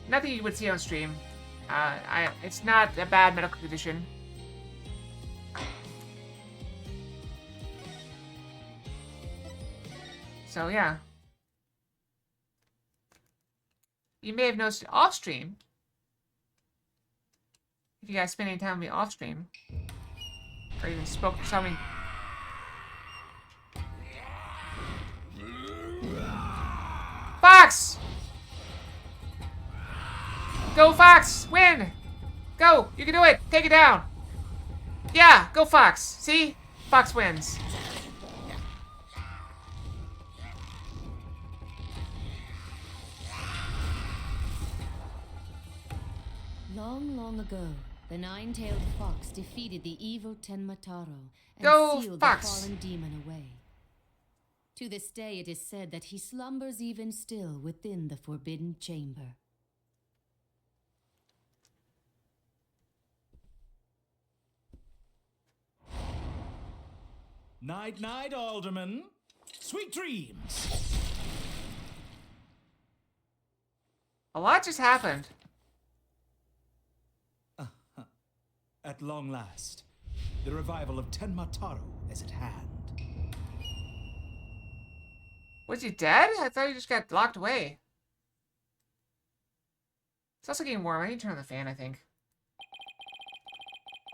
nothing you would see on stream. It's not a bad medical condition. So yeah. You may have noticed it off stream. If you guys spend any time with me off stream. Or even spoke to something. Fox! Go Fox! Win! Go! You can do it! Take it down! Yeah! Go Fox! See? Fox wins. Long, long ago, the nine-tailed fox defeated the evil Tenmataro and Go, sealed fox. the fallen demon away. To this day, it is said that he slumbers even still within the Forbidden Chamber. Night, night, Alderman. Sweet dreams. A lot just happened. At long last, the revival of Tenmataro is at hand. Was he dead? I thought he just got locked away. It's also getting warm. I need to turn on the fan, I think.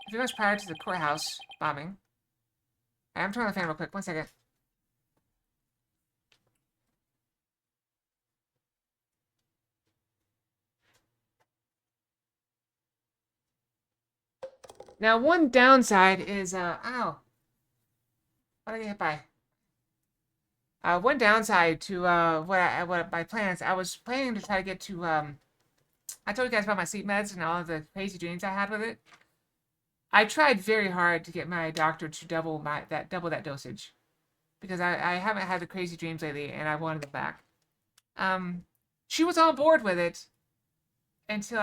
A few months prior to the courthouse bombing. I'm turning on the fan real quick. 1 second. Now, one downside is, ow. What did I get hit by? One downside to, what my plans, I was planning to try to get to, I told you guys about my sleep meds and all of the crazy dreams I had with it. I tried very hard to get my doctor to double that dosage. Because I haven't had the crazy dreams lately, and I wanted them back. She was on board with it until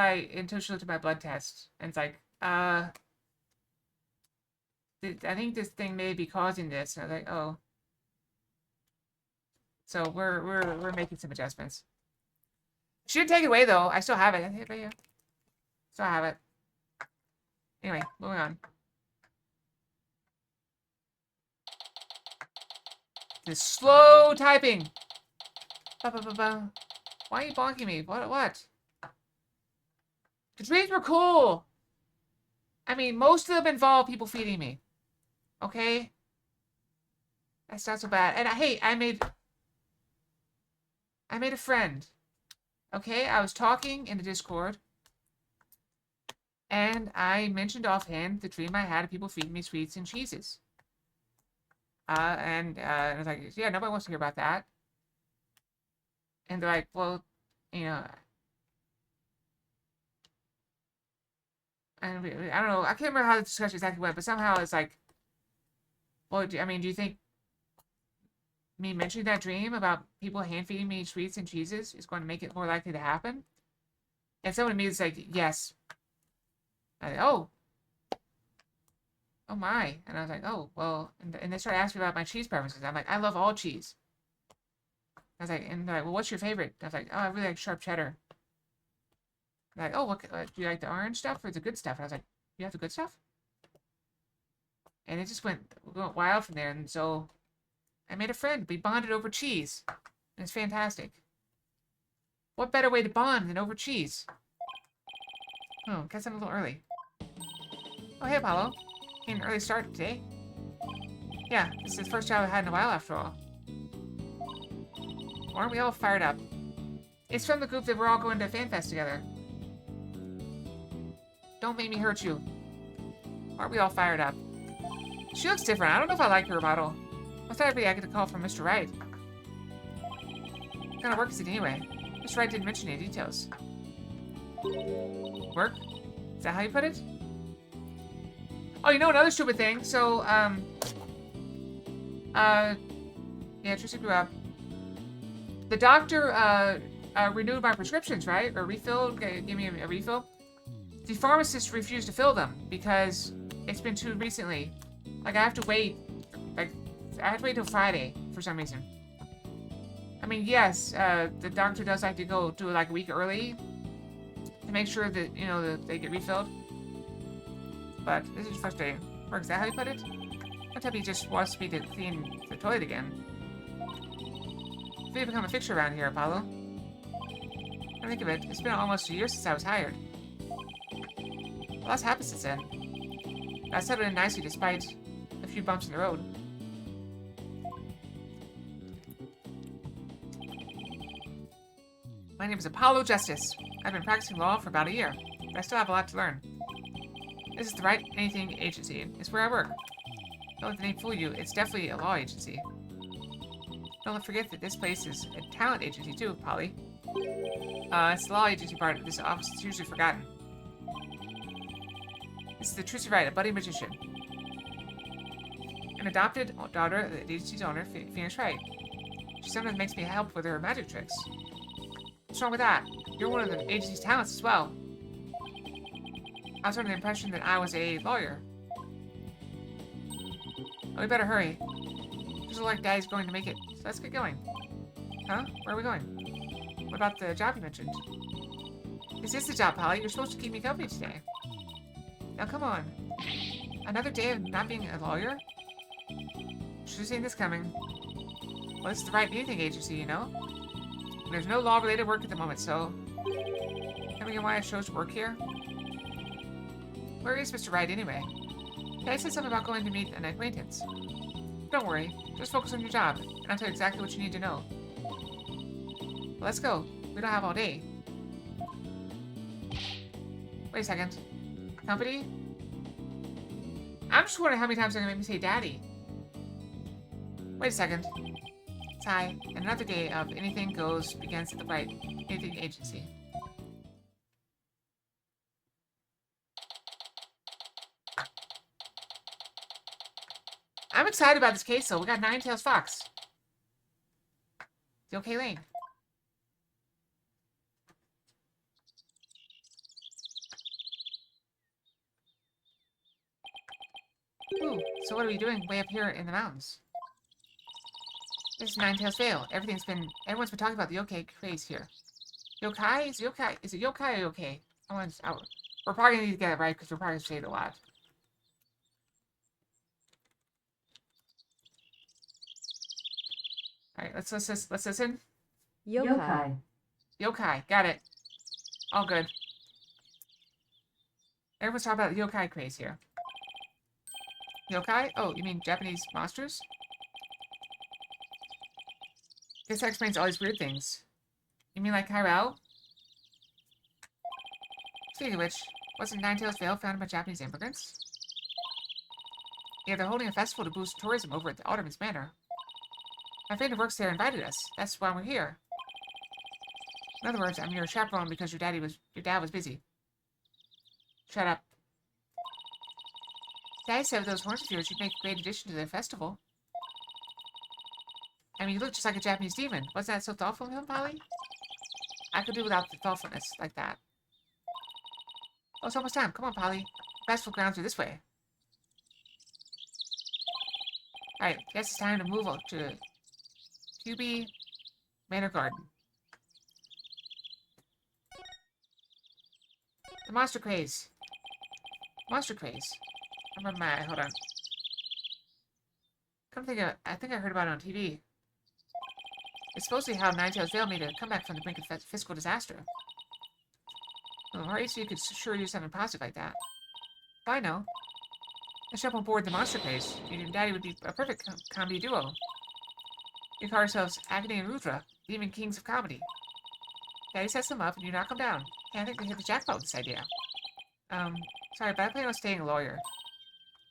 she looked at my blood test. And it's like, I think this thing may be causing this. And I was like, oh. So we're making some adjustments. She didn't take it away though. I still have it. Still have it. Anyway, moving on. This slow typing. Why are you bonking me? What? The dreams were cool. I mean, most of them involve people feeding me. Okay? That's not so bad. And hey, I made a friend. Okay? I was talking in the Discord. And I mentioned offhand the dream I had of people feeding me sweets and cheeses. And I was like, yeah, nobody wants to hear about that. And they're like, well, you know, and I don't know, I can't remember how the discussion exactly went, but somehow it's like, well, I mean, do you think me mentioning that dream about people hand feeding me sweets and cheeses is going to make it more likely to happen? And someone immediately was like, yes. I like, oh my. And I was like, oh, well, and they started asking me about my cheese preferences. I'm like, I love all cheese. I was like, and they're like, well, what's your favorite? I was like, oh, I really like sharp cheddar. They're like, oh, what, do you like the orange stuff or the good stuff? And I was like, you have the good stuff? And it just went wild from there. And so I made a friend. We bonded over cheese. And it's fantastic. What better way to bond than over cheese? Oh, guess I'm a little early. Oh, hey, Apollo. Getting an early start today. Yeah, this is the first job I've had in a while after all. Aren't we all fired up? It's from the group that we're all going to FanFest together. Don't make me hurt you. Aren't we all fired up? She looks different. I don't know if I like her rebuttal. I thought I get a call from Mr. Wright. What kind of work is it anyway? Mr. Wright didn't mention any details. Work? Is that how you put it? Oh, you know another stupid thing? So, yeah, Trisha grew up. The doctor, renewed my prescriptions, right? Or refilled, gave me a refill. The pharmacist refused to fill them because it's been too recently. Like, I have to wait, till Friday for some reason. I mean, yes, the doctor does like to go do it like a week early, to make sure that, you know, that they get refilled. But this is frustrating. Or is that how you put it? Don't tell me he just wants me to clean the toilet again. You've become a fixture around here, Apollo. I think of it, it's been almost a year since I was hired. A lot's happened since then. I settled in nicely despite a few bumps in the road. My name is Apollo Justice. I've been practicing law for about a year, but I still have a lot to learn. This is the Right Anything Agency. It's where I work. Don't let the name fool you, it's definitely a law agency. Don't forget that this place is a talent agency too, Polly. It's the law agency part of this office is usually forgotten. This is the Trucy Wright, a budding magician. An adopted daughter of the agency's owner, Phoenix Wright. She sometimes makes me help with her magic tricks. What's wrong with that? You're one of the agency's talents as well. I was under the impression that I was a lawyer. Oh, we better hurry. Doesn't look like Daddy's going to make it, so let's get going. Huh? Where are we going? What about the job you mentioned? This is the job, Polly. You're supposed to keep me company today. Now come on. Another day of not being a lawyer? Should have seen this coming. Well, this is the Right Anything Agency, you know? There's no law-related work at the moment, so... Tell me why I chose to work here? Where is Mr. Wright, anyway? I said something about going to meet an acquaintance. Don't worry. Just focus on your job, and I'll tell you exactly what you need to know. Well, let's go. We don't have all day. Wait a second. Company? I'm just wondering how many times they're gonna make me say Daddy. Wait a second. Sigh, and another day of anything goes begins at the Right Anything Agency. I'm excited about this case, though. We got Ninetales Fox. The OK Lane. Ooh, so what are we doing way up here in the mountains? This is Ninetales Vale. Everyone's been talking about the yokai craze here. Yokai? Is it yokai or yokai? We're probably gonna need to get it right because we're probably gonna say it a lot. Alright, let's listen. Yokai. Yokai, got it. All good. Everyone's talking about the yokai craze here. Yokai? Oh, you mean Japanese monsters? Guess that explains all these weird things. You mean like Kyrell? Speaking of which, wasn't Ninetales Vale founded by Japanese immigrants? Yeah, they're holding a festival to boost tourism over at the Alderman's Manor. My friend who works there invited us. That's why we're here. In other words, I'm your chaperone because your dad was busy. Shut up. Daddy said with those horns of yours, you'd make a great addition to the festival. I mean, you look just like a Japanese demon. Wasn't that so thoughtful of him, Polly? I could do without the thoughtfulness like that. Oh, it's almost time. Come on, Polly. The festival grounds are this way. Alright, guess it's time to move up to QB Manor Garden. The Monster Craze. Monster Craze. Hold on. I think I heard about it on TV. It's supposedly how Ninetales Vale made a comeback from the brink of fiscal disaster. Well, our HC could sure use something positive like that. I know. Let's jump on board the Monster Craze. You and Daddy would be a perfect comedy duo. We call ourselves Agony and Rudra, Demon Kings of Comedy. Daddy sets them up and you knock them down. Yeah, I think we hit the jackpot with this idea. Sorry, but I plan on staying a lawyer.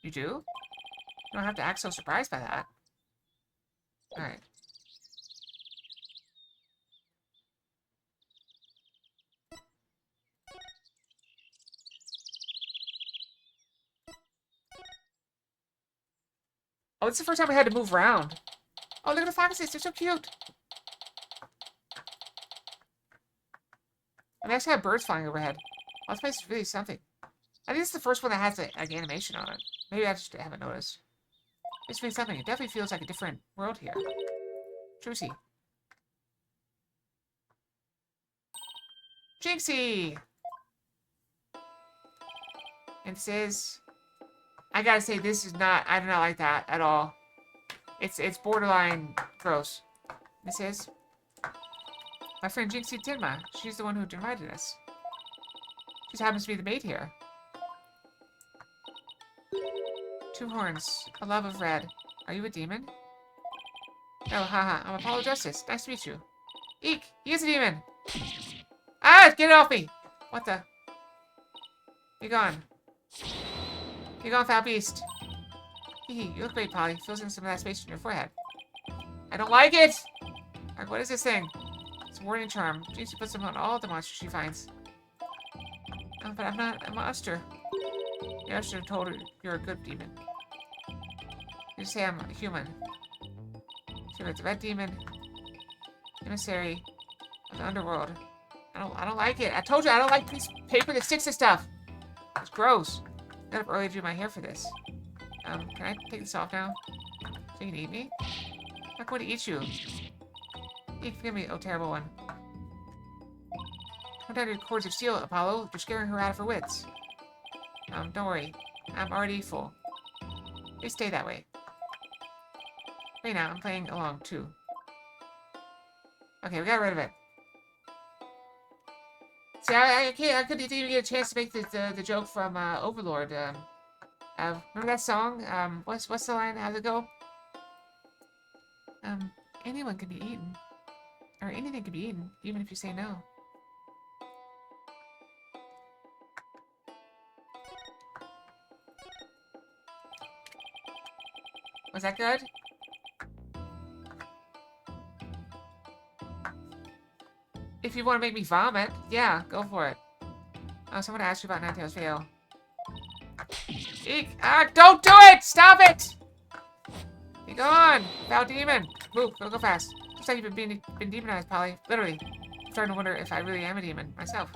You do? You don't have to act so surprised by that. Alright. Oh, it's the first time we had to move around. Oh, look at the foxes. They're so cute. And they actually have birds flying overhead. Oh, this place is really something. I think it's the first one that has like animation on it. Maybe I just haven't noticed. It's really something. It definitely feels like a different world here. Trucy. Jinxie! And this is... I gotta say, this is not... I do not like that at all. It's borderline gross. This is... my friend Jinxie Tinma. She's the one who invited us. She just happens to be the maid here. 2 horns. A love of red. Are you a demon? Oh, haha. I'm Apollo Justice. Nice to meet you. Eek! He is a demon! Ah! Get it off me! What the? Be gone. Be gone, foul beast. Hee, you look great, Polly. Fills in some of that space in your forehead. I don't like it! Alright, what is this thing? It's a warning charm. Jinxie puts them on all the monsters she finds. Oh, but I'm not a monster. Yeah, I should have told her you're a good demon. You say I'm a human. So it's a red demon. Emissary of the underworld. I don't like it. I told you I don't like this paper that sticks to stuff. It's gross. I got up early to do my hair for this. Can I take this off now? So you can eat me? I'm not going to eat you. You forgive me, oh terrible one. Don't down your cords of steel, Apollo. You're scaring her out of her wits. Don't worry. I'm already full. Please stay that way. Wait now, I'm playing along too. Okay, we got rid of it. See, I couldn't even get a chance to make the joke from Overlord. Remember that song? What's the line? How's it go? Anyone can be eaten. Or anything can be eaten, even if you say no. Was that good? If you want to make me vomit, yeah, go for it. Oh, someone asked you about Ninetales Vale. Eek! Ah, don't do it! Stop it! Be gone! Foul demon! Move, go fast. Looks like you've been demonized, Polly. Literally. I'm starting to wonder if I really am a demon myself.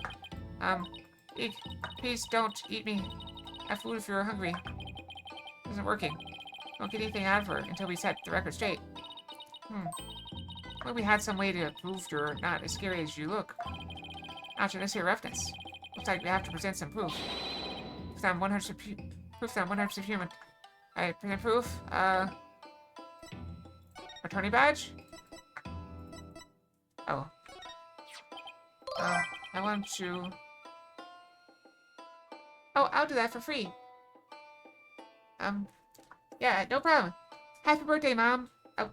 Eek, please don't eat me. Have food if you're hungry. It isn't working. Don't get anything out of her until we set the record straight. Well, we had some way to prove you're not as scary as you look. Ouch, let's hear roughness. Looks like we have to present some proof. Proof that I'm 100% human. I present proof. Attorney badge? Oh. I want to... Oh, I'll do that for free. Yeah, no problem. Happy birthday, Mom. Oh,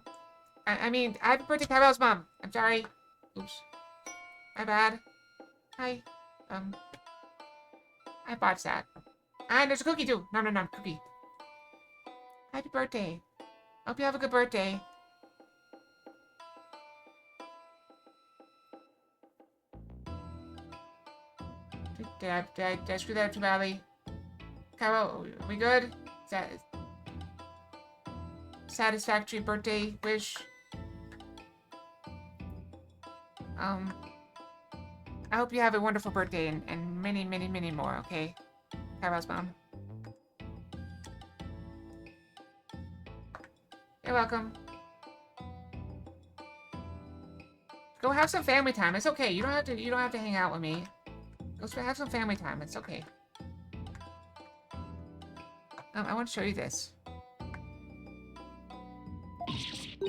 I mean, happy birthday, Kyle's mom. I'm sorry. Oops. My bad. Hi. I botched that. And there's a cookie, too. No, cookie. Happy birthday. Hope you have a good birthday. Did I screw that up too badly? Kyle, are we good? Is that... satisfactory birthday wish? I hope you have a wonderful birthday and many, many, many more, okay? Kyle's mom. You're welcome. Go have some family time. It's okay. You don't have to hang out with me. Go have some family time. It's okay. I want to show you this.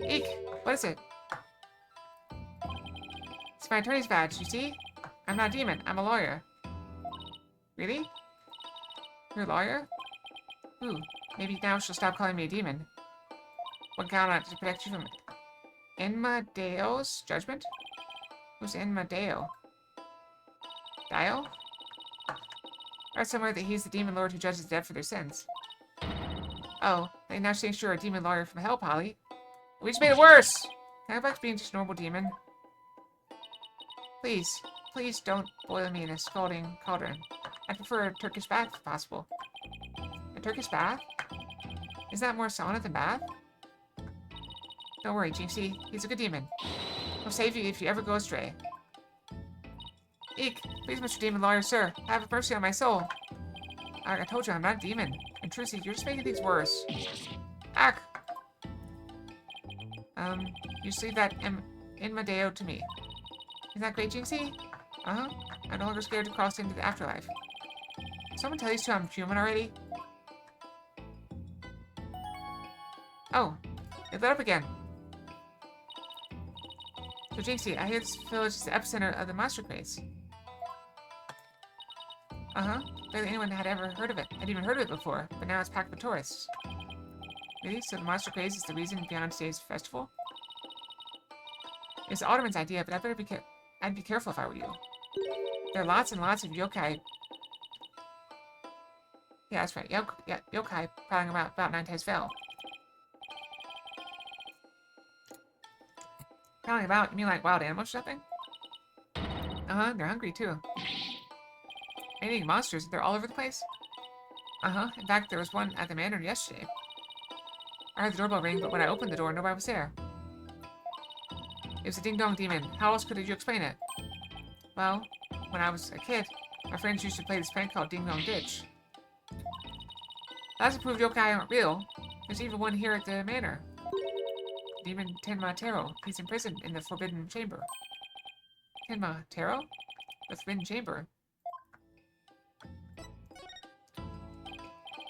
Eek! What is it? It's my attorney's badge, you see? I'm not a demon. I'm a lawyer. Really? You're a lawyer? Ooh, maybe now she'll stop calling me a demon. What count on it to protect you from Enmadeo's judgment? Who's Enmadeo? Dio? I read somewhere that he's the demon lord who judges the dead for their sins. Oh, they now think you're a demon lawyer from hell, Polly. We just made it worse! Can I go back to being just a normal demon? Please don't boil me in a scalding cauldron. I prefer a Turkish bath if possible. A Turkish bath? Is that more sauna than bath? Don't worry, Jinxie. He's a good demon. He'll save you if you ever go astray. Eek! Please, Mr. Demon Lawyer, sir. Have mercy on my soul. I told you, I'm not a demon. And Trucy, you're just making things worse. Ack! You just leave that Enmadeo to me. Isn't that great, Jinxie? Uh-huh. I'm no longer scared to cross into the afterlife. Someone tell these two I'm human already? Oh, it lit up again. So Jinxie, I hear this village is the epicenter of the monster craze. Barely anyone had ever heard of it. I'd even heard of it before, but now it's packed with tourists. Really? So the monster craze is the reason behind today's festival? It's the Alderman's idea, but I'd be careful if I were you. There are lots and lots of yokai. Yeah, that's right. Yokai prowling about Nine Tails Vale. Prowling about? You mean like wild animals or something? They're hungry too. Eating monsters, they're all over the place? In fact, there was one at the manor yesterday. I heard the doorbell ring, but when I opened the door, nobody was there. It was a ding-dong demon. How else could you explain it? Well, when I was a kid, my friends used to play this prank called Ding Dong Ditch. That's to prove yokai aren't real. There's even one here at the manor. Demon Tenma Taro. He's imprisoned in the Forbidden Chamber. Tenma Taro? The Forbidden Chamber?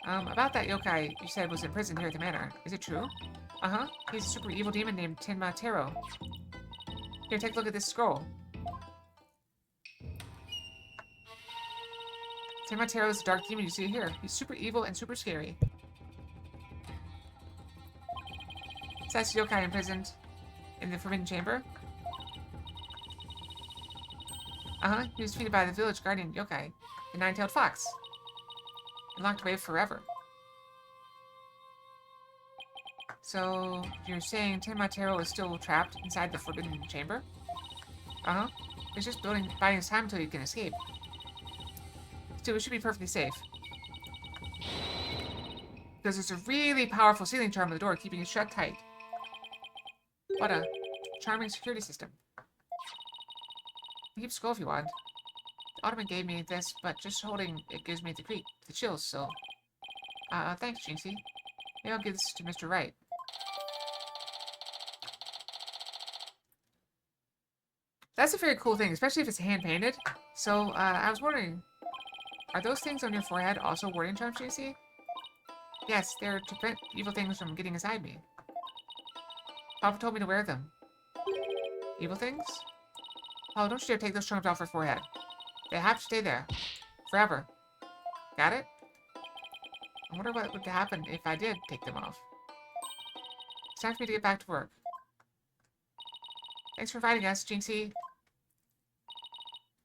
About that yokai you said was in prison here at the manor. Is it true? He's a super evil demon named Tenma Taro. Here, take a look at this scroll. Tenma Taro is a dark demon you see here. He's super evil and super scary. So that's the yokai imprisoned in the Forbidden Chamber? He was defeated by the village guardian yokai, the Nine-Tailed Fox. And locked away forever. So, you're saying Tenma Taro is still trapped inside the Forbidden Chamber? He's just biding his time until he can escape. Still, it should be perfectly safe. Because there's a really powerful sealing charm on the door, keeping it shut tight. What a charming security system. You keep scroll if you want. The Alderman gave me this, but just holding it gives me the chills, so... thanks, Jinxie. Maybe I'll give this to Mr. Wright. That's a very cool thing, especially if it's hand-painted. So, I was wondering, are those things on your forehead also warding charms, Jinxie? Yes, they're to prevent evil things from getting inside me. Papa told me to wear them. Evil things? Oh, don't you dare take those charms off her forehead. They have to stay there. Forever. Got it? I wonder what would happen if I did take them off. It's time for me to get back to work. Thanks for inviting us, Jinxie.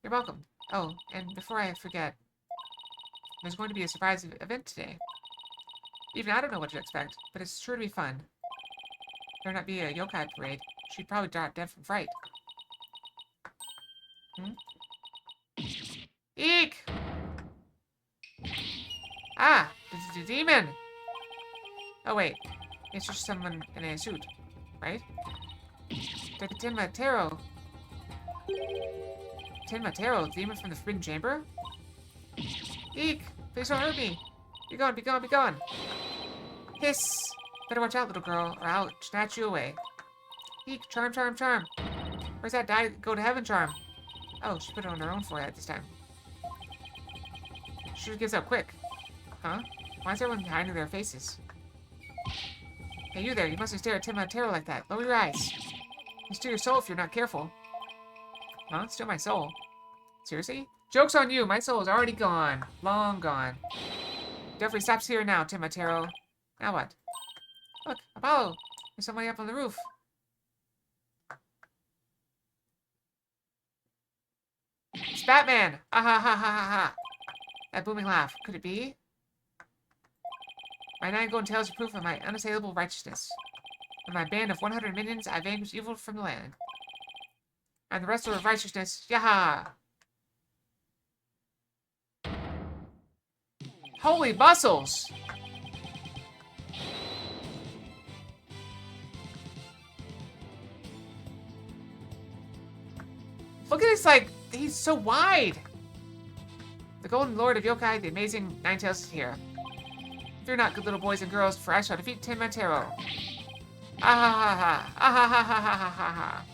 You're welcome. Oh, and before I forget, there's going to be a surprise event today. Even I don't know what to expect, but it's sure to be fun. There not be a yokai parade. She'd probably drop dead from fright. Eek! Ah! The demon! Oh wait, it's just someone in a suit, right? Tenma Taro. Tenma Taro, the demon from the Forbidden Chamber? Eek! Please don't hurt me! Be gone, be gone, be gone! Hiss! Better watch out, little girl, or I'll snatch you away. Eek! Charm, charm, charm! Where's that go to heaven charm? Oh, she put it on her own forehead this time. She gives up quick. Huh? Why is everyone hiding their faces? Hey, you there, you mustn't stare at Tenma Taro like that. Lower your eyes. You steal your soul if you're not careful. Huh? Steal my soul? Seriously? Joke's on you, my soul is already gone. Long gone. Definitely stops here now, Tenma Taro. Now what? Look, Apollo! There's somebody up on the roof. It's Batman! Ah ha ha ha ha ha! That booming laugh. Could it be? My 9 golden tails are proof of my unassailable righteousness. With my band of 100 minions, I vanquish evil from the land. And the rest of righteousness, yaha! Holy muscles! Look at this, like, he's so wide! The Golden Lord of Yokai, the amazing Ninetales is here. Fear not, good little boys and girls, for I shall defeat Tenma Taro. Ah ha ha ha! Ah ha ha ha ha ha ha ha!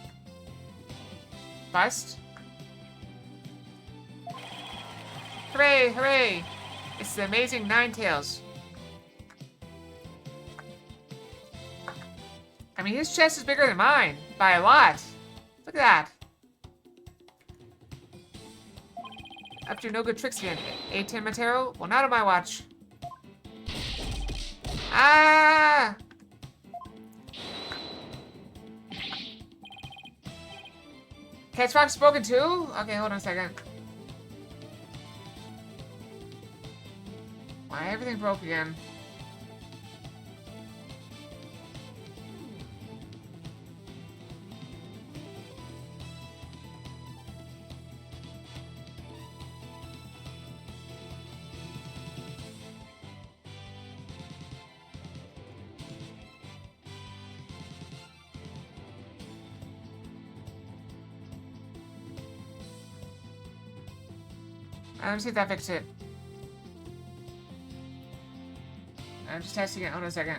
Bust? Hooray! Hooray! It's the amazing Ninetales. I mean, his chest is bigger than mine by a lot. Look at that. Up to no good tricks again. A10 Matero? Well, not on my watch. Ah! Catchbox broken too? Okay, hold on a second. Why everything broke again? Let me see if that fixed it. I'm just testing it. Hold on a second.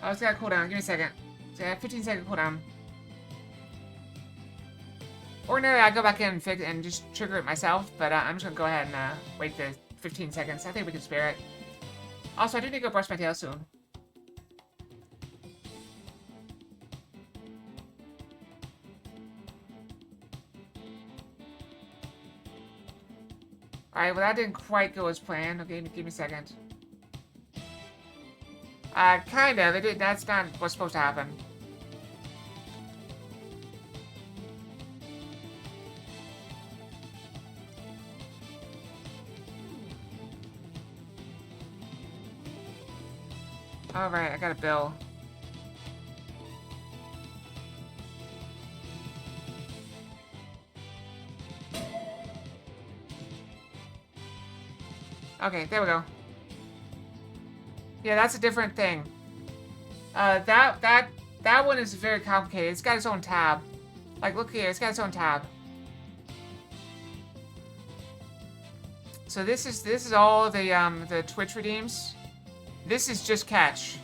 Oh, it's got a cooldown. Give me a second. It's got a 15-second cooldown. Ordinarily, I go back in and fix and just trigger it myself, but I'm just gonna go ahead and wait the 15 seconds. I think we can spare it. Also, I do need to go brush my tail soon. Alright, well that didn't quite go as planned. Okay, give me a second. Kind of. It did. That's not what's supposed to happen. Alright, I got a bill. Okay, there we go. Yeah, that's a different thing. That one is very complicated. It's got its own tab. Like, look here, it's got its own tab. So this is all the Twitch redeems. This is just catch.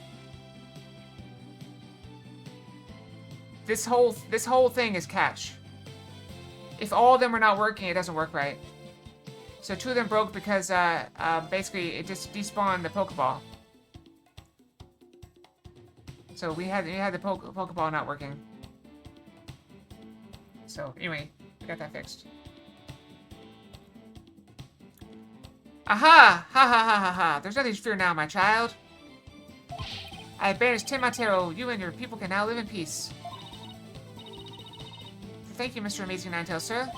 This whole thing is catch. If all of them are not working, it doesn't work right. So 2 of them broke because basically it just despawned the Pokeball. So we had the Pokeball not working. So anyway, we got that fixed. Aha! Ha ha ha ha ha! There's nothing to fear now, my child. I have banished Tin Matero. You and your people can now live in peace. Thank you, Mr. Amazing Ninetales, sir.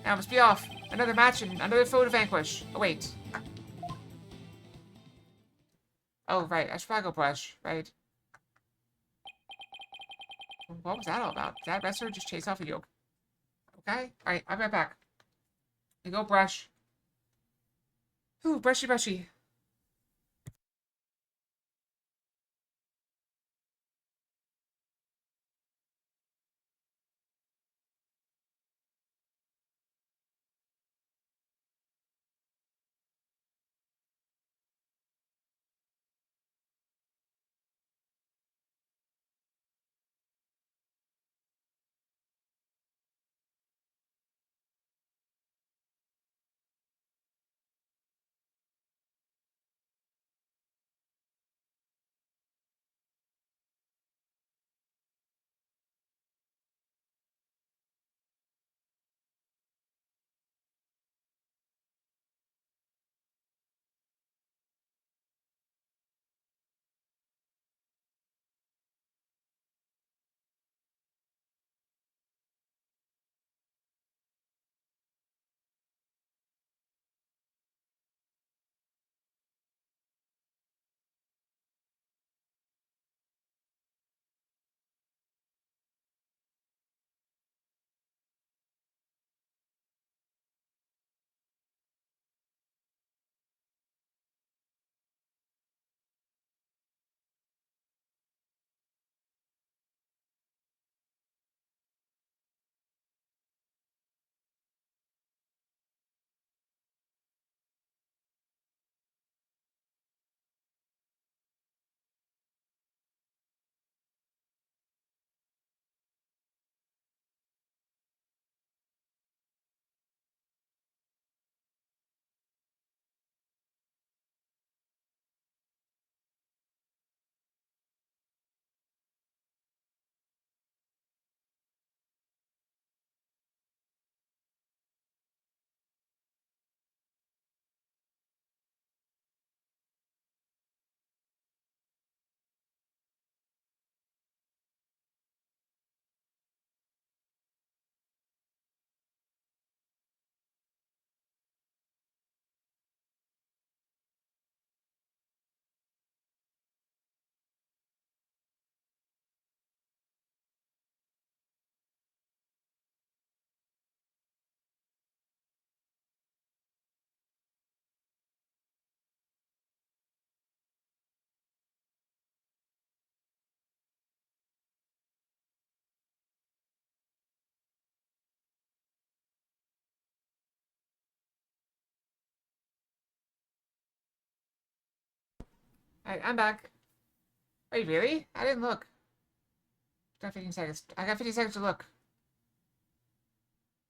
Now I must be off. Another match and another foe to vanquish. Oh, wait. Oh, right. I should probably go brush, right? What was that all about? Did that wrestler just chase off a yoke? Okay. Alright, I'll be right back. You go brush. Ooh, brushy, brushy. Alright, I'm back. Wait, really? I didn't look. Got 15 seconds. I got 50 seconds to look.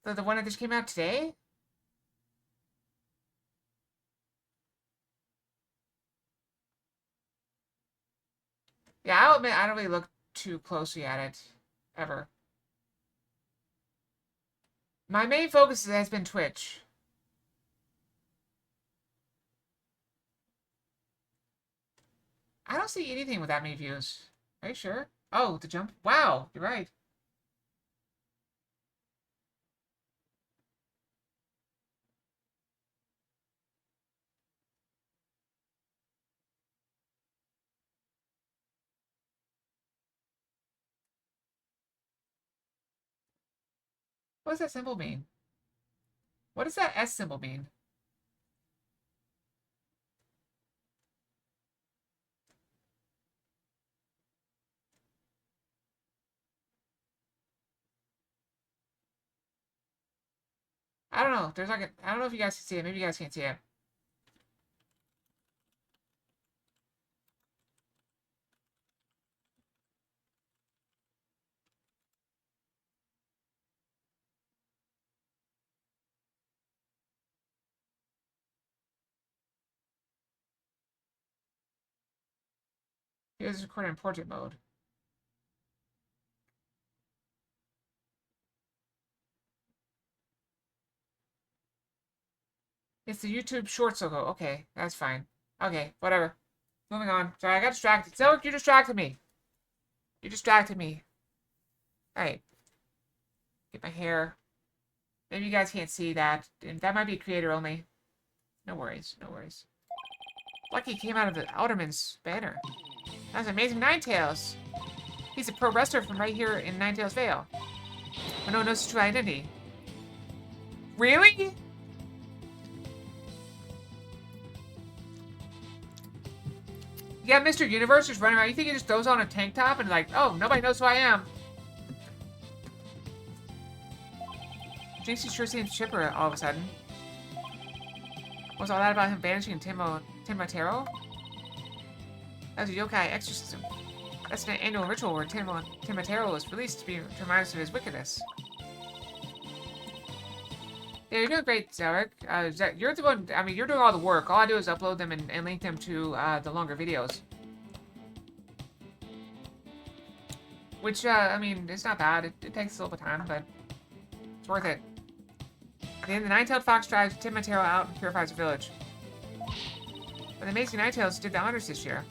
The one that just came out today? Yeah, I'll admit I don't really look too closely at it. Ever. My main focus has been Twitch. I don't see anything with that many views. Are you sure? Oh, the jump. Wow, you're right. What does that symbol mean? What does that S symbol mean? I don't know. There's like a, I don't know if you guys can see it. Maybe you guys can't see it. Here's recording in portrait mode. It's the YouTube Shorts logo. Okay, that's fine. Okay, whatever. Moving on. Sorry, I got distracted. So you distracted me. You distracted me. Alright. Get my hair. Maybe you guys can't see that. That might be creator only. No worries. No worries. Lucky came out of the Alderman's banner. That's amazing Ninetales. He's a pro wrestler from right here in Ninetales Vale. But no one knows his true identity. Really? Yeah, Mr. Universe just running around. You think he just throws on a tank top and like, oh, nobody knows who I am. JC sure seems chipper all of a sudden. Was all that about him banishing Timotaro? That was a yokai exorcism. That's an annual ritual where Timotaro was released to remind us of his wickedness. Yeah, you're doing great, Zarek. You're the one, I mean, you're doing all the work. All I do is upload them and link them to the longer videos. Which, I mean, it's not bad. It takes a little bit of time, but it's worth it. Then the Nine-Tailed Fox drives Timotaro out and purifies the village. But the Amazing Ninetales did the honors this year.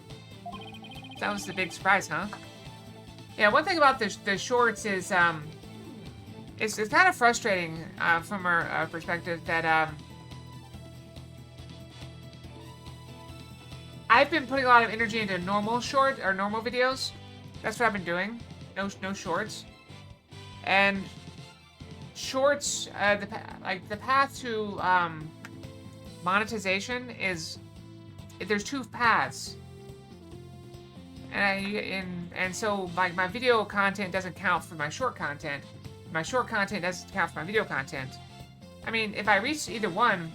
That was the big surprise, huh? Yeah, one thing about the shorts is, it's kind of frustrating from our perspective that I've been putting a lot of energy into normal videos. That's what I've been doing. No shorts. And shorts, the path to monetization is there's two paths. And so like my video content doesn't count for my short content. My short content doesn't count for my video content. I mean, if I reach either one,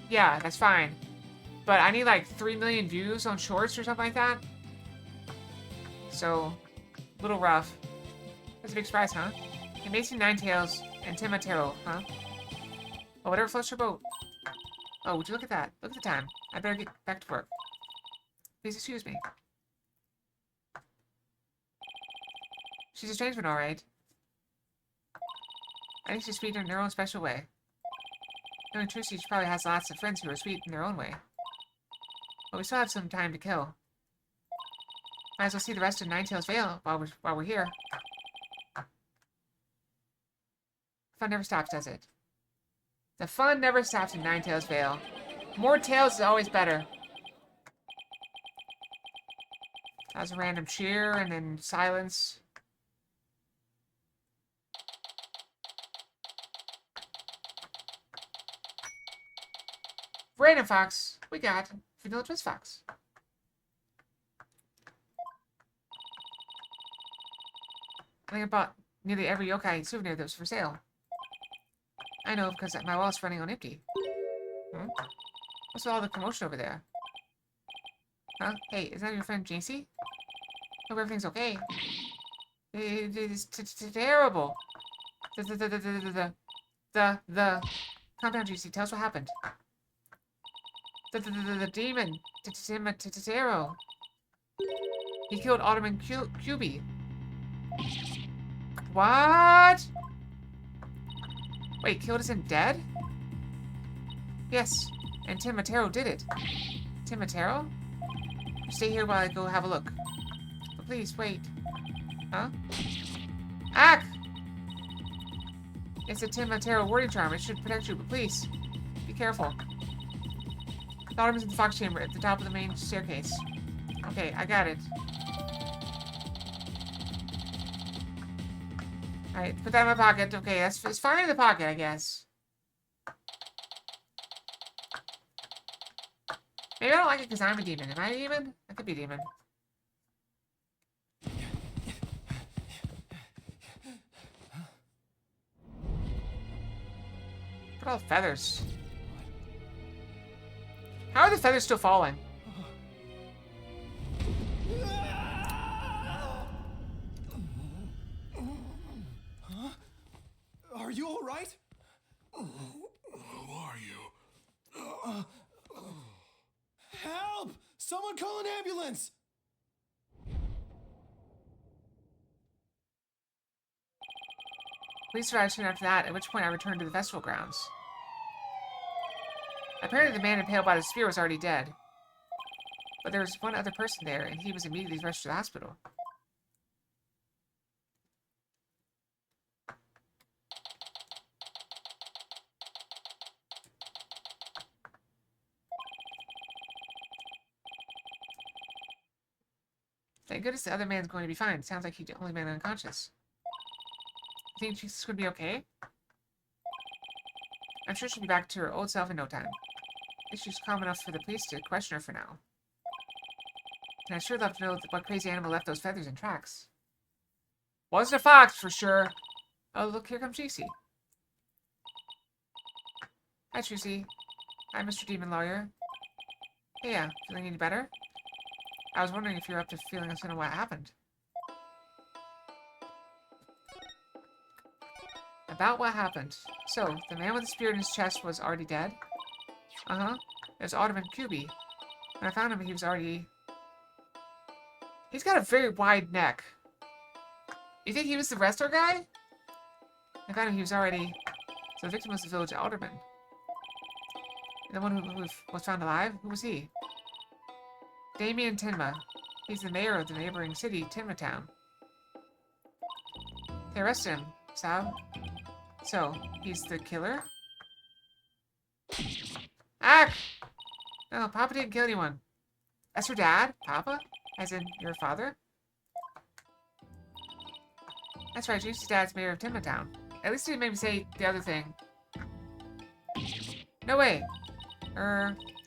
yeah, that's fine. But I need like 3 million views on shorts or something like that. So, a little rough. That's a big surprise, huh? Amazing Ninetales and Timotaro, huh? Oh, whatever floats your boat. Oh, would you look at that? Look at the time. I better get back to work. Please excuse me. She's a strange one, alright. I think she's sweet in her own special way. Knowing Trixie, she probably has lots of friends who are sweet in their own way. But we still have some time to kill. Might as well see the rest of Ninetales Vale while we're here. Fun never stops, does it? The fun never stops in Ninetales Vale. More tales is always better. That was a random cheer and then silence. Random Fox, we got Vanilla Twist Fox. I think I bought nearly every yokai souvenir that was for sale. I know because my wallet's running on empty. Hmm? What's all the commotion over there? Huh? Hey, is that your friend JC? Hope everything's okay. It is terrible. The calm down, JC. Tell us what happened. The demon, Taro. He killed Alderman QB. What? Wait, killed isn't dead? Yes, and Tim Matero did it. Tim Matero? You stay here while I go have a look. But please, wait. Huh? Ack! It's a Tim Matero warding charm. It should protect you, but please, be careful. The Alderman's in the Fox Chamber at the top of the main staircase. Okay, I got it. Alright, put that in my pocket. Okay, it's fine in the pocket, I guess. Maybe I don't like it because I'm a demon. Am I a demon? I could be a demon. Look at all the feathers. How are the feathers still falling? Huh? Are you all right? Who are you? Help! Someone call an ambulance! Police arrived soon after that, at which point I returned to the festival grounds. Apparently the man impaled by the spear was already dead. But there was one other person there, and he was immediately rushed to the hospital. Thank goodness the other man's going to be fine. Sounds like he's the only man unconscious. You think she's going to be okay? I'm sure she'll be back to her old self in no time. I think she's calm enough for the police to question her for now. And I'd sure love to know what crazy animal left those feathers in tracks. Wasn't a fox, for sure. Oh, look, here comes Juicy. Hi, Juicy. I'm Mr. Demon Lawyer. Hey, yeah, feeling any better? I was wondering if you're up to filling us in on what happened. About what happened. So, the man with the spear in his chest was already dead? Uh-huh. It was Alderman Kubi. When I found him, he was already... He's got a very wide neck. You think he was the wrestler guy? I found him, he was already... So the victim was the village alderman. And the one who was found alive? Who was he? Damien Tinma. He's the mayor of the neighboring city, Tinma Town. They arrested him, Sab. So, he's the killer? Ah! No, Papa didn't kill anyone. That's your dad? Papa? As in, your father? That's right, Juicy's dad's mayor of Tinma Town. At least he didn't make me say the other thing. No way.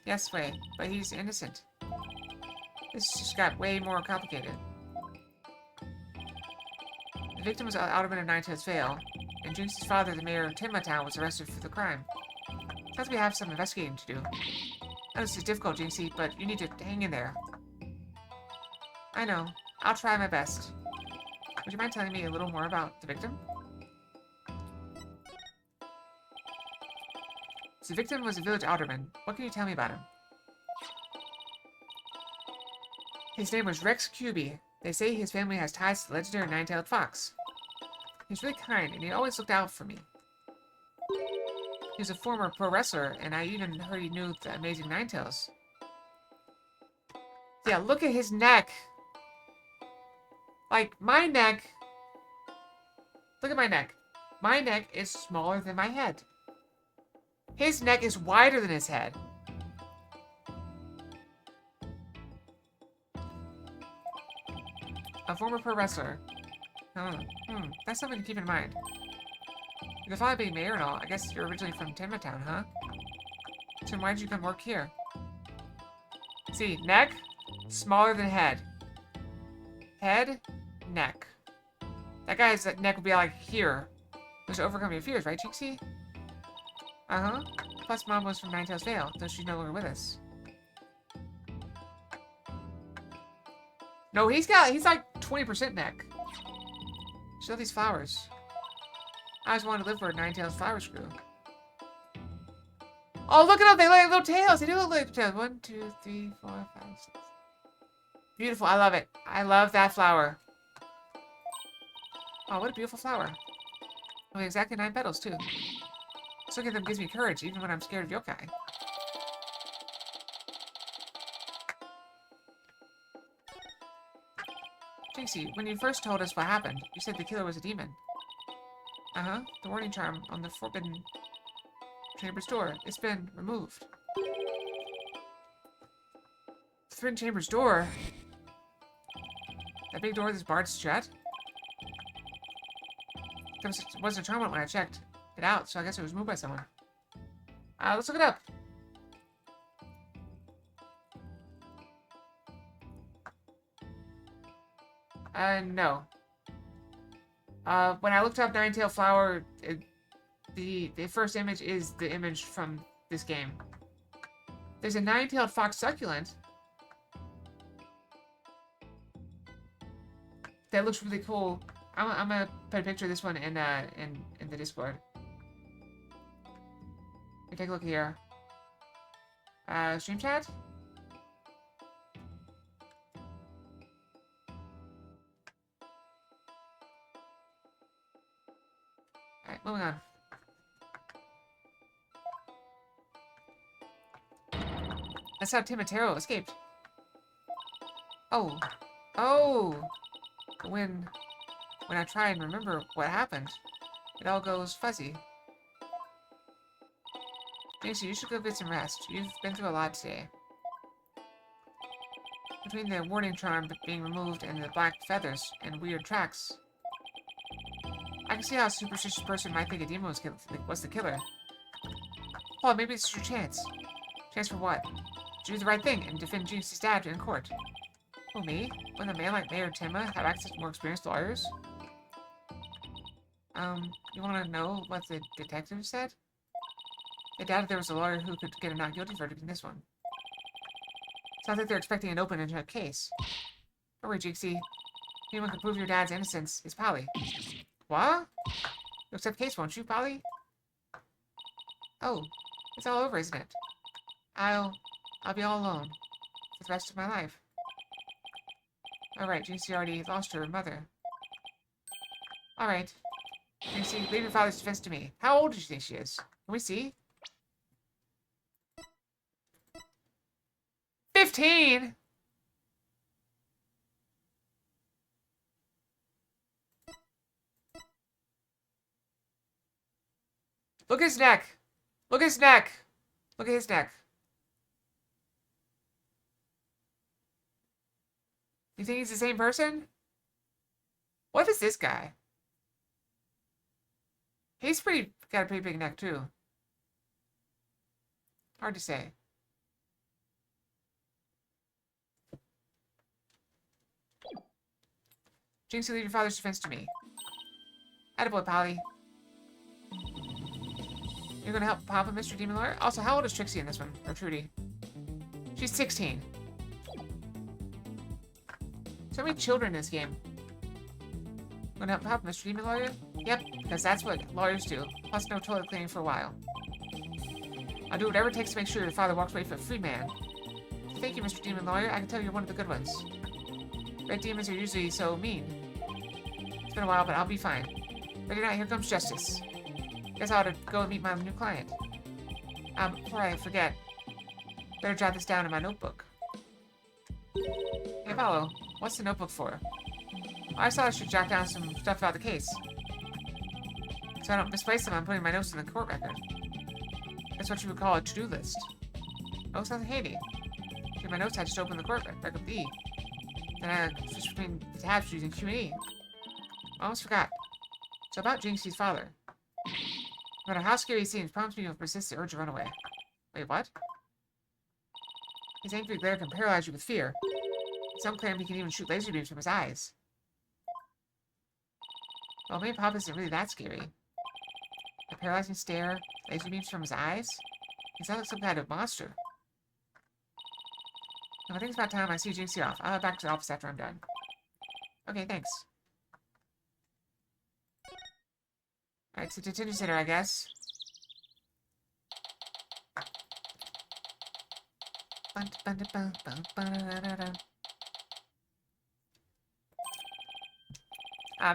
Yes way. But he's innocent. This just got way more complicated. The victim was Alderman of Ninetales Vale, and Jinx's father, the mayor of Tinma Town, was arrested for the crime. Sounds we have some investigating to do. I know this is difficult, Jinxie, but you need to hang in there. I know. I'll try my best. Would you mind telling me a little more about the victim? So the victim was a village alderman. What can you tell me about him? His name was Rex Cuby. They say his family has ties to the legendary nine-tailed fox. He's really kind, and he always looked out for me. He was a former pro wrestler, and I even heard he knew the amazing Ninetales. Yeah, look at his neck! Like, my neck... Look at my neck. My neck is smaller than my head. His neck is wider than his head. A former pro wrestler. That's something to keep in mind. Your father being mayor and all, I guess you're originally from Tinma Town, huh? So why did you come work here? See, neck, smaller than head. Head, neck. That guy's neck would be like here. Just overcome your fears, right, Jinxie? Uh-huh. Plus, Mom was from Ninetales Vale, though she's no longer with us. No, he's like 20% neck. Show these flowers. I always wanted to live where Ninetales flowers grew. Oh, look at them! They look like little tails! They do look like tails. 1, 2, 3, 4, 5, 6. Beautiful. I love it. I love that flower. Oh, what a beautiful flower. Only exactly 9 petals, too. Just looking at them gives me courage, even when I'm scared of yokai. Jinxie, when you first told us what happened, you said the killer was a demon. Uh-huh. The warning charm on the Forbidden Chamber's door. It's been removed. The Forbidden Chamber's door? That big door that's barred shut? There wasn't a charm on it when I checked it out, so I guess it was moved by someone. Let's look it up. No. When I looked up Ninetale Flower, the first image is the image from this game. There's a nine-tailed fox succulent that looks really cool. I'm gonna put a picture of this one in the Discord. Take a look here. Stream chat. Alright, moving on. That's how Timotaro escaped. Oh. Oh! When I try and remember what happened, it all goes fuzzy. Jinxie, you should go get some rest. You've been through a lot today. Between the warning charm being removed and the black feathers and weird tracks, I can see how a superstitious person might think a demon was the killer. Well, maybe it's your chance. Chance for what? To do the right thing and defend Jinxie's dad in court. Who, me? Wouldn't a man like Mayor Tenma have access to more experienced lawyers? You want to know what the detective said? They doubted there was a lawyer who could get a not guilty verdict in this one. Sounds like they're expecting an open and shut case. Don't worry, Jinxie. Anyone can prove your dad's innocence is Polly. What? You'll accept the case, won't you, Polly? Oh, it's all over, isn't it? I'll be all alone for the rest of my life. Alright, Jinxie already lost her mother. Alright. Jinxie, leave your father's defense to me. How old do you think she is? Can we see? 15? Look at his neck. Look at his neck. Look at his neck. You think he's the same person? What is this guy? He's got a pretty big neck too. Hard to say. Jinxie, leave your father's defense to me. Attaboy, Polly. You're gonna help Papa, Mr. Demon Lawyer? Also, how old is Trixie in this one? Or Trudy? She's 16. So many children in this game. Gonna help Papa, Mr. Demon Lawyer? Yep, because that's what lawyers do. Plus no toilet cleaning for a while. I'll do whatever it takes to make sure your father walks away for a free man. Thank you, Mr. Demon Lawyer. I can tell you're one of the good ones. Red demons are usually so mean. It's been a while, but I'll be fine. Ready or not, here comes justice. Guess I ought to go and meet my new client. Before I forget, better jot this down in my notebook. Hey, Apollo, what's the notebook for? I thought I should jot down some stuff about the case. So I don't misplace them, I'm putting my notes in the court record. That's what you would call a to-do list. Oh, sounds handy. In my notes, I just open the court record with E. Then I switch between the tabs using Q&E. I almost forgot. So about Jinxie's father. No matter how scary he seems, prompts me with persistent urge to run away. Wait, what? His angry glare can paralyze you with fear. Some claim he can even shoot laser beams from his eyes. Well, maybe Papa isn't really that scary. A paralyzing stare, laser beams from his eyes? He sounds like some kind of monster. I think it's about time I see Jinxie off. I'll head back to the office after I'm done. Okay, thanks. Alright, to the detention center, I guess.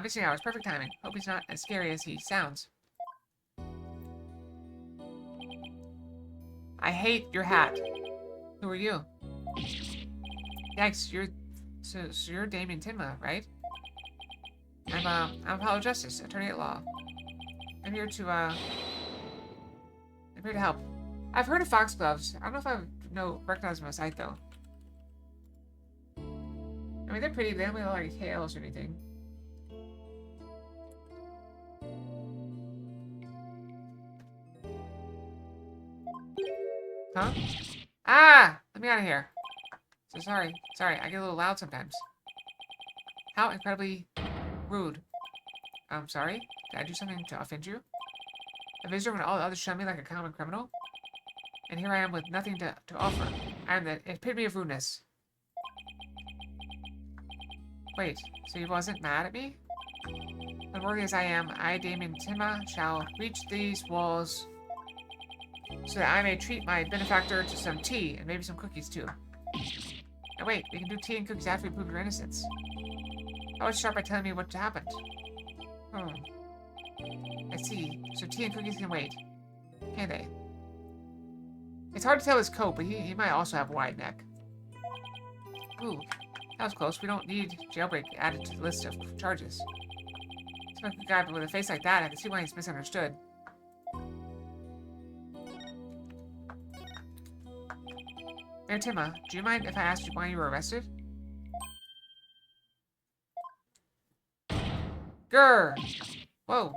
Visiting hours, perfect timing. Hope he's not as scary as he sounds. I hate your hat. Who are you? Yikes, so you're Damien Tinma, right? I'm Apollo Justice, attorney at law. I'm here to help. I've heard of foxgloves. I don't know if I recognize them on sight though. I mean, they're pretty. They don't have like tails or anything. Huh? Ah! Let me out of here. So sorry. Sorry, I get a little loud sometimes. How incredibly rude. I'm sorry. Did I do something to offend you? A visitor when all the others shun me like a common criminal? And here I am with nothing to offer. I am the epitome of rudeness. Wait, so you wasn't mad at me? Unworthy as I am, I, Damien Tinma, shall reach these walls so that I may treat my benefactor to some tea and maybe some cookies too. Now wait, we can do tea and cookies after we prove your innocence. How would you start by telling me what happened? I see. So tea and cookies can wait. Can they? It's hard to tell his coat, but he might also have a wide neck. Ooh, that was close. We don't need jailbreak added to the list of charges. Some guy with a face like that, I can see why he's misunderstood. Mayor Tinma, do you mind if I asked you why you were arrested? Grr! Whoa.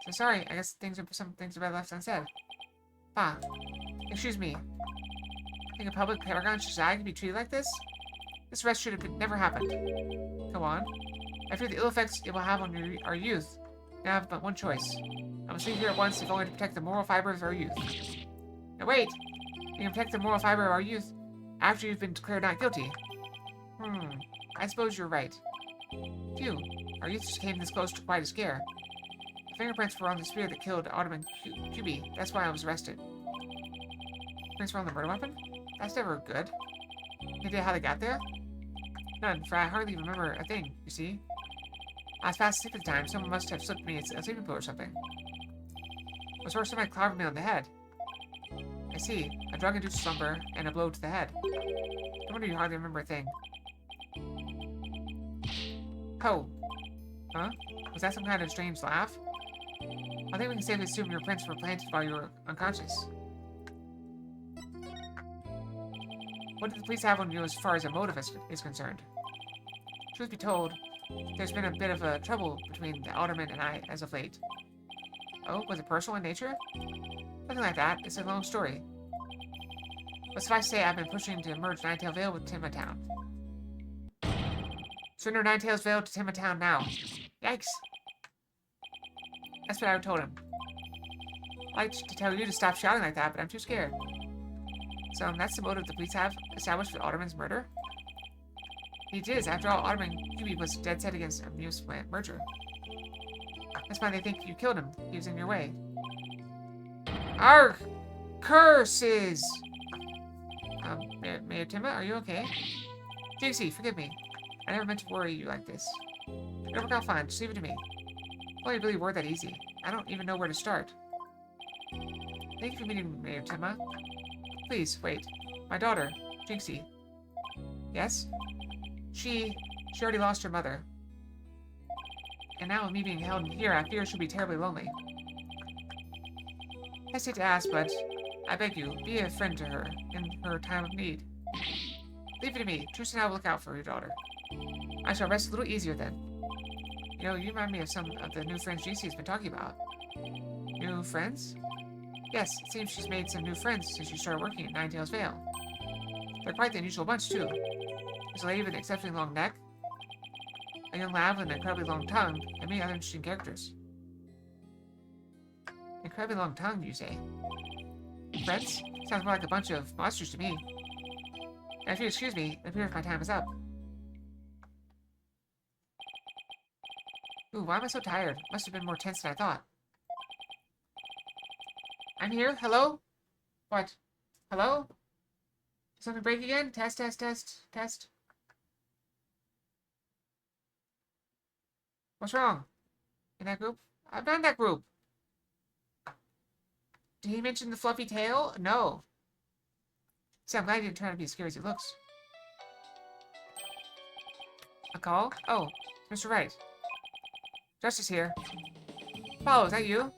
So sorry, I guess some things are left unsaid. Ah, excuse me. Think a public paragon society could be treated like this? This arrest should have never happened. Go on. I fear the ill effects it will have on our youth. I have but one choice. I must leave here at once if only to protect the moral fiber of our youth. Now wait! You can protect the moral fiber of our youth after you've been declared not guilty. I suppose you're right. Phew, our youth just came this close to quite a scare. The fingerprints were on the spear that killed Alderman Cuby. That's why I was arrested. Fingerprints were on the murder weapon? That's never good. Any idea how they got there? None, for I hardly remember a thing, you see. I was fast asleep at the time. Someone must have slipped me a sleeping pill or something. Or somebody clobbered me on the head. I see. A drug-induced slumber and a blow to the head. No wonder you hardly remember a thing. Oh. Huh? Was that some kind of strange laugh? I think we can safely assume your prints were planted while you were unconscious. What did the police have on you as far as a motive is concerned? Truth be told, there's been a bit of a trouble between the alderman and I as of late. Oh, was it personal in nature? Nothing like that. It's a long story. But suffice to say, I've been pushing to merge Ninetail Vale with Tinma Town. Surrender Ninetail's Vale to Tinma Town now. Yikes. That's what I told him. I'd like to tell you to stop shouting like that, but I'm too scared. So that's the motive the police have established for Alderman's murder? It is. After all, Alderman Cuby was dead set against a Muse plant merger. That's why they think you killed him. He was in your way. Arg! Curses! Mayor Tinma, are you okay? Jinxie, forgive me. I never meant to worry you like this. It'll work out fine. Just leave it to me. If only really were that easy. I don't even know where to start. Thank you for meeting Mayor Tinma. Please, wait. My daughter, Jinxie. Yes? She already lost her mother. And now with me being held here, I fear she'll be terribly lonely. I hesitate to ask, but I beg you, be a friend to her in her time of need. Leave it to me. Truce and I will look out for your daughter. I shall rest a little easier then. You know, you remind me of some of the new friends Jinxie has been talking about. New friends? Yes, it seems she's made some new friends since she started working at Ninetail's Vale. They're quite the unusual bunch, too. There's a lady with an exceptionally long neck, a young lad with an incredibly long tongue, and many other interesting characters. Incredibly long tongue, you say? Friends? Sounds more like a bunch of monsters to me. And if you excuse me, it appears my time is up. Ooh, why am I so tired? Must have been more tense than I thought. I'm here. Hello? What? Hello? Something break again? Test, test, test, test. What's wrong? In that group? I'm not in that group. Did he mention the fluffy tail? No. See, I'm glad he didn't try to be as scary as he looks. A call? Oh, Mr. Wright. Justice here. Apollo, is that you?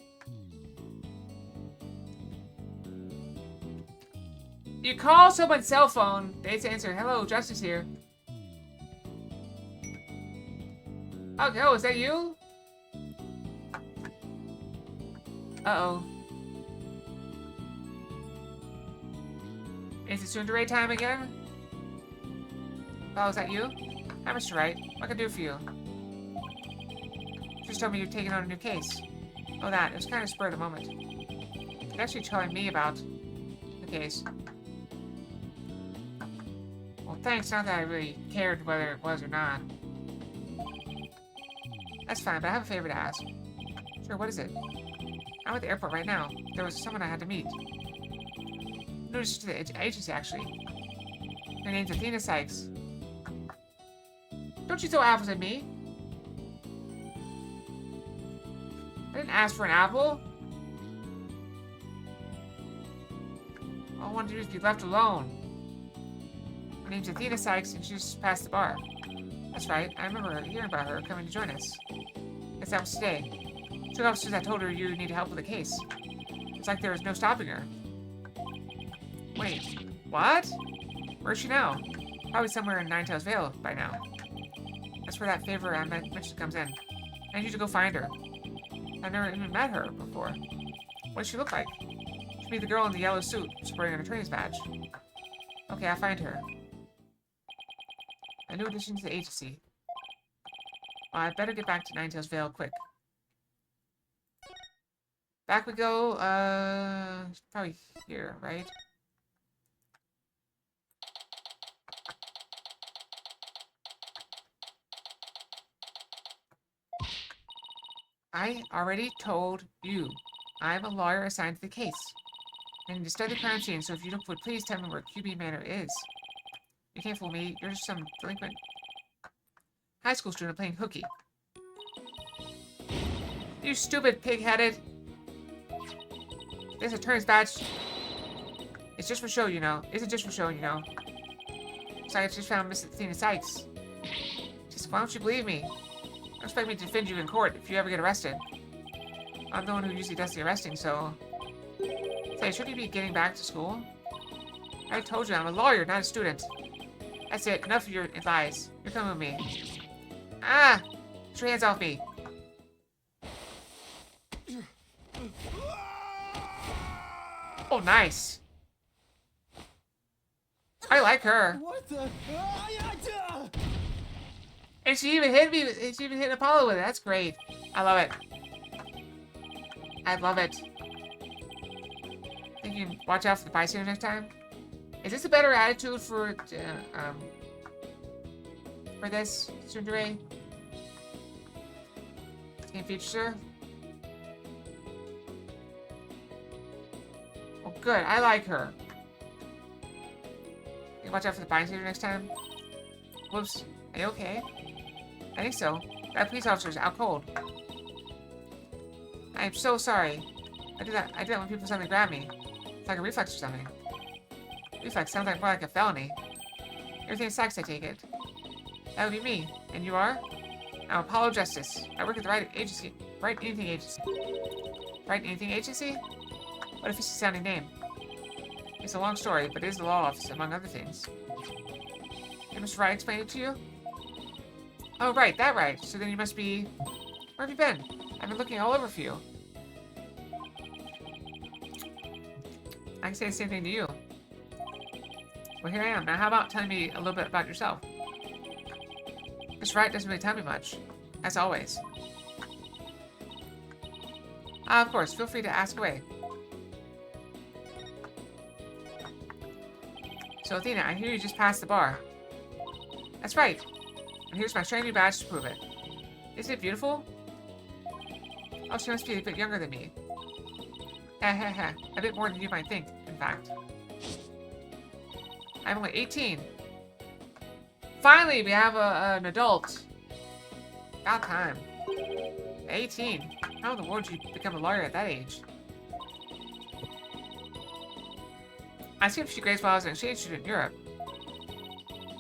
You call someone's cell phone, they answer, hello, Justice here. Okay, oh, is that you? Uh-oh. Is it Tsundere time again? Oh, is that you? Hi, Mr. Wright. What can I do for you? Just told me you've taken on a new case. Oh, that. It was kind of spur of the moment. You're actually telling me about the case. Well, thanks. Not that I really cared whether it was or not. That's fine, but I have a favor to ask. Sure, what is it? I'm at the airport right now. There was someone I had to meet. Noticed to the agency, actually. Her name's Athena Sykes. Don't you throw apples at me? I didn't ask for an apple. All I wanted to do is be left alone. Her name's Athena Sykes, and she just passed the bar. That's right, I remember hearing about her coming to join us. Guess that was today. Two officers that told her you needed help with the case. It's like there was no stopping her. Wait, what? Where's she now? Probably somewhere in Ninetales Vale by now. That's where that favor I mentioned comes in. I need you to go find her. I've never even met her before. What does she look like? She'd be the girl in the yellow suit, sporting an attorney's badge. Okay, I'll find her. A new addition to the agency. Well, I'd better get back to Ninetales Vale quick. Back we go, probably here, right? I already told you. I'm a lawyer assigned to the case. I need to study the crime scene, so if you would please tell me where QB Manor is. You can't fool me. You're just some delinquent high school student playing hooky. You stupid pig-headed. This attorney's badge. It's just for show, you know. It's just for show, you know. So I just found Miss Athena Sykes. Just why don't you believe me? Don't expect me to defend you in court if you ever get arrested. I'm the one who usually does the arresting, so... Say, should you be getting back to school? I told you, I'm a lawyer, not a student. That's it. Enough of your lies. You're coming with me. Ah! Get your hands off me. Oh, nice. I like her. What the? And she even hit me. She even hit Apollo with it. That's great. I love it. I love it. Think you can watch out for the bystander next time? Is this a better attitude for this, Tsundere? Game feature? Oh, good. I like her. You watch out for the bystander next time? Whoops. Are you okay? I think so. That police officer's out cold. I am so sorry. I do that when people suddenly grab me. It's like a reflex or something. Reflex sounds like more like a felony. Everything sucks, I take it. That would be me. And you are? I'm Apollo Justice. I work at the Right Anything Agency. Right Anything Agency? What a fishy sounding name. It's a long story, but it is the law office, among other things. Did Mr. Wright explain it to you? Oh, right, that right. So then you must be... Where have you been? I've been looking all over for you. I can say the same thing to you. Well, here I am. Now, how about telling me a little bit about yourself? Mr. Wright doesn't really tell me much, as always. Of course, feel free to ask away. So, Athena, I hear you just passed the bar. That's right. And here's my shiny new badge to prove it. Isn't it beautiful? Oh, she must be a bit younger than me. A bit more than you might think, in fact. I'm only 18. Finally, we have an adult. About time. 18. How in the world did you become a lawyer at that age? I skipped a few grades while I was an exchange student in Europe.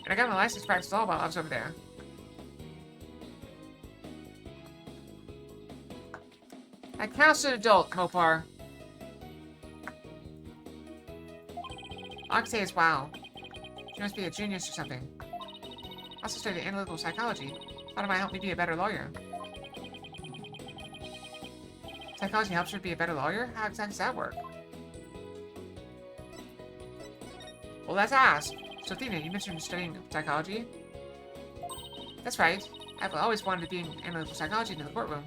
And I got my license to practice law while I was over there. That counts as an adult, Mopar. All I can say is wow. She must be a genius or something. I also studied analytical psychology. Thought it might help me be a better lawyer. Psychology helps her be a better lawyer? How exactly does that work? Well, let's ask. So, Athena, you mentioned studying psychology? That's right. I've always wanted to be in analytical psychology in the courtroom.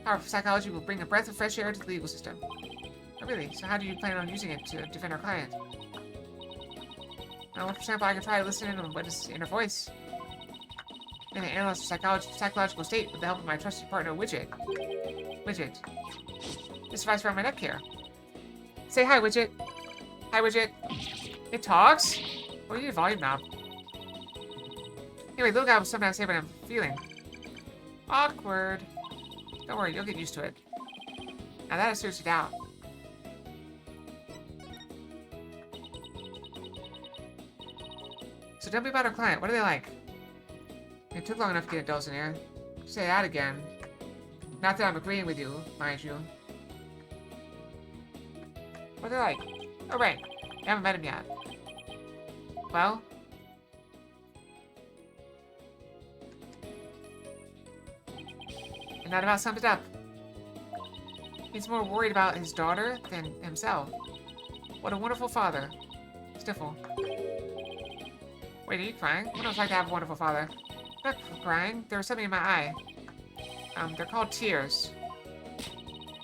Power of psychology will bring a breath of fresh air to the legal system. Oh, really? So how do you plan on using it to defend our client? Well, for example, I can try to listen in on what is in her voice. Then I analyze her psychological state with the help of my trusted partner, Widget. Widget. This device around my neck here. Say hi, Widget. Hi, Widget. It talks? Well, you need a volume knob. Anyway, little guy will sometimes say what I'm feeling. Awkward. Don't worry, you'll get used to it. Now that I seriously doubt. So tell me about our client. What are they like? It took long enough to get adults in here. Say that again. Not that I'm agreeing with you, mind you. What are they like? Oh, right. I haven't met him yet. Well? And that about sums it up. He's more worried about his daughter than himself. What a wonderful father. Stiffle. Wait, are you crying? What it's like to have a wonderful father? I'm not crying. There was something in my eye. They're called tears.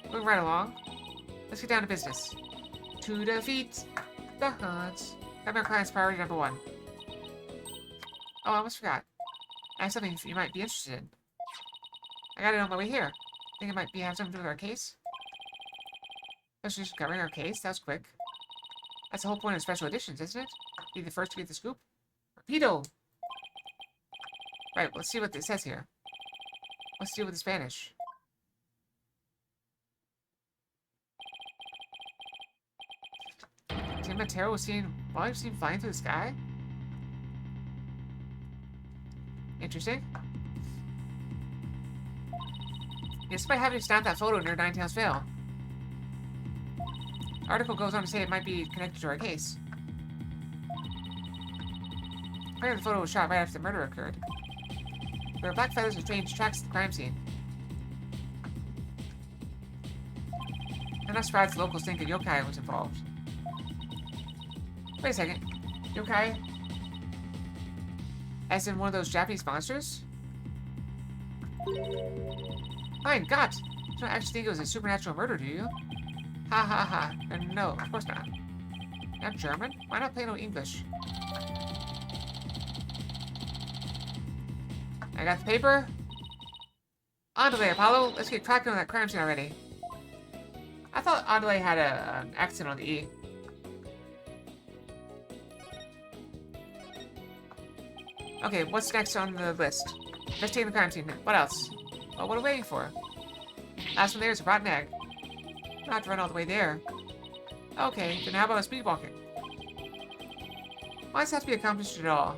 Moving right along. Let's get down to business. To defeat the Hunts. Have our client's priority number 1. Oh, I almost forgot. I have something you might be interested in. I got it on my way here. Think it might have something to do with our case? Let's just covering our case. That was quick. That's the whole point of special editions, isn't it? Be the first to get the scoop. Rapido! Right, let's see what it says here. Let's deal with the Spanish. Tim Matero was seen flying through the sky? Interesting. Yes, by having snapped that photo near Ninetales Vale. Article goes on to say it might be connected to our case. Apparently the photo was shot right after the murder occurred. There are black feathers and strange tracks at the crime scene. I'm not surprised the locals think a yokai was involved. Wait a second. Yokai? As in one of those Japanese monsters? Mein Gott! You don't actually think it was a supernatural murder, do you? Ha ha ha. No, of course not. Not German? Why not play no English? I got the paper. Andale, Apollo. Let's get cracking on that crime scene already. I thought Andale had an accent on the E. Okay, what's next on the list? Investigating the crime scene. What else? Oh, what are we waiting for? Last one there is a rotten egg. Not have to run all the way there. Okay, then how about a speed walking? Why does it have to be accomplished at all?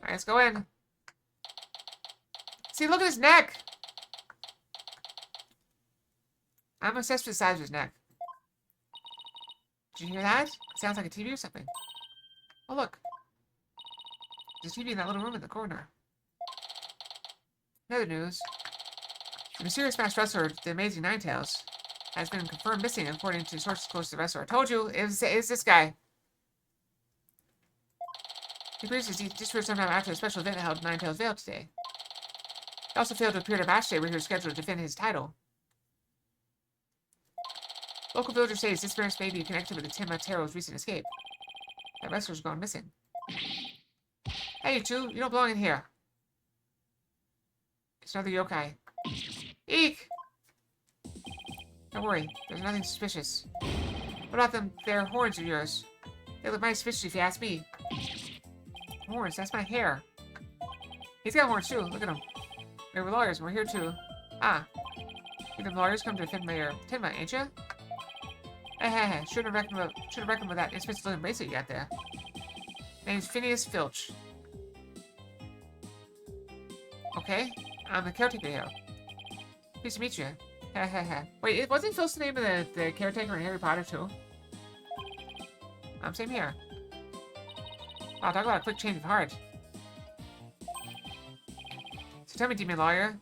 Alright, let's go in. See, look at his neck! I'm obsessed with the size of his neck. Did you hear that? It sounds like a TV or something. Oh, look. There's a TV in that little room in the corner. In other news, the mysterious masked wrestler, the Amazing Ninetales, has been confirmed missing according to sources close to the wrestler. I told you, it's this guy. He believes he disappeared sometime after a special event held in Ninetales Vale today. He also failed to appear at a match day where he was scheduled to defend his title. Local villagers say his disappearance may be connected with the Tenma-Tero's recent escape. That wrestler's gone missing. Hey, you two, you don't belong in here. It's another yokai. Eek! Don't worry, there's nothing suspicious. What about them, their horns of yours? They look mighty suspicious if you ask me. Horns, that's my hair. He's got horns too, look at him. We're lawyers, and we're here too. Ah. You them lawyers come to defend Mayor Tenma, ain't ya? Heh, should have reckoned with that expensive looking bracelet you got there. Name's Phineas Filch. Okay, I'm the caretaker here. Pleased to meet you. Wait, wasn't Filch the name of the caretaker in Harry Potter too? Same here. Wow, talk about a quick change of heart. So tell me, demon lawyer.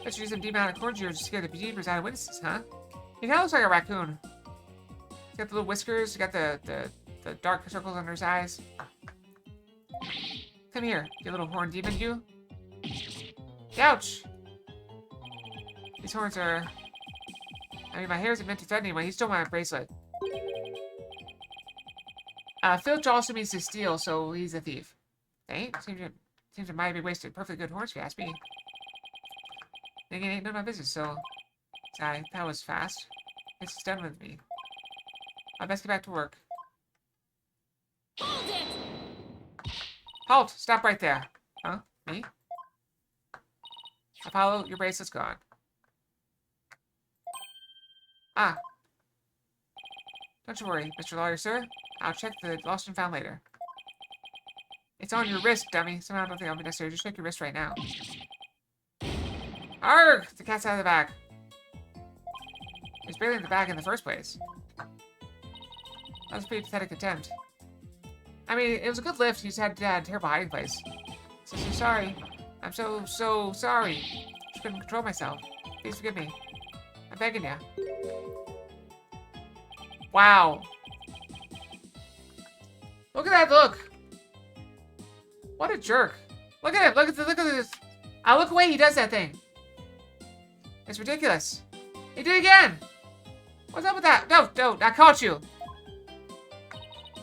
Bet you use some demonic horns here to scare the bejeebers out of witnesses, huh? He kinda looks like a raccoon. He's got the little whiskers, he's got the dark circles under his eyes. Come here, you little horn demon, you. Ouch! These horns are... I mean, my hair isn't meant to threaten anyone. He stole my bracelet. Filch also means to steal, so he's a thief. Ain't? Seems it might be wasted. Perfectly good horns, if you ask me. Then again, ain't none of my business, so... Sorry, that was fast. This is done with me. I best get back to work. Hold it! Halt! Stop right there. Huh? Me? Apollo, your bracelet's gone. Ah. Don't you worry, Mr. Lawyer, sir. I'll check the lost and found later. It's on your wrist, dummy. Somehow I don't think I'll be necessary. Just check your wrist right now. Arrgh! The cat's out of the bag. It's barely in the bag in the first place. That was a pretty pathetic attempt. I mean, it was a good lift. He just had a terrible hiding place. So sorry. I'm so sorry. Just couldn't control myself. Please forgive me. I'm begging you. Wow. Look at that look. What a jerk. Look at it. Look at this. I look away. He does that thing. It's ridiculous. He did it again. What's up with that? No. I caught you.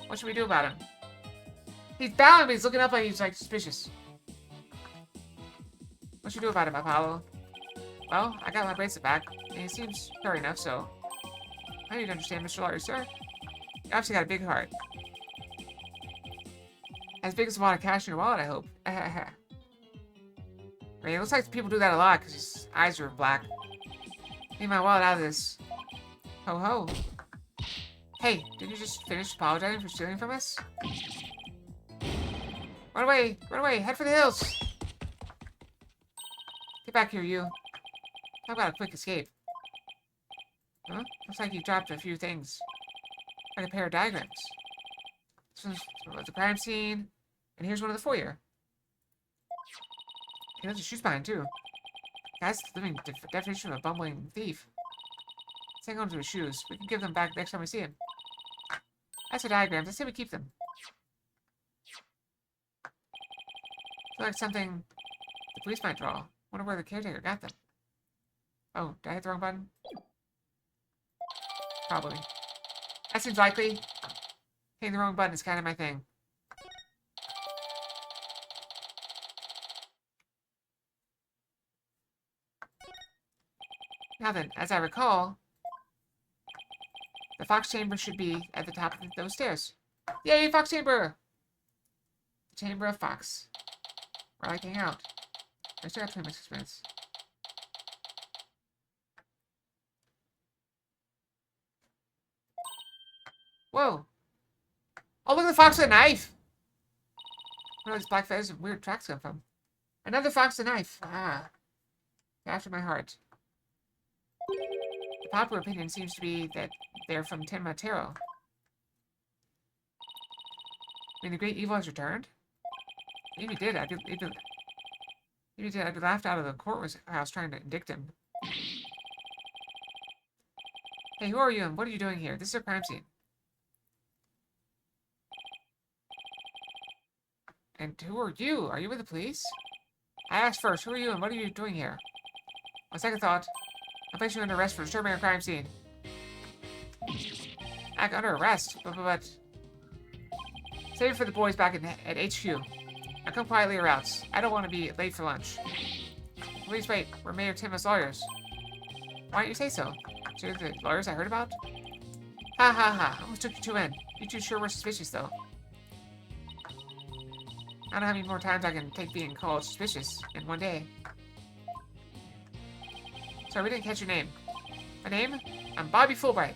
What should we do about him? He's bowing, but he's looking up like he's like suspicious. What should we do about him, Apollo? Well, I got my bracelet back, and he seems fair enough, so... I need to understand, Mr. Lawyer, sir. You obviously got a big heart. As big as a lot of cash in your wallet, I hope. I mean, it looks like people do that a lot, because his eyes are black. Need my wallet out of this. Ho ho. Hey, did you just finish apologizing for stealing from us? Run away, head for the hills! Get back here, you. How about a quick escape? Huh? Looks like you dropped a few things. Like a pair of diagrams. This one's the crime scene, and here's one of the foyer. He left his shoes behind, too. Guy's the living definition of a bumbling thief. Let's hang on to his shoes. We can give them back next time we see him. As for diagrams, I say we keep them. Feel like something the police might draw. Wonder where the caretaker got them. Oh, did I hit the wrong button? Probably. That seems likely. Hitting the wrong button is kind of my thing. Now then, as I recall, the Fox Chamber should be at the top of those stairs. Yay, Fox Chamber! The Chamber of Fox. Where I like to hang out. I still got 20 minutes experience. Whoa! Oh, look at the fox with a knife! Where are these black feathers and weird tracks come from? Another fox with a knife! Ah. After my heart. The popular opinion seems to be that they're from Tenma-Tero. I mean, the great evil has returned? Maybe did. I'd be laughed out of the courthouse trying to indict him. Hey, who are you and what are you doing here? This is a crime scene. And who are you? Are you with the police? I asked first, who are you and what are you doing here? On second thought, I place you under arrest for disturbing a crime scene. Under arrest? But... Save it for the boys back at HQ. Now come quietly or else. I don't want to be late for lunch. Please wait. We're Mayor Tim's lawyers. Why don't you say so? So you're the lawyers I heard about? Ha ha ha. Almost took you two in. You two sure were suspicious, though. I don't know how many more times I can take being called suspicious in one day. Sorry, we didn't catch your name. My name? I'm Bobby Fulbright.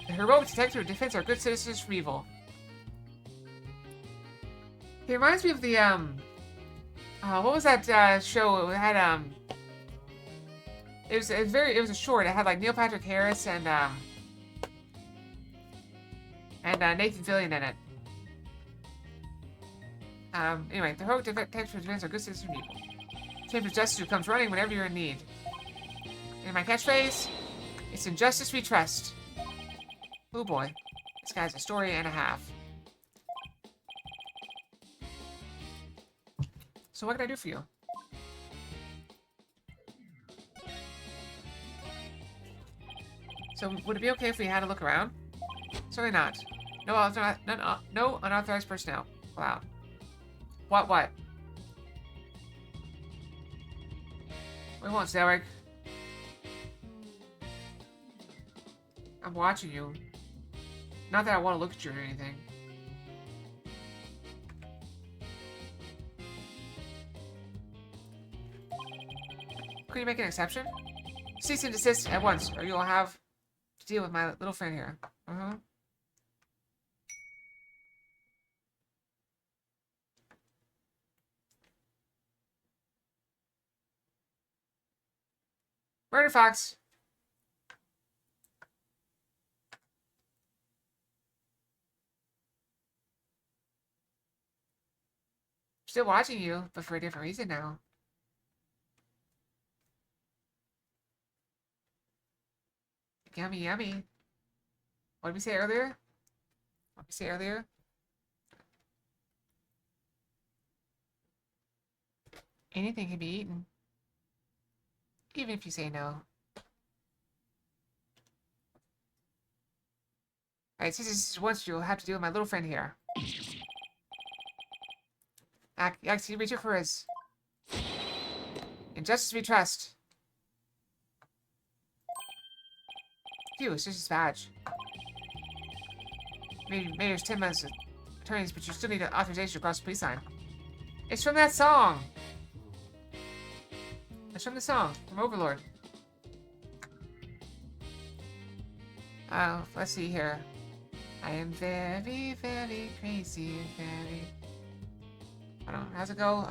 The heroic detective who defends our good citizens from evil. He reminds me of the, what was that, show? It had, it was a short. It had, like, Neil Patrick Harris and Nathan Fillion in it. Anyway, the heroic detective who defends our good citizens from evil. Champion of Justice who comes running whenever you're in need. And my catchphrase? It's in justice we trust. Oh boy. This guy's a story and a half. So what can I do for you? So would it be okay if we had a look around? Certainly not. No unauthorized personnel allowed. What? What do you want, Zarek? I'm watching you. Not that I want to look at you or anything. Could you make an exception? Cease and desist at once, or you'll have to deal with my little friend here. Murder Fox! Still watching you, but for a different reason now. Yummy, yummy. What did we say earlier? Anything can be eaten. Even if you say no. Alright, since this is once, you'll have to deal with my little friend here. Actually, reach it for his. In justice we trust. Phew, it's just his badge. Mayor's 10 months of attorneys, but you still need an authorization to cross the police line. It's from that song! It's from the song, from Overlord. Let's see here. I am very, very crazy, very... I don't know, how's it go?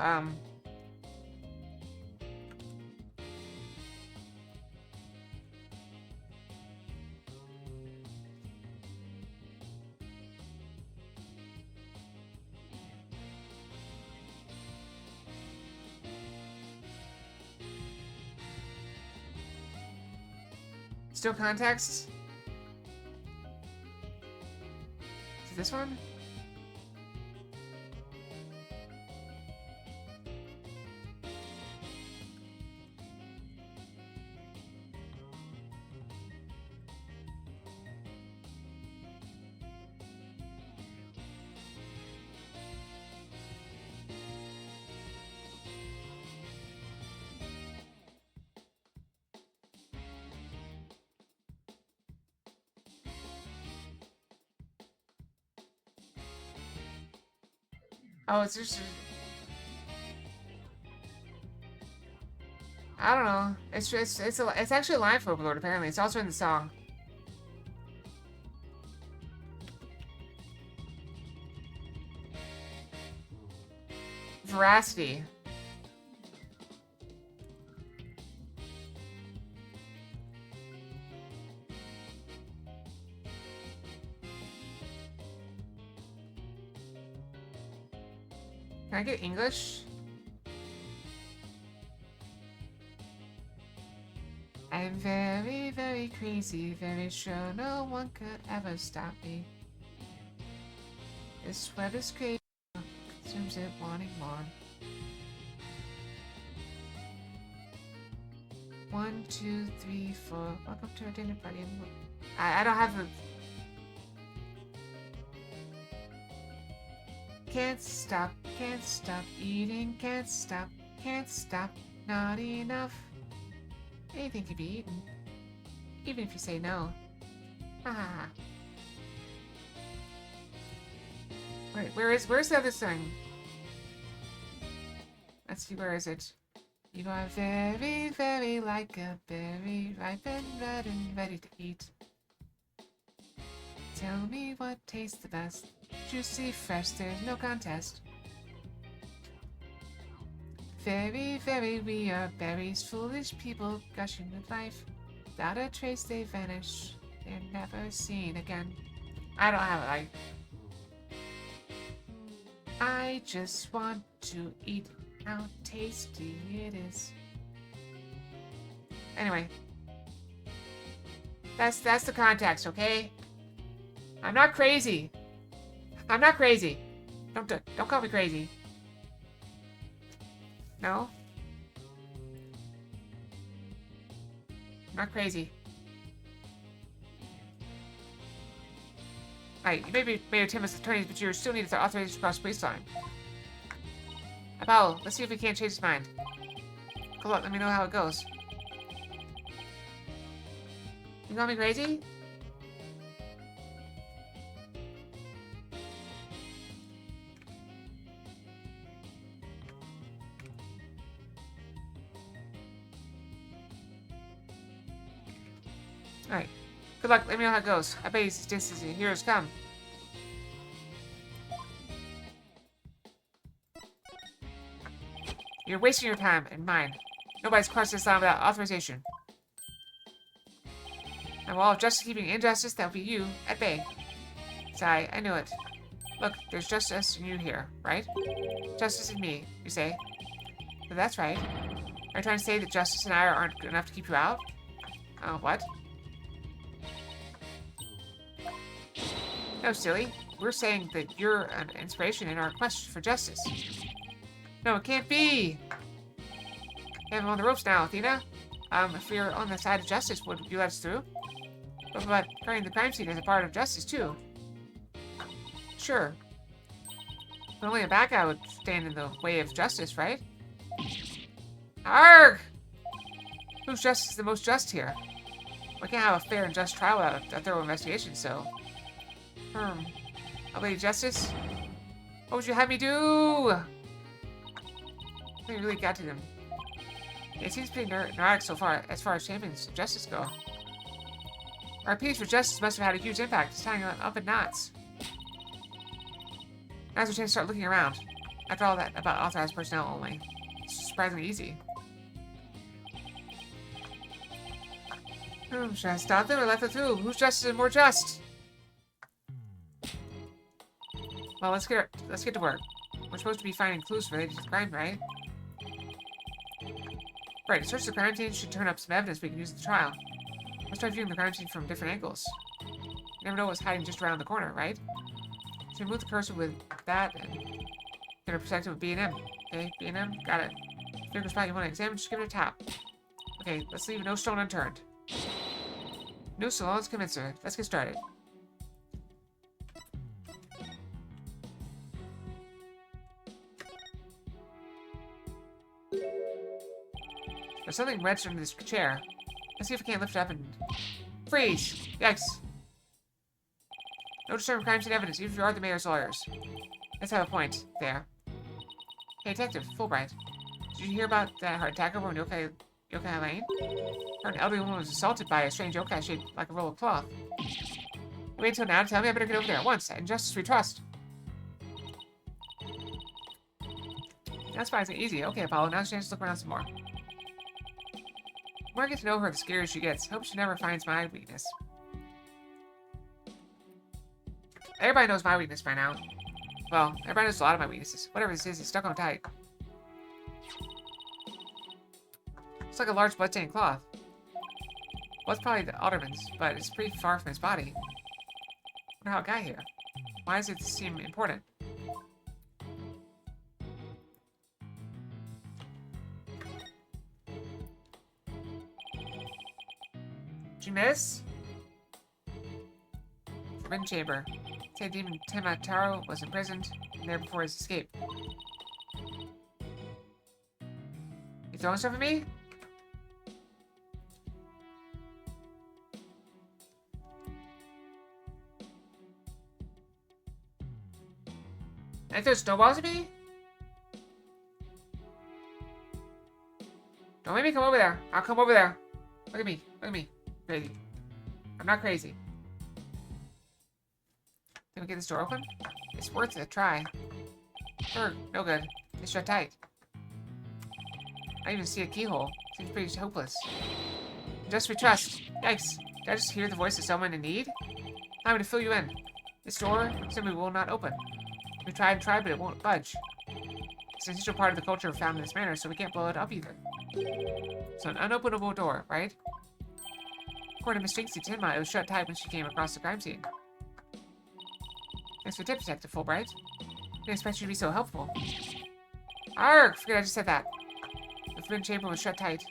Still context? Is it this one? Oh, it's just... I don't know. It's actually a line for Overlord, apparently. It's also in the song. Veracity. Can I get English? I'm very, very crazy, very sure no one could ever stop me. This weather's crazy, Zooms it, wanting more. 1, 2, 3, 4. Welcome to our dinner party. I don't have the. Can't stop eating, can't stop, not enough. Anything can be eaten, even if you say no. Ha ha ha. Wait, where's the other thing? Let's see, where is it? You are very, very like a berry, ripe and red and ready to eat. Tell me what tastes the best. Juicy, fresh, there's no contest. Very, very, we are berries, foolish people gushing with life. Without a trace, they vanish. They're never seen again. I don't have it. I just want to eat. How tasty it is. Anyway, that's the context, okay? I'm not crazy. I'm not crazy. Don't call me crazy. No? I'm not crazy. Right, you may be made Tim's attorneys, but you still need the authorization to cross police line. Apollo, let's see if we can't change his mind. Good luck, let me know how it goes. You call me crazy? Alright. Good luck, let me know how it goes. I bet he's distancing. Heroes come. You're wasting your time and mine. Nobody's crossed this line without authorization. And while justice keeping injustice, that'll be you at bay. Sigh, I knew it. Look, there's justice in you here, right? Justice in me, you say. But that's right. Are you trying to say that justice and I aren't good enough to keep you out? What? No, silly. We're saying that you're an inspiration in our quest for justice. No, it can't be! You have him on the ropes now, Athena. If we are on the side of justice, would you let us through? What about carrying the crime scene as a part of justice, too? Sure. But only a bad guy would stand in the way of justice, right? Arrgh! Whose justice is the most just here? We can't have a fair and just trial without a thorough investigation, so... A Lady Justice? What would you have me do? We really got to them. It seems pretty neurotic so far, as champions of justice go. Our appeals for justice must have had a huge impact. It's tying up in knots. Now's our chance to start looking around. After all that about authorized personnel only. It's surprisingly easy. Should I stop them or let them through? Whose justice is more just? Well, let's get to work. We're supposed to be finding clues related to the crime, right? Right, to search the crime scene should turn up some evidence we can use in the trial. Let's try viewing the crime scene from different angles. You never know what's hiding just around the corner, right? So move the cursor with that and get a perspective with B&M. Okay, B&M, got it. If there's a spot you want to examine, just give it a tap. Okay, let's leave no stone unturned. No salons commencer. Let's get started. There's something wrenched under this chair. Let's see if we can't lift it up and... Freeze! Yikes! No disturbing crime scene evidence, even if you are the mayor's lawyers. Let's have a point. There. Hey, Detective, Fulbright. Did you hear about that heart attack over in Yokai Lane? Her an elderly woman was assaulted by a strange yokai shaped like a roll of cloth. You wait until now to tell me I better get over there at once. Injustice we trust. That's fine, it's easy. Okay, Apollo, now's a chance to look around some more. The more I get to know her, the scarier she gets. Hope she never finds my weakness. Everybody knows my weakness by now. Well, everybody knows a lot of my weaknesses. Whatever this is, it's stuck on tight. It's like a large blood-stained cloth. Well, it's probably the alderman's, but it's pretty far from his body. Wonder how it got here. Why does it seem important? this? Forbidden chamber. Say demon Temataro was imprisoned there before his escape. You throwing stuff at me? Can I throw snowballs at me? Don't make me come over there. I'll come over there. Look at me. Look at me. Crazy. I'm not crazy. Can we get this door open? It's worth a try. Sure, no good. It's shut tight. I even see a keyhole. Seems pretty hopeless. Just we trust. Yikes. Did I just hear the voice of someone in need? I'm going to fill you in. This door simply will not open. We tried and tried, but it won't budge. It's an essential part of the culture found in this manor, so we can't blow it up either. So an unopenable door, right? According to Miss Jinxie Tenma, it was shut tight when she came across the crime scene. Thanks for the tip, Detective Fulbright. Didn't expect you to be so helpful. Arrgh! Forget I just said that. The forbidden chamber was shut tight.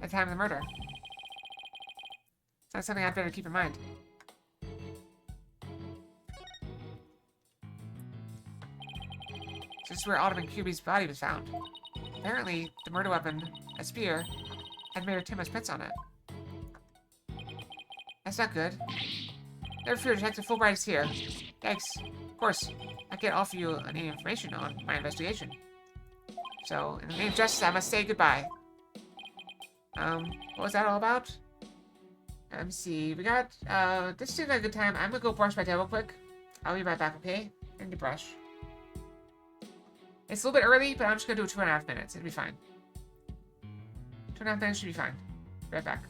At the time of the murder. That's something I'd better keep in mind. This is where Alderman Cuby's body was found. Apparently, the murder weapon, a spear, had Mayor Tima's prints on it. That's not good. Never fear, Detective Fulbright is here. Thanks. Of course, I can't offer you any information on my investigation. So, in the name of justice, I must say goodbye. What was that all about? Let me see. We got, this seems like a good time. I'm gonna go brush my tail real quick. I'll be right back, okay? I need to brush. It's a little bit early, but I'm just gonna do 2.5 minutes. It'll be fine. 2.5 minutes should be fine. Right back.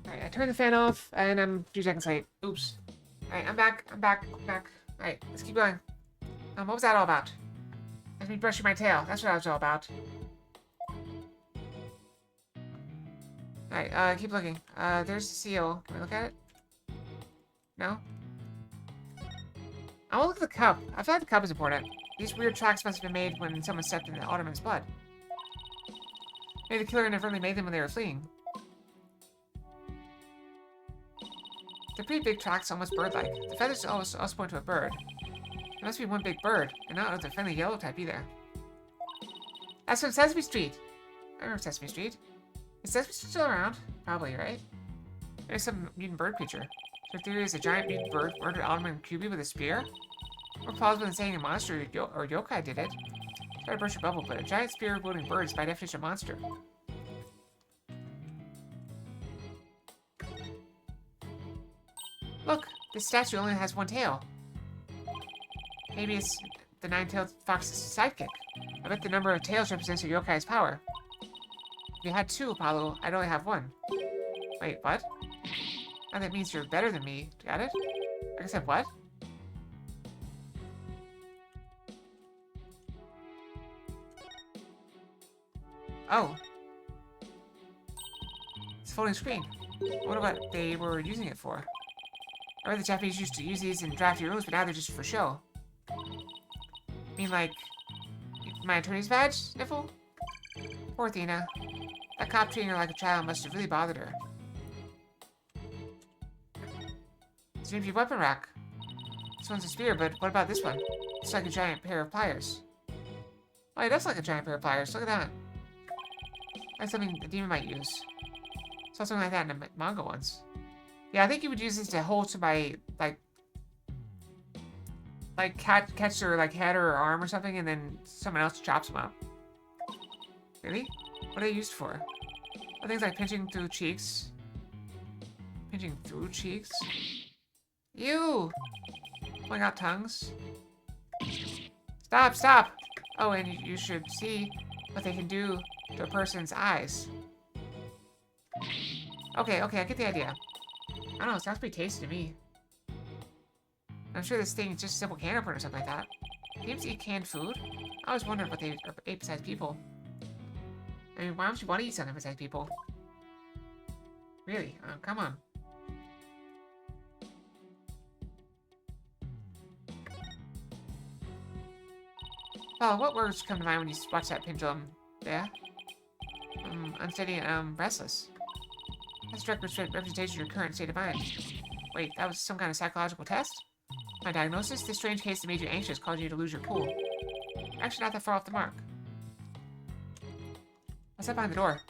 Alright, I turned the fan off, and I'm a few seconds late. Oops. Alright, I'm back. I'm back. Alright, let's keep going. What was that all about? That's me brushing my tail. That's what I was all about. Alright, keep looking. There's the seal. Can we look at it? No? I want to look at the cup. I feel like the cup is important. These weird tracks must have been made when someone stepped in the Alderman's blood. Maybe the killer inadvertently made them when they were fleeing. They're pretty big tracks, almost bird-like. The feathers also point to a bird. There must be one big bird, and not the friendly yellow type either. That's from Sesame Street. I remember Sesame Street. Is Sesame Street still around? Probably, right? There's some mutant bird creature. So theory is a giant mutant bird murdered Alderman Kyubi with a spear? More plausible than saying a monster or yokai did it. Try to burst your bubble, but a giant spear-wielding bird is by definition a monster. Look, this statue only has one tail. Maybe it's the nine-tailed fox's sidekick. I bet the number of tails represents your yokai's power. If you had two, Apollo, I'd only have one. Wait, what? Oh, that means you're better than me. Got it? I said what? Oh. It's a folding screen. I wonder what they were using it for. I read the Japanese used to use these in drafty rooms, but now they're just for show. I mean, like, my attorney's badge, Sniffle? Poor Athena. That cop treating her like a child must have really bothered her. It's an empty weapon rack. This one's a spear, but what about this one? It's like a giant pair of pliers. Oh, it does like a giant pair of pliers. Look at that. That's something a demon might use. Saw something like that in the manga once. Yeah, I think you would use this to hold somebody, like catch their like head or arm or something, and then someone else chops them up. Really? What are they used for? Are things like pinching through cheeks? Pinching through cheeks? Ew! Pulling out tongues? Stop, stop! Oh, and you should see what they can do to a person's eyes. Okay, I get the idea. I don't know, it sounds pretty tasty to me. I'm sure this thing is just simple can opener or something like that. Games eat canned food? I always wondered what they ate besides people. I mean, why don't you want to eat something besides people? Really? Come on. Oh, what words come to mind when you watch that pendulum? Yeah? Unsteady and, restless. That's a direct representation of your current state of mind. Wait, that was some kind of psychological test? My diagnosis? This strange case that made you anxious caused you to lose your cool. Actually, not that far off the mark. What's that behind the door?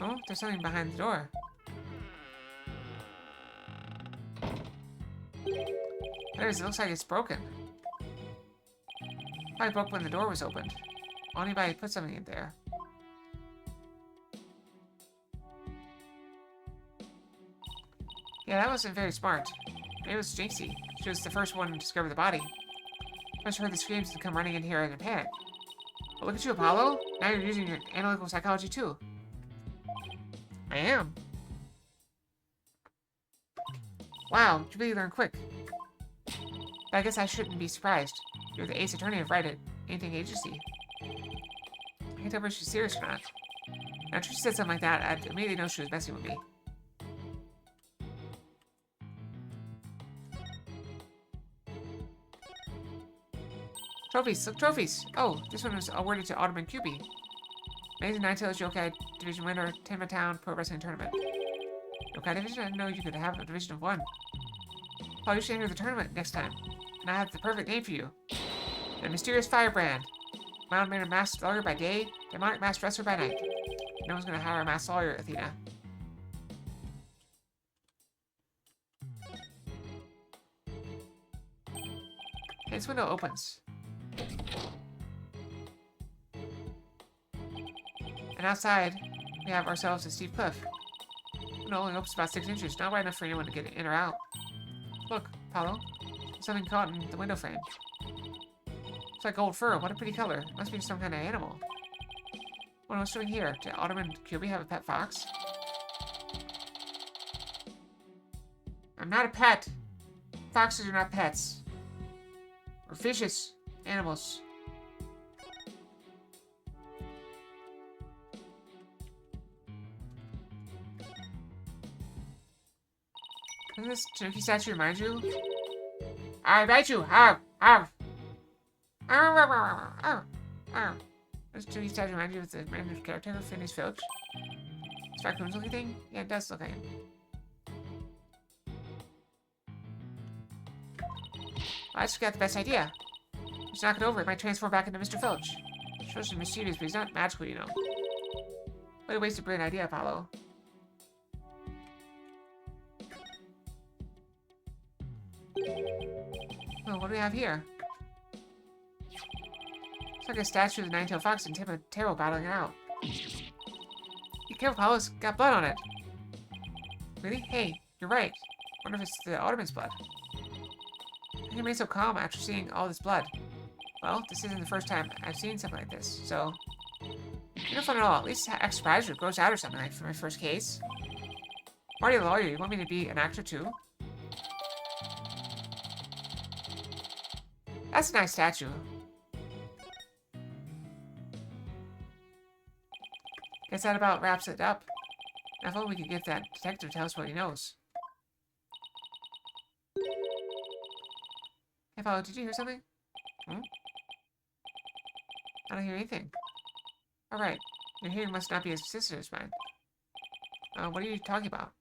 Oh, there's something behind the door. There it is, it looks like it's broken. Probably broke when the door was opened. Anybody put something in there. Yeah, that wasn't very smart. Maybe it was Jinxie. She was the first one to discover the body. Must have heard the screams and come running in here in a panic. But look at you, Apollo. Now you're using your analytical psychology too. I am. Wow, you really learn quick. But I guess I shouldn't be surprised. You're the ace attorney of Right at Anything Agency. I can't tell if she's serious or not. Now, if she said something like that, I'd immediately know she was messing with me. Trophies, look, trophies! Oh, this one was awarded to Alderman Kyubi. Amazing Nine-Tails Yokai Division winner, Tenma Town Pro Wrestling Tournament. Yokai Division? I didn't know you could have a Division of 1. Oh, you should enter the tournament next time. And I have the perfect name for you. The Mysterious Firebrand. Mild mannered masked lawyer by day, demonic masked wrestler by night. No one's gonna hire a masked lawyer, Athena. Okay, this window opens. And outside, we have ourselves a steep cliff. The window only opens about 6 inches, not wide enough for anyone to get in or out. Look, Apollo. There's something caught in the window frame. It's like gold fur. What a pretty color. Must be some kind of animal. What's doing here? Did Alderman Kirby have a pet fox? I'm not a pet. Foxes are not pets. Or vicious animals. Doesn't this Tanuki statue remind you? I bite you! Ow! Ow! Ow! Ow! Ow! Ow! Does Tanuki statue remind you of the random character, Phineas Filch? This raccoon's looking thing? Yeah, it does look like him. I just got the best idea. Just knock it over, it might transform back into Mr. Filch. Shows him mischievous, but he's not magical, you know. What a waste of brilliant idea, Apollo. Oh, what do we have here? It's like a statue of the Nine-Tailed Fox and Timotaro battling it out. Be careful, Apollo's got blood on it. Really? Hey, you're right. Wonder if it's the Alderman's blood. How can you remain so calm after seeing all this blood? Well, this isn't the first time I've seen something like this, so... No fun at all. At least act surprised or gross out or something like for my first case. I'm already a lawyer. You want me to be an actor too? That's a nice statue. Guess that about wraps it up. Now if only we could get that detective to tell us what he knows. Hey, Follow, did you hear something? Hmm? I don't hear anything. Alright, your hearing must not be as consistent as mine. What are you talking about?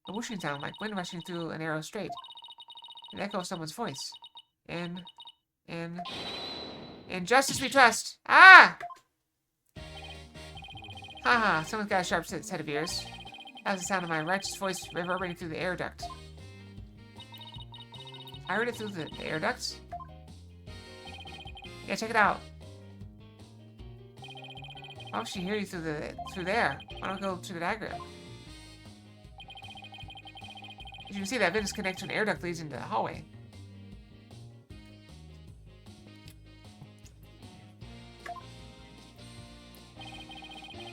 A whooshing sound like wind rushing through a narrow strait. An echo of someone's voice. In justice we trust! Ah! Haha, someone's got a sharp set of ears. That was the sound of my righteous voice reverberating through the air duct. I heard it through the air ducts? Yeah, check it out. Why would she hear you through there? Why don't we go to the diagram? As you can see, that vent is connected to an air duct leads into the hallway.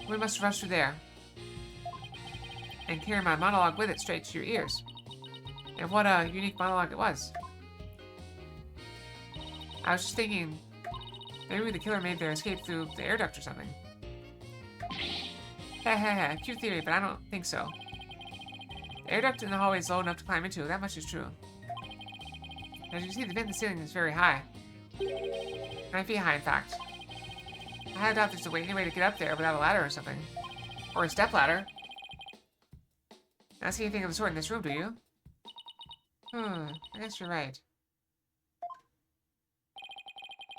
We must rush through there. And carry my monologue with it straight to your ears. And what a unique monologue it was. I was just thinking, maybe the killer made their escape through the air duct or something. Heh, cute theory, but I don't think so. The air duct in the hallway is low enough to climb into, that much is true. As you can see, the vent in the ceiling is very high. 9 feet high, in fact. I highly doubt there's any way to get up there without a ladder or something. Or a step ladder. Not see anything of the sort in this room, do you? I guess you're right.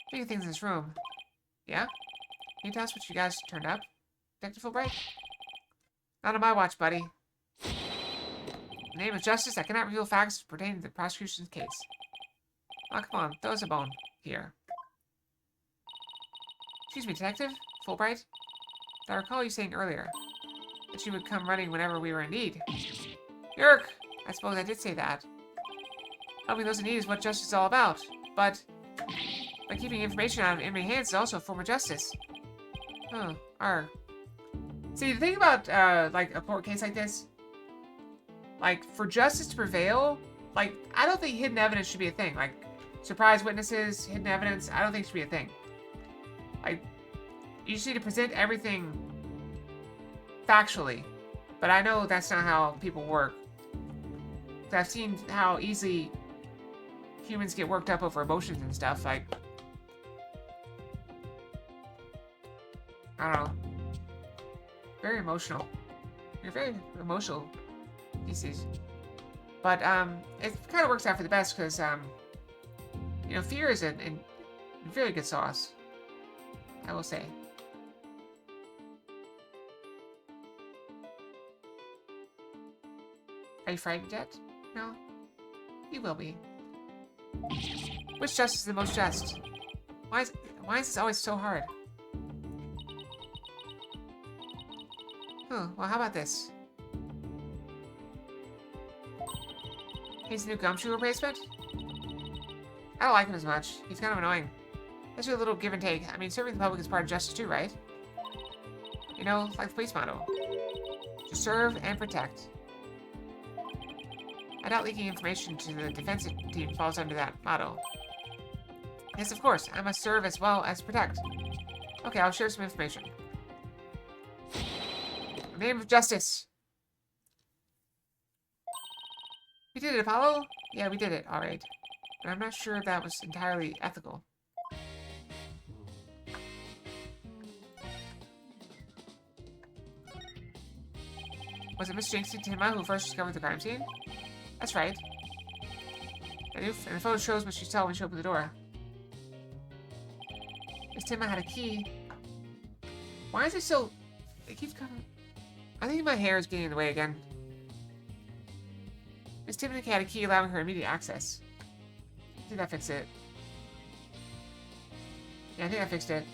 Speaking of things in this room. Yeah? Can you tell us what you guys turned up? Detective Fulbright? Not on my watch, buddy. In the name of justice, I cannot reveal facts pertaining to the prosecution's case. Oh, come on, throw us a bone. Here. Excuse me, Detective Fulbright? I recall you saying earlier that you would come running whenever we were in need. Yerk! I suppose I did say that. Helping those in need is what justice is all about, but by keeping information out of enemy hands is also a form of justice. Oh, arg. See, the thing about, like, a court case like this, like, for justice to prevail, like, I don't think hidden evidence should be a thing. Like, surprise witnesses, hidden evidence, I don't think it should be a thing. Like, you just need to present everything factually. But I know that's not how people work. I've seen how easily humans get worked up over emotions and stuff, like... I don't know. Very emotional. You're very emotional pieces. But, it kind of works out for the best, because, you know, fear is a very good sauce. I will say. Are you frightened yet? No? You will be. Which justice is the most just? Why is this always so hard? Well, how about this? He's the new Gumshoe replacement? I don't like him as much. He's kind of annoying. Let's do a little give and take. I mean, serving the public is part of justice too, right? You know, like the police motto. To serve and protect. I doubt leaking information to the defense team falls under that motto. Yes, of course. I must serve as well as protect. Okay, I'll share some information. In the name of justice. We did it, Apollo? Yeah, we did it. Alright. But I'm not sure that was entirely ethical. Was it Miss Jinxie Tima who first discovered the crime scene? That's right. And the photo shows what she saw when she opened the door. Miss Tima had a key. Why is it so... It keeps coming... I think my hair is getting in the way again. Miss Tima had a key allowing her immediate access. Did that fix it? Yeah, I think I fixed it.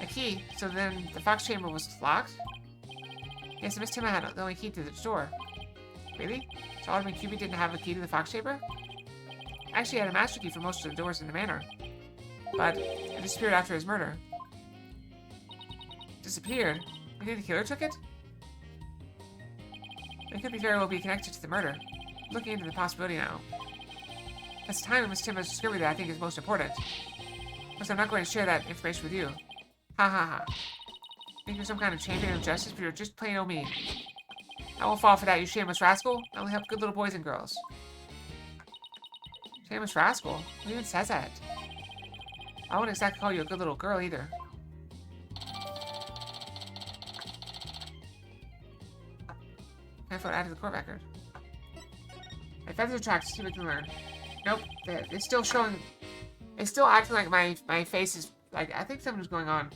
A key? So then the Fox chamber was locked? Yes, Miss Tima had the only key to the door. Really? So Alderman QB didn't have a key to the Fox chamber? Actually, he had a master key for most of the doors in the manor. But it disappeared after his murder. Disappeared? You think the killer took it? It could very well be connected to the murder. Looking into the possibility now. That's the time of Miss Tima's discovery that I think is most important. Because I'm not going to share that information with you. Ha ha ha. Think you're some kind of champion of justice, but you're just plain old mean. I won't fall for that, you shameless rascal. I only help good little boys and girls. Shameless rascal? Who even says that? I wouldn't exactly call you a good little girl either. Handphone added to the court record. I fed the tracks to see what we can learn. Nope, it's still showing. It's still acting like my face is like. I think something's going on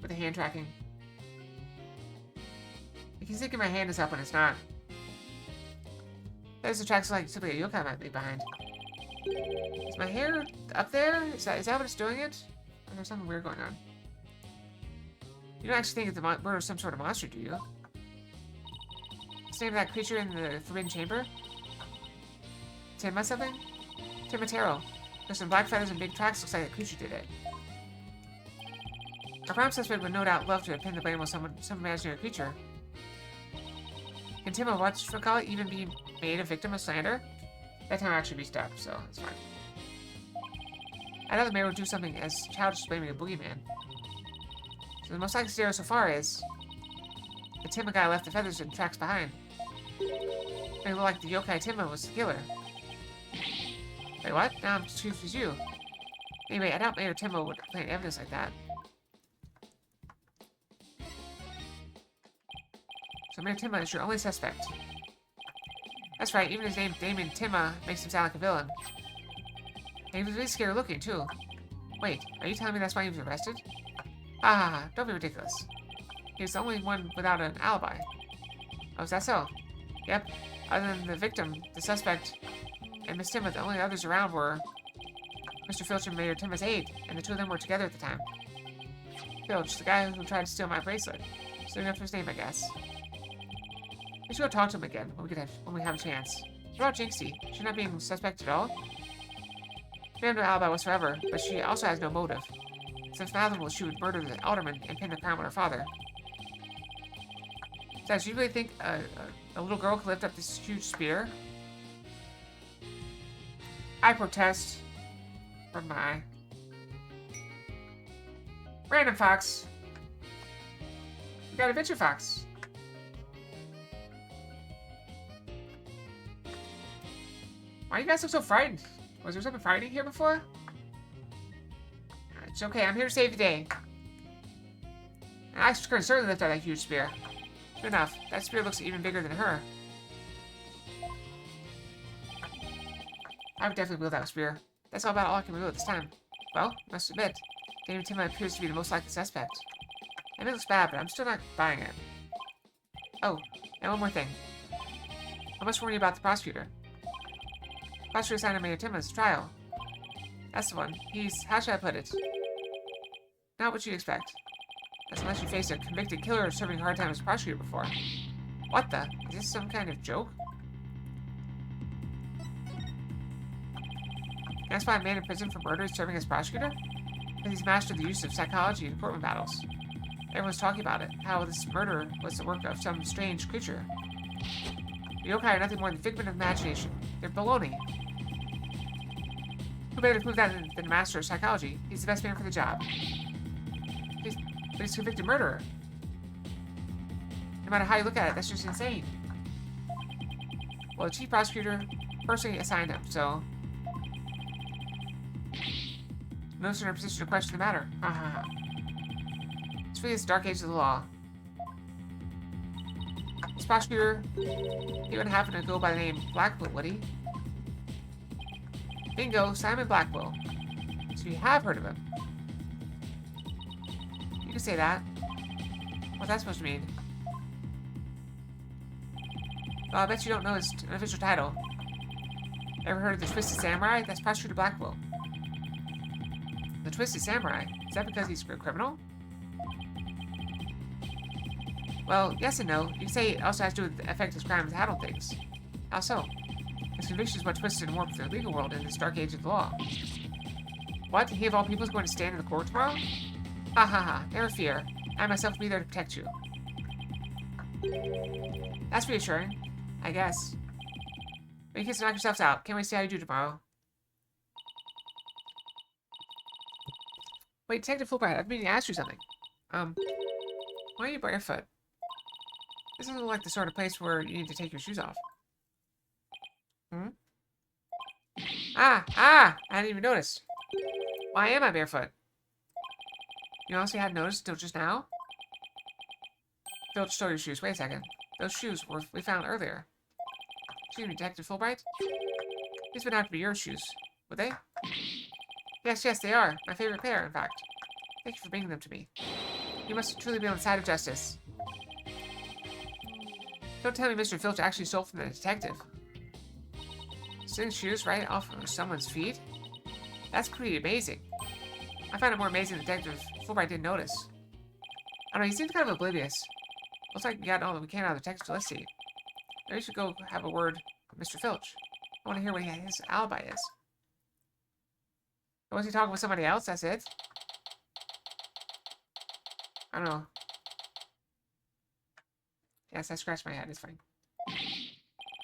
with the hand tracking. I keep thinking my hand is up when it's not. There's the tracks like simply a yokai might be behind. Is my hair up there? Is that what it's doing it? Or there's something weird going on? You don't actually think it's the murder of some sort of monster, do you? What's the name of that creature in the Forbidden Chamber? Tima something? Timatero. There's some black feathers and big tracks. Looks like that creature did it. Our crime suspect would no doubt love to pin the blame on some imaginary creature. Can Tima, whatchamacallit, even be made a victim of slander? That time actually be stopped, so it's fine. I thought the mayor would do something as childish as blaming a boogeyman. So the most likely scenario so far is the Tima guy left the feathers and tracks behind. It looked like the yokai Tima was the killer. Wait, what? Now I'm just confused with you. Anyway, I doubt Mayor Tima would plant evidence like that. So Mayor Tima is your only suspect. That's right, even his name, Damon Tima, makes him sound like a villain. And he was really scary looking, too. Wait, are you telling me that's why he was arrested? Ah, don't be ridiculous. He was the only one without an alibi. Oh, is that so? Yep. Other than the victim, the suspect, and Miss Tima, the only others around were Mr. Filch and Mayor Tima's aide, and the two of them were together at the time. Filch, the guy who tried to steal my bracelet. Stood up for his name, I guess. We should go talk to him again when we have a chance. What about Jinxie? She's not being suspect at all? She had no alibi whatsoever, but she also has no motive. It's unfathomable she would murder the alderman and pin the crime on her father. Besides, do you really think a little girl could lift up this huge spear? I protest. From my Random Fox. We got Adventure Fox. Why you guys look so frightened? Was there something frightening here before? It's okay, I'm here to save the day. And I could certainly lift out that huge spear. Sure enough, that spear looks even bigger than her. I would definitely wield that spear. That's about all I can wield at this time. Well, I must admit, Damon Tima appears to be the most likely suspect. And it looks bad, but I'm still not buying it. Oh, and one more thing. I must warn you about the prosecutor. Prosecutor assigned to Mayor Tima's trial. That's the one. He's, how should I put it? Not what you'd expect. That's unless you face a convicted killer serving a hard time as a prosecutor before. What the? Is this some kind of joke? That's why a man in prison for murder is serving as prosecutor? Because he's mastered the use of psychology in courtroom battles. Everyone's talking about it. How this murder was the work of some strange creature. The yokai are nothing more than figment of imagination. They're baloney. Who better to prove that than a master of psychology? He's the best man for the job. He's a convicted murderer. No matter how you look at it, that's just insane. Well, the chief prosecutor personally assigned him, so... no one's in a position to question the matter. Ha ha ha. It's really this dark age of the law. This prosecutor, he wouldn't happen to go by the name Blackwell, would he? Bingo, Simon Blackwell. So you have heard of him. You can say that. What's that supposed to mean? Well, I bet you don't know his official title. Ever heard of the Twisted Samurai? That's Prosecutor Blackwell. The Twisted Samurai? Is that because he's a criminal? Well, yes and no. You can say it also has to do with the effect his crimes had on things. How so? His conviction is what twisted and warped the legal world in this dark age of the law. What? He of all people is going to stand in the court tomorrow? Ha ha ha. Never fear. I myself will be there to protect you. That's reassuring. I guess. But you kids knock yourselves out. Can't wait to see how you do tomorrow. Wait, Detective Fulbright, I've been meaning to ask you something. Why are you barefoot? This doesn't look like the sort of place where you need to take your shoes off. Hmm? I hadn't even noticed. Why am I barefoot? You honestly hadn't noticed until just now? Filch stole your shoes. Wait a second. Those shoes we found earlier. Excuse me, Detective Fulbright? These would have to be your shoes, would they? Yes, they are. My favorite pair, in fact. Thank you for bringing them to me. You must truly be on the side of justice. Don't tell me Mr. Filch actually stole from the detective. Stealing shoes right off of someone's feet? That's pretty amazing. I find it more amazing Detective Fulbright didn't notice. I don't know, he seems kind of oblivious. Looks like we got all that we can out of the text. Let's see. Maybe we should go have a word with Mr. Filch. I want to hear what his alibi is. Was he talking with somebody else? That's it? I don't know. Yes, I scratched my head. It's fine.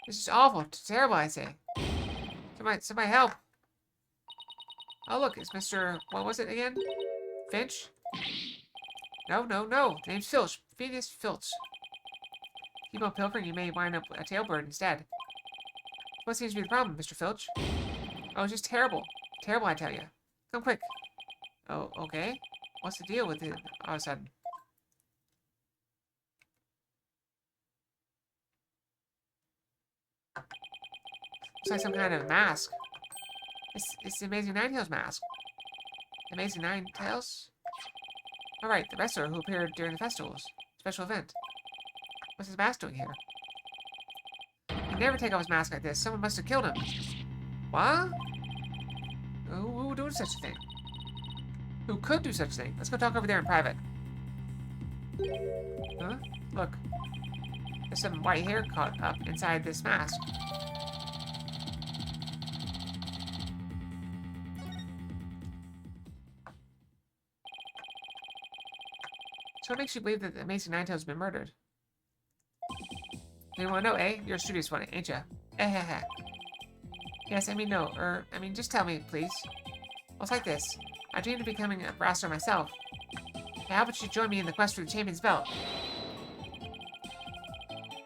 This is awful. It's terrible, I say. Somebody help. Oh, look. It's Mr... What was it again? Finch? No. The name's Filch. Phineas Filch. Keep on pilfering, you may wind up a tailbird instead. What seems to be the problem, Mr. Filch? Oh, it's just terrible. Terrible, I tell you. Come quick. Oh, okay. What's the deal with it all of a sudden? Looks like some kind of mask. It's the Amazing Ninetales mask. Amazing Ninetales? Alright, the wrestler who appeared during the festival's special event. What's his mask doing here? He'd never take off his mask like this. Someone must have killed him. What? Who would do such a thing? Who could do such a thing? Let's go talk over there in private. Huh? Look. There's some white hair caught up inside this mask. So what makes you believe that the Amazing Ninetales has been murdered? You want to know, eh? You're a studious one, ain't ya? Eh. Yes, I mean, no. Just tell me, please. Well, it's like this. I dreamed of becoming a wrestler myself. Hey, how about you join me in the quest for the champion's belt?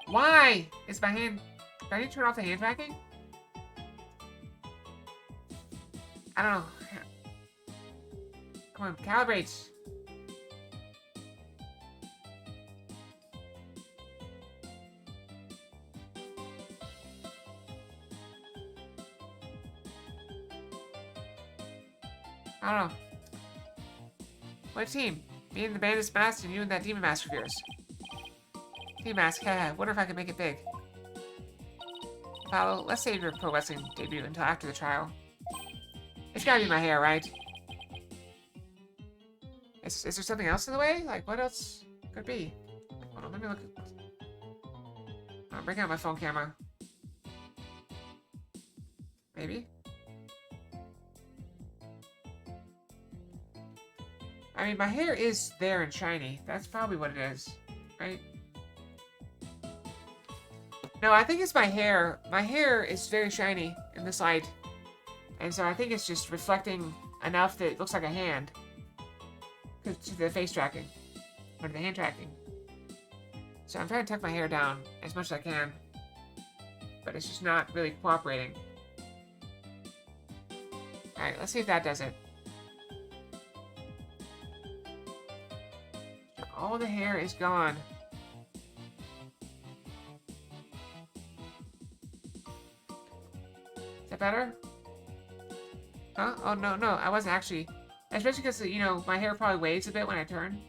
Why? Is my hand... Do I need to turn off the hand tracking? I don't know. Come on, calibrate. I don't know. What team? Me and the bandit's mask and you and that demon mask of yours. Demon mask, haha. Wonder if I could make it big. Apollo, let's save your pro wrestling debut until after the trial. It's gotta be my hair, right? Is there something else in the way? Like, what else could it be? Hold on, let me look. I'm breaking out my phone camera. Maybe? I mean, my hair is there and shiny. That's probably what it is, right? No, I think it's my hair. My hair is very shiny in this light. And so I think it's just reflecting enough that it looks like a hand. To the face tracking. Or the hand tracking. So I'm trying to tuck my hair down as much as I can. But it's just not really cooperating. Alright, let's see if that does it. All the hair is gone. Is that better? Huh? Oh, no, no, I wasn't actually. Especially because, you know, my hair probably waves a bit when I turn.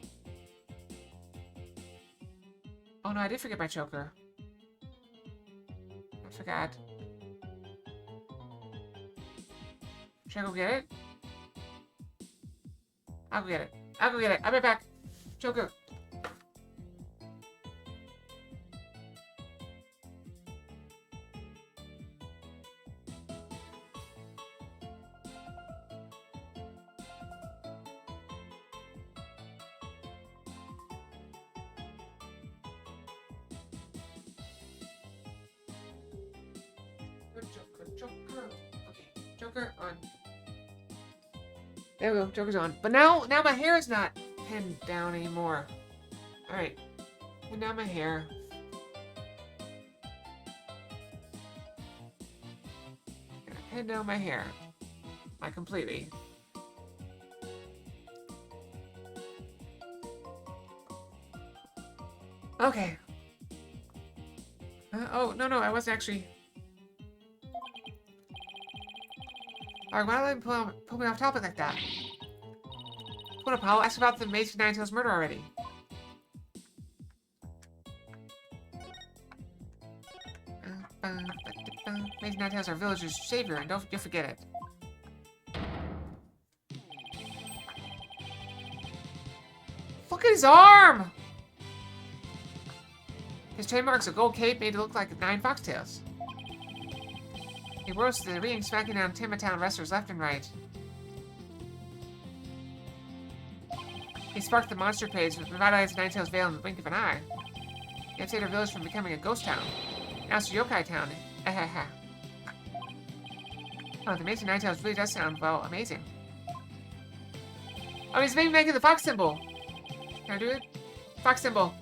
Oh, no, I did forget my choker. I forgot. Should I go get it? I'll go get it. I'll go get it. I'll be back. Choker. Joker. Okay, Joker on. There we go, Joker's on. But now my hair is not pinned down anymore. Alright. Pin down my hair. Gonna pin down my hair. Like completely. Okay. Oh, no, I wasn't actually... Alright, why don't I pull me off topic like that? What up, Paul? Ask about the Amazing Ninetales murder already. Amazing Ninetales our village's savior, and don't forget it. Look at his arm! His trademark's a gold cape made to look like 9 foxtails. He rose to the ring, smacking down Timatown wrestlers left and right. He sparked the monster craze, revitalized Ninetales Vale in the blink of an eye. He had saved our village from becoming a ghost town. Now it's a yokai town. Oh, the Amazing Ninetales really does sound, well, amazing. Oh, he's maybe making the fox symbol. Can I do it? Fox symbol.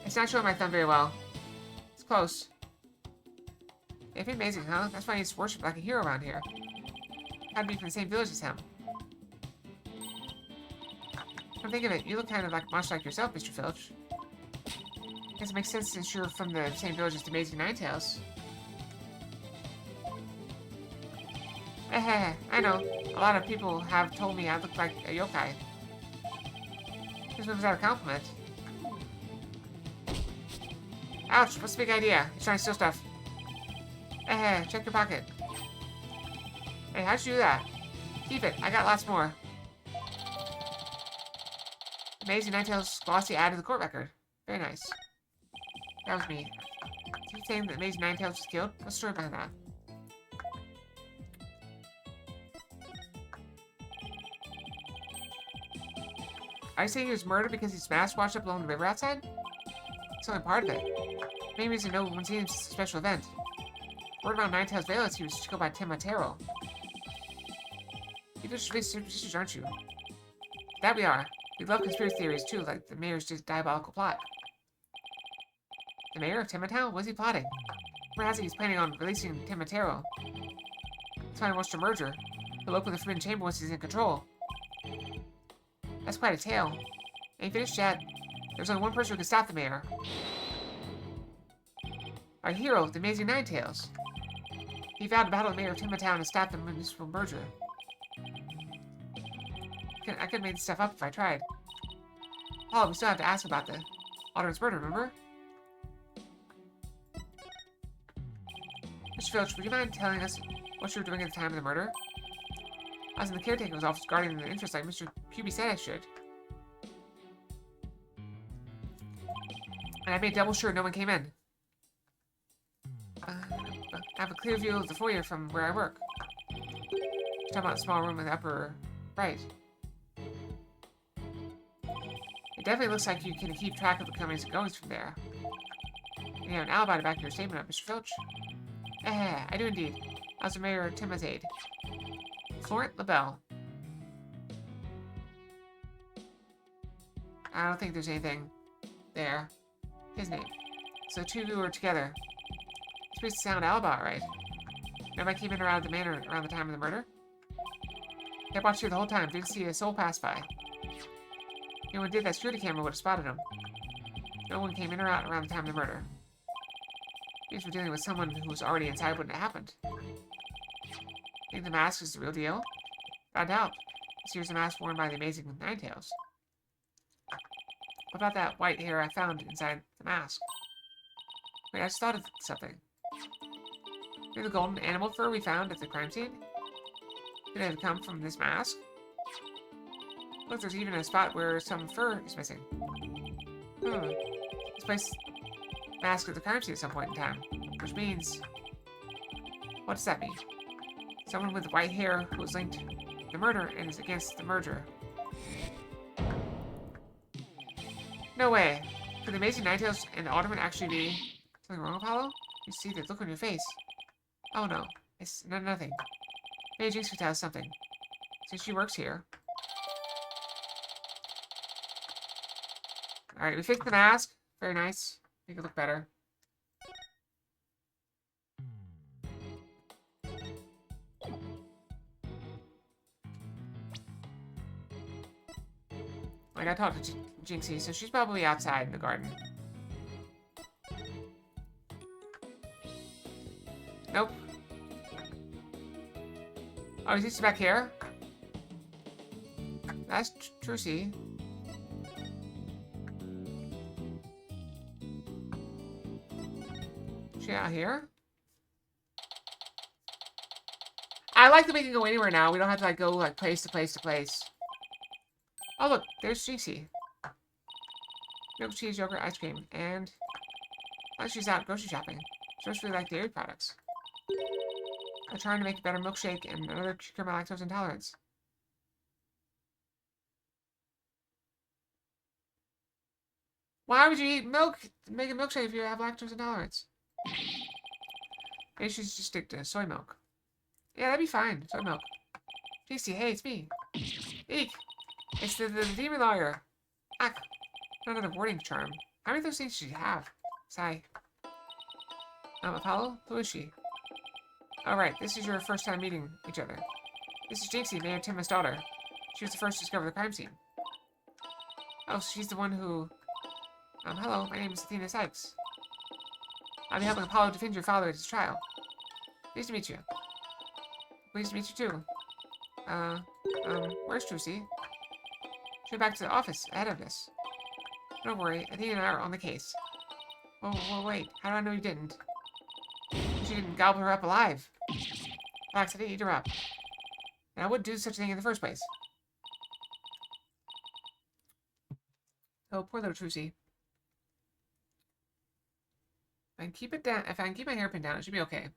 It's not showing my thumb very well. It's close. It'd be amazing, huh? That's why he's worshipped like a hero around here. Had to be from the same village as him. Come think of it, you look kind of much like yourself, Mr. Filch. Guess it makes sense since you're from the same village as the Amazing Ninetales. I know. A lot of people have told me I look like a yokai. This was without a compliment. Ouch, what's the big idea? He's trying to steal stuff. Check your pocket. Hey, how'd you do that? Keep it, I got lots more. Amazing Ninetales glossy add to the court record. Very nice. That was me. Is he saying that Amazing Ninetales was killed? What's the story behind that? Are you saying he was murdered because he smashed washed up along the river outside? It's only part of it. Main reason no one's seen him since the special event. Word around Ninetales Vale is he was to go by Timotaro. You just really superstitious, aren't you? That we are. We love conspiracy theories too, like the mayor's just diabolical plot. The mayor of Timatown? What's he plotting? Rumor has it he's planning on releasing Timotaro. That's why he wants to merger. He'll open the Forbidden Chamber once he's in control. That's quite a tale. Ain't finished yet. There's only one person who can stop the mayor. Our hero, the Amazing Ninetales. He vowed to battle the mayor of Timatown and stop the municipal merger. I could have made this stuff up if I tried. Oh, we still have to ask about the Alderman's murder, remember? Mr. Filch, would you mind telling us what you were doing at the time of the murder? I was in the caretaker's office guarding the interest like Mr. Cuby said I should. And I made double sure no one came in. I have a clear view of the foyer from where I work. You're talking about the small room in the upper right. It definitely looks like you can keep track of the comings and goings from there. You have an alibi to back your statement up, Mr. Filch. I do indeed. I was Mayor Timothy's aide. Florent LaBelle. I don't think there's anything there. His name. So the two of you were together. It's supposed to sound alibi, right? Nobody came in or out of the manor around the time of the murder? Kept watching you the whole time, didn't see a soul pass by. Anyone did that security camera would have spotted him. No one came in or out around the time of the murder. Means we're dealing with someone who was already inside when it happened. Think the mask is the real deal? Without doubt. This here's the mask worn by the amazing Ninetales. What about that white hair I found inside the mask? Wait, I just thought of something. Maybe the golden animal fur we found at the crime scene? Could it have come from this mask? Look, there's even a spot where some fur is missing. This place mask at the crime scene at some point in time. Which means... What does that mean? Someone with white hair who was linked to the murder and is against the merger. No way. Could the amazing Ninetales and the Alderman actually be... Something wrong, Apollo? You see the look on your face. Oh no. It's nothing. Maybe Jinx could tell us something. Since she works here. Alright, we fixed the mask. Very nice. Make it look better. I gotta talk to Jinxie, so she's probably outside in the garden. Nope. Oh, is he back here? That's Trucy. She out here? I like that we can go anywhere now. We don't have to like go like place to place to place. Oh look, there's Jinxie. Milk, cheese, yogurt, ice cream, and while she's out grocery shopping, she must really like dairy products. I'm trying to make a better milkshake and another cure my lactose intolerance. Why would you eat milk? Make a milkshake if you have lactose intolerance. Maybe she should just stick to soy milk. Yeah, that'd be fine. Soy milk. Jinxie, hey, it's me. Eek! It's the demon lawyer. Ah, another warding charm. How many of those things should you have? Sigh. Apollo? Who is she? Oh, right. This is your first time meeting each other. This is Jinxie, Mayor Tim's daughter. She was the first to discover the crime scene. Oh, so she's the one who... hello. My name is Athena Sykes. I'll be helping Apollo defend your father at his trial. Pleased to meet you. Pleased to meet you, too. Where's Trucy? She'll be back to the office ahead of this. Don't worry, Athena and I are on the case. Well, wait. How do I know you didn't? She didn't gobble her up alive. Relax, I didn't eat her up. And I wouldn't do such a thing in the first place. Oh, poor little Trucy. If I can keep it down, if I can keep my hairpin down, it should be okay.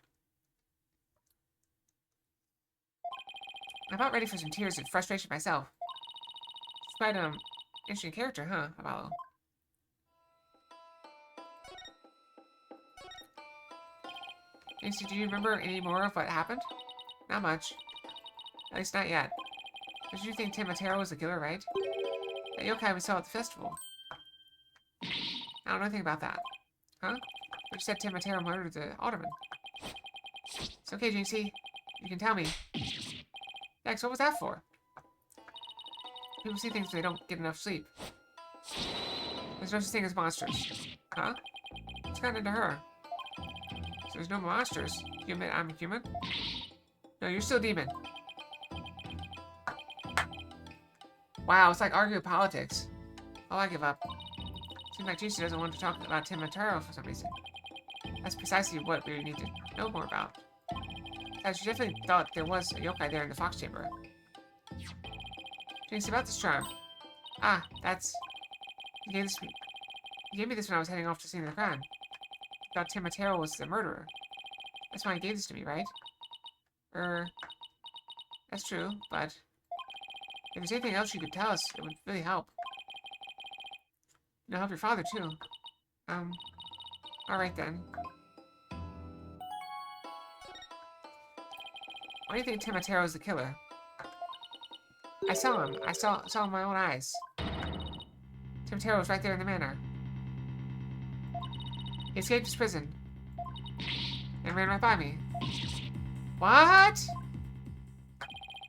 I'm about ready for some tears of frustration myself. It's quite an interesting character, huh, Apollo? Jinxie, do you remember any more of what happened? Not much. At least not yet. But you think Tim Matero was the killer, right? That yokai we saw at the festival. I don't know anything about that. Huh? But you said Tim Matero murdered the Alderman. It's okay, Jinxie. You can tell me. Dex, what was that for? People see things when they don't get enough sleep. There's no such thing as monsters. Huh? What's gotten into her? So there's no monsters. You admit I'm a human? No, you're still a demon. Wow, it's like arguing politics. Oh, I give up. Seems like Jinxie doesn't want to talk about Tim Matero for some reason. That's precisely what we need to know more about. She definitely thought there was a yokai there in the fox chamber. Jinxie, about this charm. Ah, that's... You gave me this when I was heading off to scene of the crime. I thought Tim Matero was the murderer. That's why he gave this to me, right? That's true, but... If there's anything else you could tell us, it would really help. I'll help your father, too. Alright then. Why do you think Timotaro is the killer? I saw him. I saw him with my own eyes. Timotaro was right there in the manor. He escaped his prison. And ran right by me. What?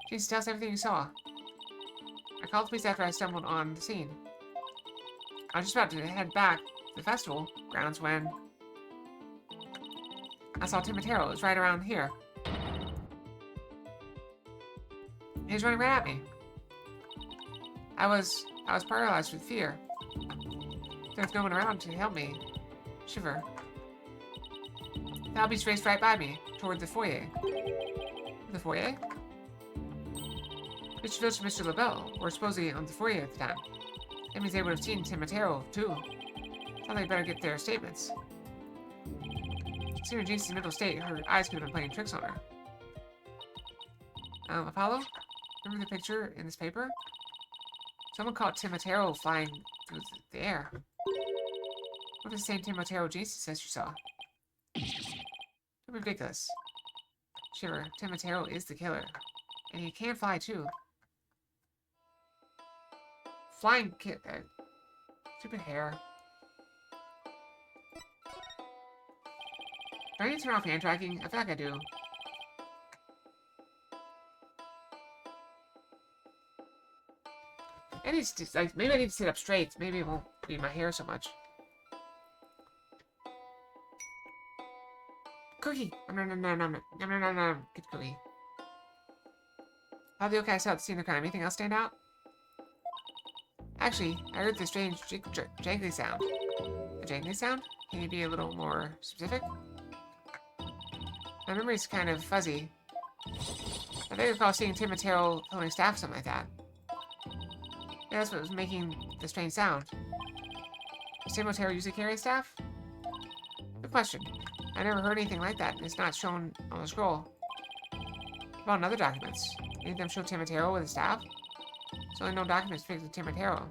Jesus, tell us everything you saw. I called the police after I stumbled on the scene. I was just about to head back to the festival grounds when I saw Timotaro. It was right around here. He was running right at me. I was paralyzed with fear. There was no one around to help me. Shiver. The Albies raced right by me, toward the foyer. The foyer? Mr. Filch and Mr. LaBelle were supposedly on the foyer at the time. That means they would have seen Timotaro, too. Thought they'd better get their statements. Considering Jinx's mental state, her eyes could have been playing tricks on her. Apollo? Remember the picture in this paper? Someone caught Timotaro flying through the air. What is the same Timotaro Jinx says you saw? Ridiculous. Shiver, Timotaro is the killer. And he can fly, too. Flying kid. Stupid hair. Do I need to turn off hand tracking? I feel like I do. I need to, like, maybe I need to sit up straight. Maybe it won't be my hair so much. Cookie! No. Get cookie. I'll be okay. I saw the scene of crime. Anything else stand out? Actually, I heard this strange jangly sound. A jangly sound? Can you be a little more specific? My memory's kind of fuzzy. I think I recall seeing Timotaro holding staff or something like that. Yeah, that's what was making the strange sound. Does Timotaro usually carry a staff? Good question. I never heard anything like that. It's not shown on the scroll. What about in other documents? Any of them show Timotaro with a staff? There's only no documents fixed with Timotaro.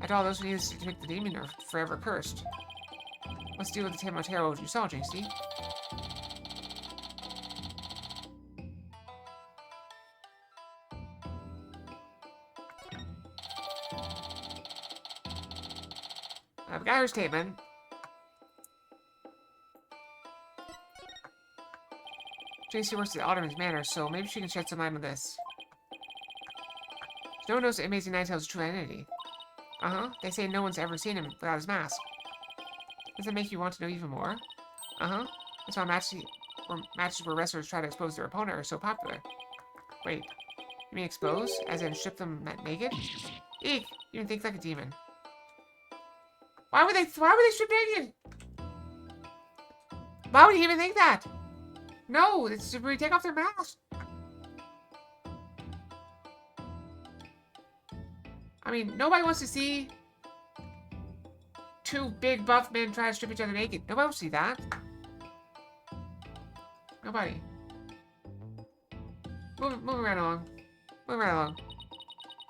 After all, those who needed to make the demon are forever cursed. What's the deal with the Timotaro you saw, Jinxie? I've got her statement. Jinxie works at Alderman's Manor, so maybe she can shed some light on this. No one knows the Amazing Ninetales' true identity. They say no one's ever seen him without his mask. Does that make you want to know even more? That's why matches where wrestlers try to expose their opponent are so popular. Wait, you mean expose? As in strip them naked? Eek! You even think like a demon. Why would they strip naked? Why would you even think that? No, it's to take off their mask. I mean, nobody wants to see two big buff men try to strip each other naked. Nobody wants to see that. Nobody. Moving right along. Moving right along.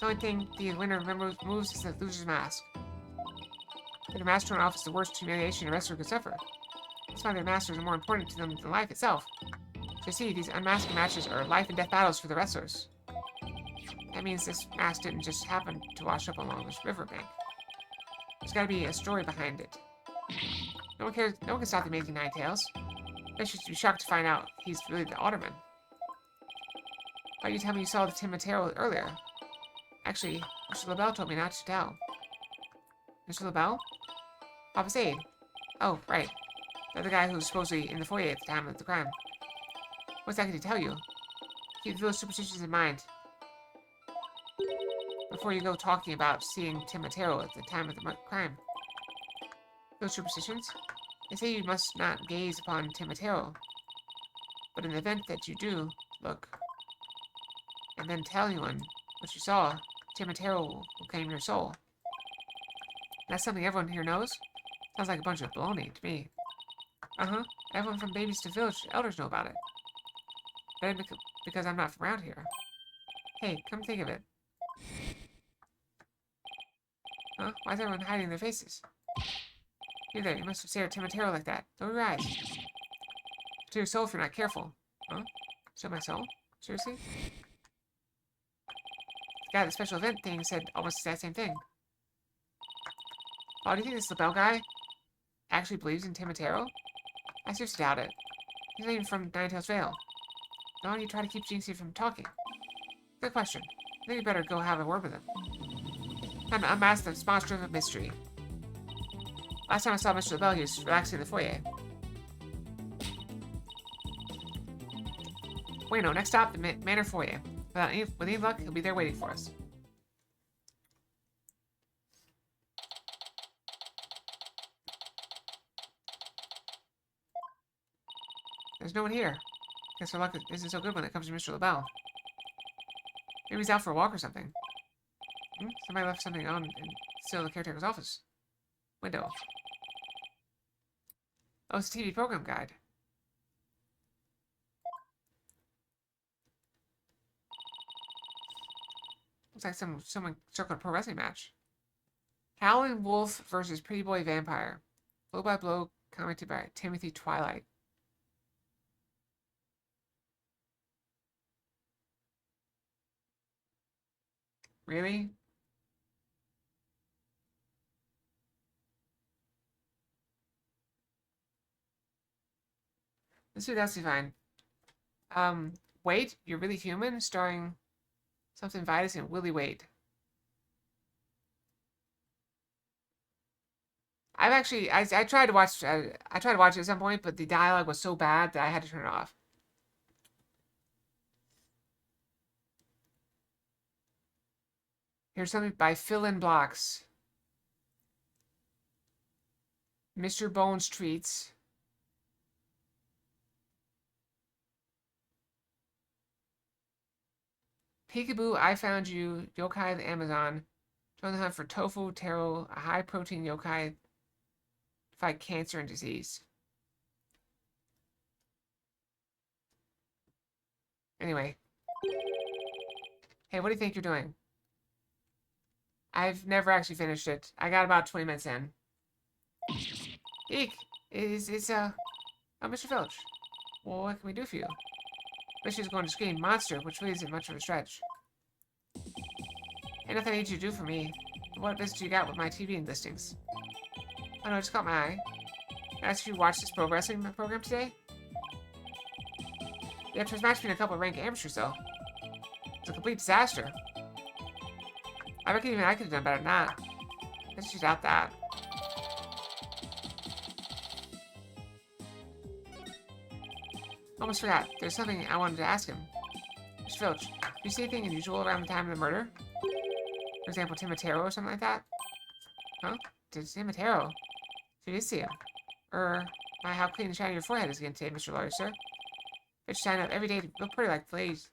The only thing the winner moves is the loser's mask. Their mask torn off is the worst humiliation a wrestler could suffer. That's why their masters are more important to them than life itself. So you see, these unmasking matches are life and death battles for the wrestlers. That means this mask didn't just happen to wash up along this riverbank. There's gotta be a story behind it. No one can stop the Amazing Ninetales. I should be shocked to find out he's really the Alderman. Why did you tell me you saw the Timotaro earlier? Actually, Mr. LaBelle told me not to tell. Mr. LaBelle? Papa Sade. Oh, right. The other guy who was supposedly in the foyer at the time of the crime. What's that going to tell you? Keep those superstitions in mind before you go talking about seeing Timotaro at the time of the crime. Those superstitions? They say you must not gaze upon Timotaro. But in the event that you do, look, and then tell anyone what you saw, Timotaro will claim your soul. That's something everyone here knows? Sounds like a bunch of baloney to me. Everyone from babies to village elders know about it. But because I'm not from around here. Hey, come think of it. Huh? Why is everyone hiding their faces? You there, you must have stared at Timotero like that. Lower your eyes. To your soul if you're not careful. Huh? Show my soul? Seriously? The guy at the special event thing said almost the exact same thing. Oh, do you think this LaBelle guy actually believes in Timotero? I seriously doubt it. He's not even from Ninetales Vale. Why don't you try to keep Jinxie from talking? Good question. I think you better go have a word with him. Time to unmask this monster of a mystery. Last time I saw Mr. LaBelle, he was relaxing in the foyer. Wait, no, next stop, the Manor Foyer. With any luck, he'll be there waiting for us. There's no one here. Guess our luck isn't so good when it comes to Mr. LaBelle. Maybe he's out for a walk or something. Somebody left something on still in the caretaker's office. Window. Oh, it's a TV program guide. Looks like someone circled a pro wrestling match. Howling Wolf versus Pretty Boy Vampire. Blow by blow, commented by Timothy Twilight. Really? This would actually fine. Wait, You're Really Human, starring something Vitus and Willie Wade. I've actually I tried to watch I tried to watch it at some point, but the dialogue was so bad that I had to turn it off. Here's something by Fill in Blocks. Mr. Bones Treats. Peekaboo, I Found You, Yokai the Amazon. Join the hunt for Tofu Taro, a high-protein yokai to fight cancer and disease. Anyway. Hey, what do you think you're doing? I've never actually finished it. I got about 20 minutes in. Eek! Oh, Mr. Filch. Well, what can we do for you? Missy's going to scream monster, which really isn't much of a stretch. Ain't nothing I need you to do for me. What business you got with my TV listings? Oh no, it just caught my eye. I asked you to watch this pro wrestling program today? Yeah, there's match between a couple of ranked amateurs though. It's a complete disaster. I reckon even I could have done better than that. Let's just doubt that. Almost forgot. There's something I wanted to ask him. Mr. Filch, do you see anything unusual around the time of the murder? For example, Timotero or something like that? Huh? Timotero? So you did see him. My, how clean and shiny your forehead is again today, Mr. Lawyer, sir. Bitch sign up every day to look pretty like Blaze.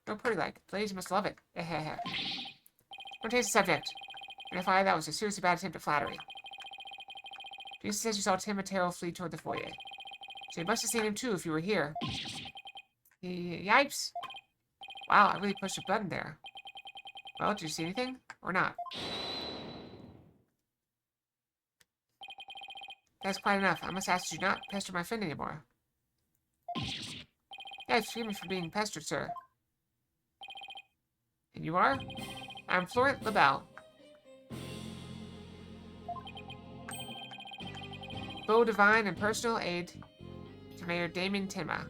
Look pretty like Blaze, you must love it. Don't change the subject. And if that was a seriously bad attempt at flattery. Jesus says you saw Timotero flee toward the foyer. So you must have seen him too if you were here. Yipes! Wow, I really pushed a button there. Well, did you see anything? Or not? That's quite enough. I must ask you not pester my friend anymore. Yeah, excuse me for being pestered, sir. And you are? I'm Florent LaBelle. Beau Divine and personal aide to Mayor Damon Tenma.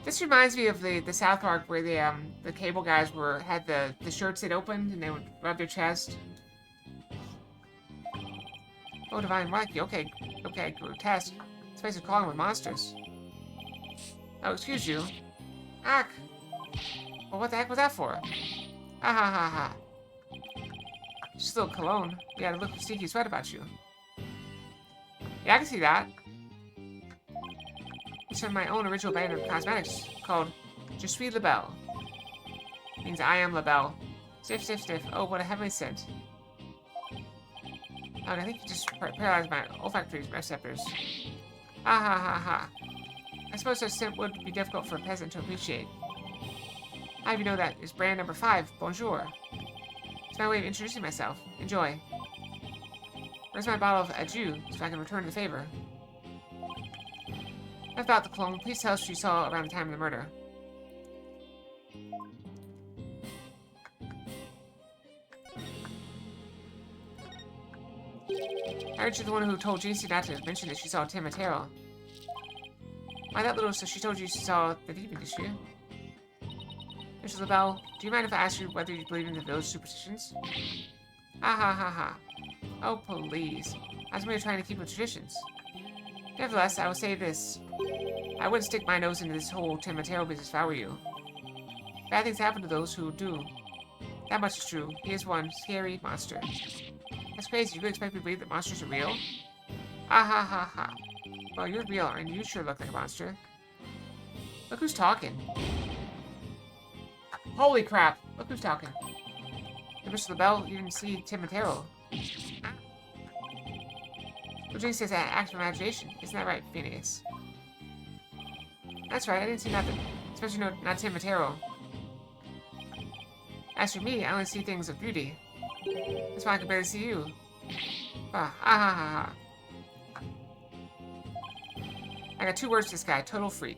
This reminds me of the South Park where the cable guys had the shirts that opened and they would rub their chest. Oh, Divine Wacky. Okay, grotesque. This place is calling with monsters. Oh, excuse you. Ack! Well, what the heck was that for? Ha ha ha ha. Just a little cologne. You had a little stinky sweat about you. Yeah, I can see that. It's from my own original brand of cosmetics called Je suis LaBelle. Means I am LaBelle. Stiff, stiff, stiff. Oh, what a heavenly scent. Oh, I think you just paralyzed my olfactory receptors. Ha ha ha ha. I suppose such scent would be difficult for a peasant to appreciate. How do you know that? It's brand number 5. Bonjour. It's my way of introducing myself. Enjoy. Where's my bottle of adieu, so I can return the favor? Enough about the clone. Please tell us what you saw around the time of the murder. I heard you're the one who told JC not to mention that she saw Timotero. Why that little, so she told you she saw the demon, did she? Mr. LaBelle, do you mind if I ask you whether you believe in the village superstitions? Ha ha ha ha. Oh, please. I was merely trying to keep with traditions. Nevertheless, I will say this. I wouldn't stick my nose into this whole Timotero business if I were you. Bad things happen to those who do. That much is true. He is one scary monster. That's crazy. You really expect me to believe that monsters are real? Ha ha ha ha. Well, you're real, and you sure look like a monster. Look who's talking. Holy crap! Look who's talking. Hey, Mr. LaBelle, you didn't see Timotero. Virginia says that active imagination. Isn't that right, Phineas? That's right, I didn't see nothing. Especially not Timotero. As for me, I only see things of beauty. That's why I can barely see you. Ah ha ha ha. I got 2 words to this guy, total freak.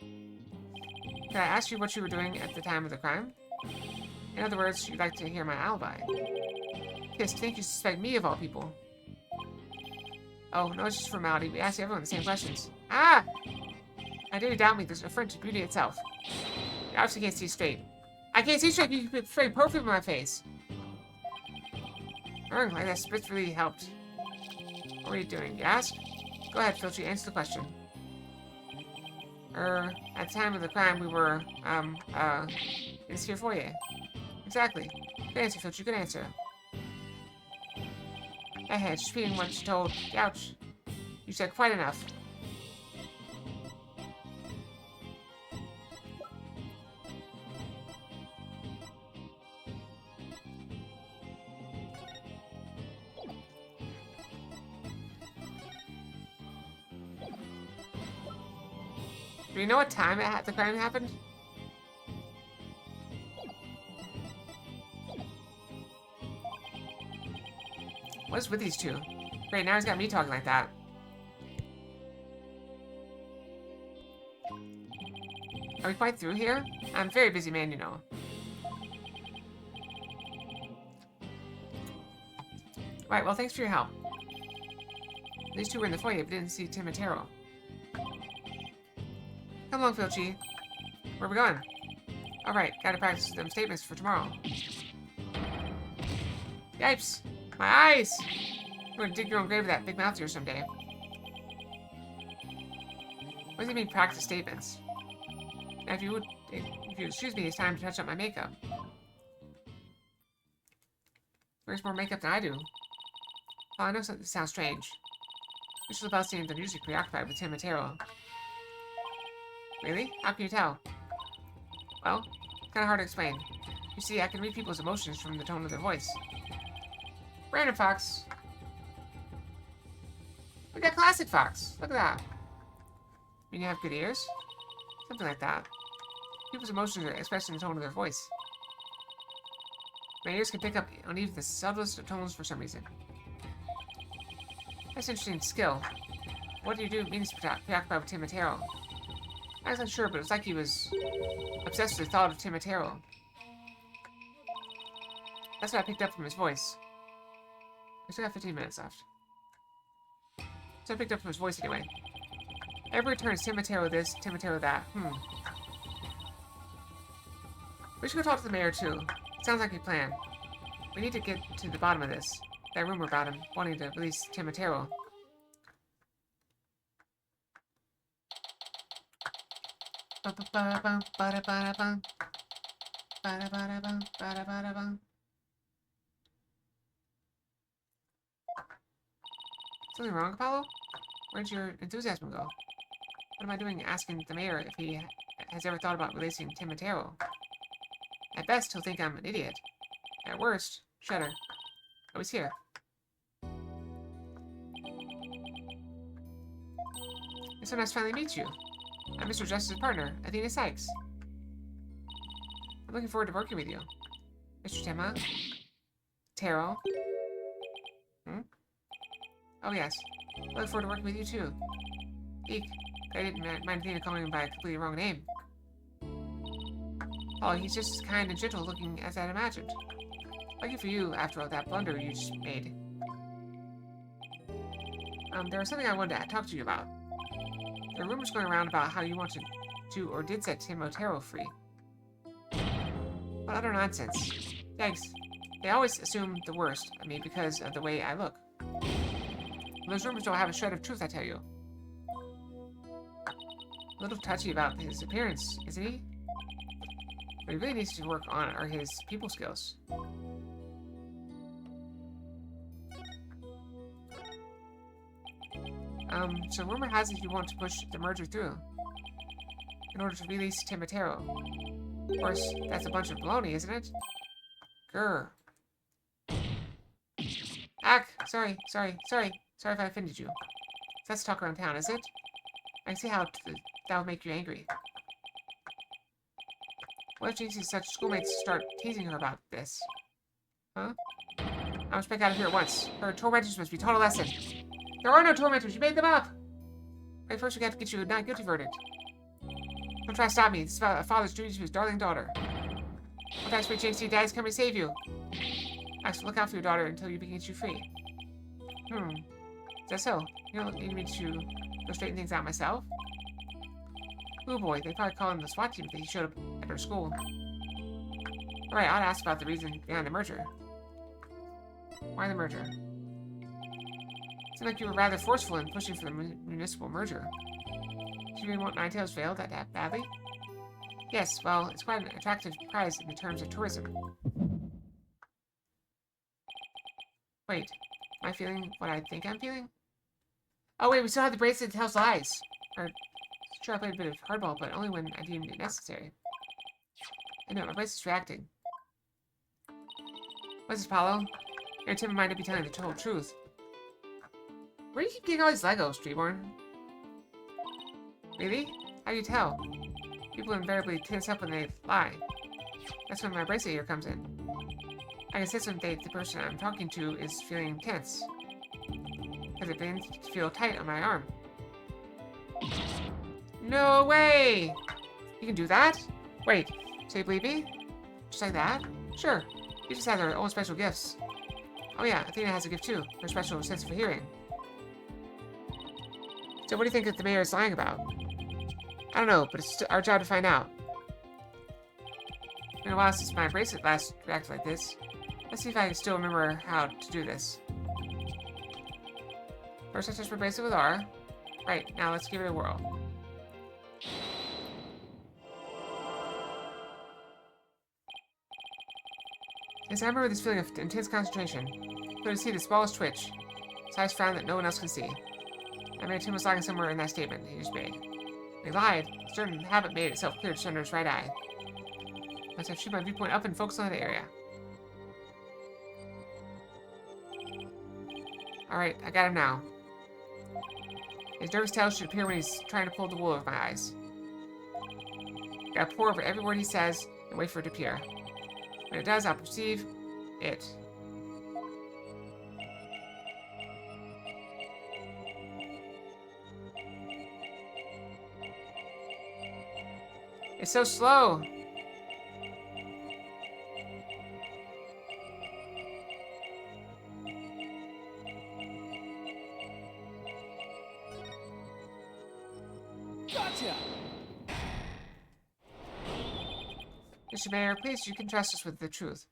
Can I ask you what you were doing at the time of the crime? In other words, you'd like to hear my alibi. Yes, think you suspect me of all people. Oh, no, it's just formality. We ask everyone the same questions. Ah! I dare you doubt me. There's an affront to beauty itself. You obviously can't see straight. I can't see straight. You can straight perfect in my face. Like that spritz really helped. What are you doing, you ask? Go ahead, Filthy, answer the question. At the time of the crime, we were, in the sphere foyer. Exactly. Good answer, Filthy, good answer. Just repeating what you told. Ouch. You said quite enough. Do you know what time the crime happened? What's with these two? Great, now he's got me talking like that. Are we quite through here? I'm a very busy man, you know. Right, well, thanks for your help. These two were in the foyer, but didn't see Timotero. Come along, Filchi. Where are we going? Alright, gotta practice them statements for tomorrow. Yipes! My eyes! You're gonna dig your own grave with that big mouth of yours someday. What does it mean, practice statements? Now, if you excuse me, it's time to touch up my makeup. Wears more makeup than I do. Oh, I know something sounds strange. Mr. LaBelle seems unusually preoccupied with Timotero. Really? How can you tell? Well, kinda hard to explain. You see, I can read people's emotions from the tone of their voice. Random Fox. We got Classic Fox. Look at that. Mean you have good ears? Something like that. People's emotions are expressed in the tone of their voice. My ears can pick up on even the subtlest of tones for some reason. That's an interesting skill. What do you do means preoccupied with Timotero? I wasn't sure, but it was like he was obsessed with the thought of Timotero. That's what I picked up from his voice. We still got 15 minutes left. So I picked up from his voice anyway. Every turn is Timotero this, Timotero that. We should go talk to the mayor too. Sounds like a plan. We need to get to the bottom of this. That rumor about him wanting to release Timotero. Something wrong, Apollo? Where'd your enthusiasm go? What am I doing asking the mayor if he has ever thought about releasing Timotero? At best, he'll think I'm an idiot. At worst, shudder. Oh, he's here. It's so nice to finally meet you. I'm Mr. Justice's partner, Athena Sykes. I'm looking forward to working with you. Mr. Tenma? Taro? Hmm? Oh, yes. I look forward to working with you, too. Eek. I didn't mind Athena calling him by a completely wrong name. Oh, he's just as kind and gentle looking as I'd imagined. Lucky for you, after all that blunder you just made. There was something I wanted to talk to you about. There are rumors going around about how you wanted to or did set Timotaro free. What utter nonsense. Yikes. They always assume the worst of me because of the way I look. Those rumors don't have a shred of truth, I tell you. A little touchy about his appearance, isn't he? What he really needs to work on are his people skills. So rumor has it you want to push the merger through in order to release Timotaro. Of course, that's a bunch of baloney, isn't it? Grr. Ack! Sorry if I offended you. That's talk around town, is it? I can see how that would make you angry. What if Jinxie's such schoolmates start teasing her about this? Huh? I must break out of here at once. Her tormentors must be taught a lesson. There are no tormentors, you made them up! Wait, first we have to get you a not guilty verdict. Don't try to stop me. This is about a father's duty to his darling daughter. Well, thanks for Jinxie. Daddy's coming to save you. Max, look out for your daughter until you can get you free. Is that so? You don't need me to go straighten things out myself? Ooh boy, they probably call him the SWAT team if he showed up at our school. Alright, I ought to ask about the reason behind the merger. Why the merger? Seemed like you were rather forceful in pushing for the municipal merger. Do you really want Ninetales Vale that badly? Yes, well, it's quite an attractive prize in the terms of tourism. Wait, am I feeling what I think I'm feeling? Oh wait, we still have the bracelet that tells lies. Or, sure, I played a bit of hardball, but only when I deemed it necessary. I know, my bracelet's reacting. What's this, Apollo? Your timid might not be telling the total truth. Where do you keep getting all these Legos, Treeborn? Really? How do you tell? People invariably tense up when they lie. That's when my bracelet here comes in. I can sense when the person I'm talking to is feeling tense. Because it begins to feel tight on my arm. No way! You can do that? Wait, so you believe me? Just like that? Sure. You just have their own special gifts. Oh yeah, Athena has a gift too. Her special sense of hearing. So what do you think that the mayor is lying about? I don't know, but it's our job to find out. It's been a while since my bracelet last reacted like this. Let's see if I can still remember how to do this. First I touch my bracelet with R. Right, now let's give it a whirl. Yes, I remember this feeling of intense concentration. I could see the smallest twitch. His eyes frown that no one else can see. I made Tim was lying somewhere in that statement he just made. When he lied, a certain habit made itself clear to under his right eye. I must have shifted my viewpoint up and focused on that area. Alright, I got him now. His nervous tail should appear when he's trying to pull the wool over my eyes. Gotta pour over every word he says and wait for it to appear. When it does, I'll perceive it. It's so slow. Gotcha! Mr. Mayor, please, you can trust us with the truth.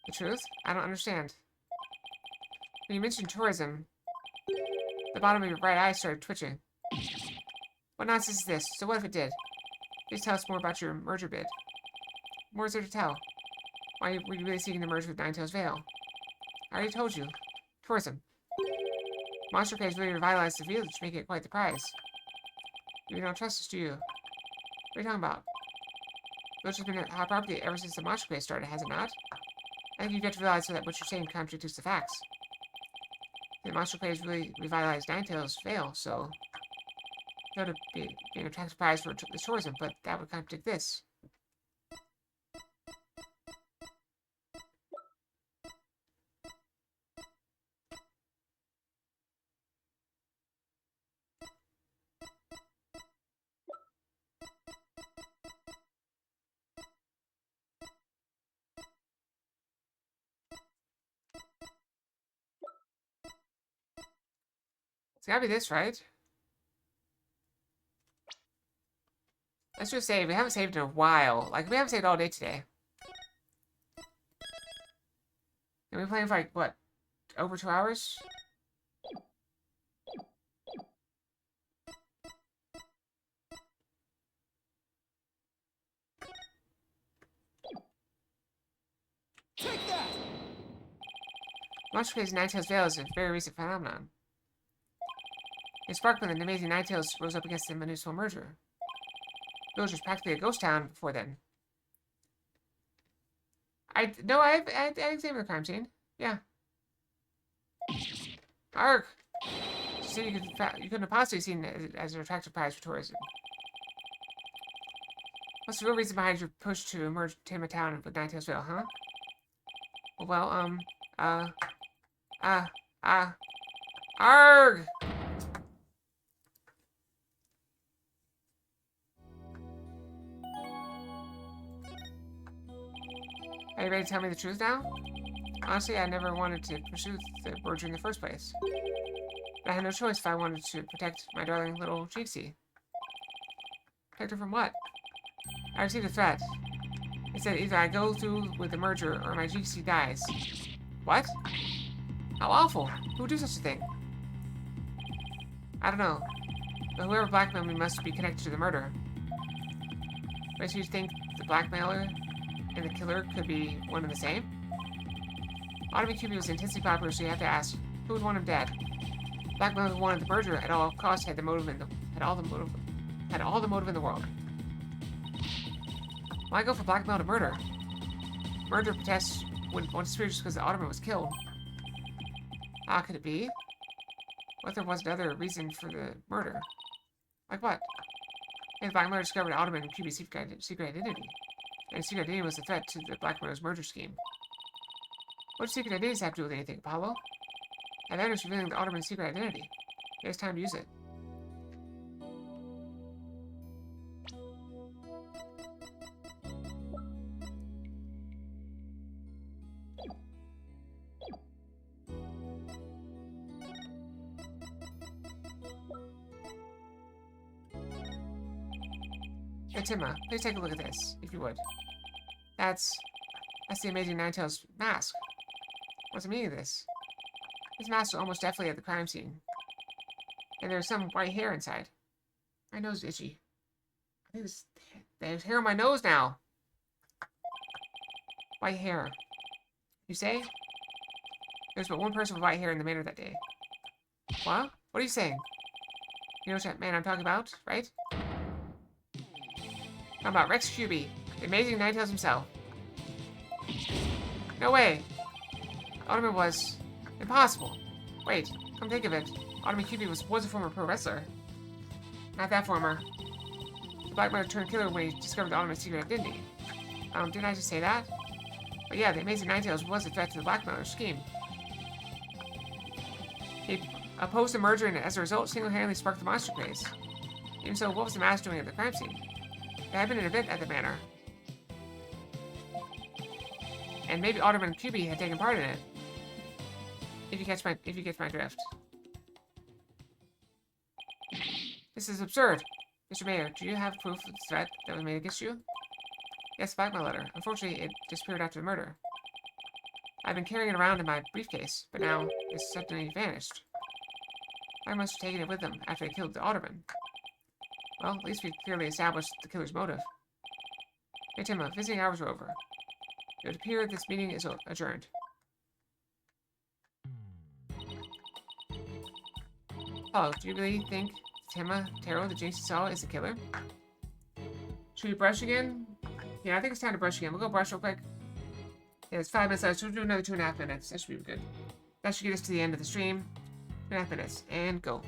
The truth? I don't understand. When you mentioned tourism, the bottom of your right eye started twitching. What nonsense is this? So what if it did? Please tell us more about your merger bid. More is there to tell? Why were you really seeking to merge with Ninetales Vale? I already told you. Tourism. Monster Craze really revitalized the village, making it quite the prize. You don't trust us, do you? What are you talking about? The village has been a hot property ever since the Monster Craze started, has it not? I think you've got to realize that what you're saying contradicts the facts. The Monster Craze really revitalized Ninetales Vale, so... No, to be an attractive prize for the tourism, but that would contradict this. gotta be this, right? Let's just save. We haven't saved in a while. Like, we haven't saved all day today. And we're playing for, like, what? Over 2 hours? Take that! Monster Crazy Ninetales Veil is a very recent phenomenon. It sparked when the amazing Ninetales rose up against the municipal merger. The village was practically a ghost town before then. I examined the crime scene. Yeah. Arg! She said you couldn't have possibly seen it as an attractive prize for tourism. What's the real reason behind your push to merge Tama Town with Ninetales Vale, huh? Well, arg! Are you ready to tell me the truth now? Honestly, I never wanted to pursue the merger in the first place. But I had no choice if I wanted to protect my darling little Jinxie. Protect her from what? I received a threat. It said either I go through with the merger or my Jinxie dies. What? How awful! Who would do such a thing? I don't know. But whoever blackmailed me must be connected to the murder. Makes you think the blackmailer and the killer could be one and the same? Autumn QB was intensely popular, so you have to ask, who would want him dead? Blackmailer who wanted the merger at all costs had all the motive in the world. Why go for blackmail to murder? Murder protests wouldn't want to disappear just because the Ottoman was killed. How could it be? What if there was another reason for the murder? Like what? Maybe the blackmailer discovered Ottoman and QB's secret identity. And his secret identity was a threat to the blackmailer's murder scheme. What do secret identities have to do with anything, Apollo? Evander's revealing the Ottoman's secret identity. It's time to use it. Hey, Tima, please take a look at this, if you would. That's the amazing Ninetales mask. What's the meaning of this? This mask is almost definitely at the crime scene. And there's some white hair inside. My nose is itchy. I think there's hair on my nose now. White hair. You say? There's but one person with white hair in the manor that day. What? What are you saying? You know what man I'm talking about, right? Talking about Rex QB, the amazing Ninetales himself. No way. Ottoman was impossible. Wait, come think of it. Ottoman QB was a former pro wrestler. Not that former. The blackmailer turned killer when he discovered the Ottoman's secret identity. Didn't I just say that? But yeah, the amazing Ninetales was a threat to the blackmailer's scheme. He opposed the merger and as a result single-handedly sparked the monster craze. Even so, what was the mask doing at the crime scene? There had been an event at the manor. And maybe Ottoman QB had taken part in it. If you catch my drift. This is absurd. Mr. Mayor, do you have proof of the threat that was made against you? Yes, my letter. Unfortunately, it disappeared after the murder. I've been carrying it around in my briefcase, but now it's suddenly vanished. I must have taken it with them after they killed the Ottoman. Well, at least we clearly established the killer's motive. Hey, Tima, visiting hours are over. It would appear this meeting is adjourned. Oh, do you really think Tima Taro, the Jinx you saw, is the killer? Should we brush again? Yeah, I think it's time to brush again. We'll go brush real quick. Yeah, it's 5 minutes left, so we'll do another 2.5 minutes. That should be good. That should get us to the end of the stream. 2.5 minutes, and go.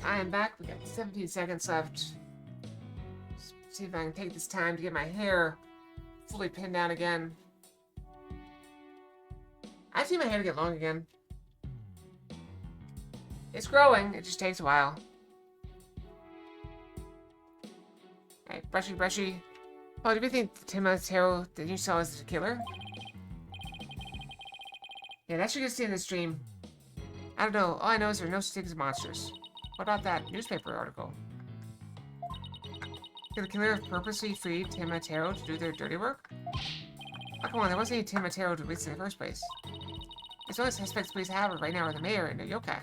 I am back. We got 17 seconds left. See if I can take this time to get my hair fully pinned down again. I've seen my hair get long again. It's growing. It just takes a while. Alright, brushy, brushy. Oh, do you think Tim Matero that you saw is the killer? Yeah, that should get seen in the stream. I don't know. All I know is there are no sticks monsters. What about that newspaper article? Did the killer have purposely freed Tim Matero to do their dirty work? Oh, come on, there wasn't any Tim Matero to release in the first place. The only suspects police have right now are the mayor and the yokai.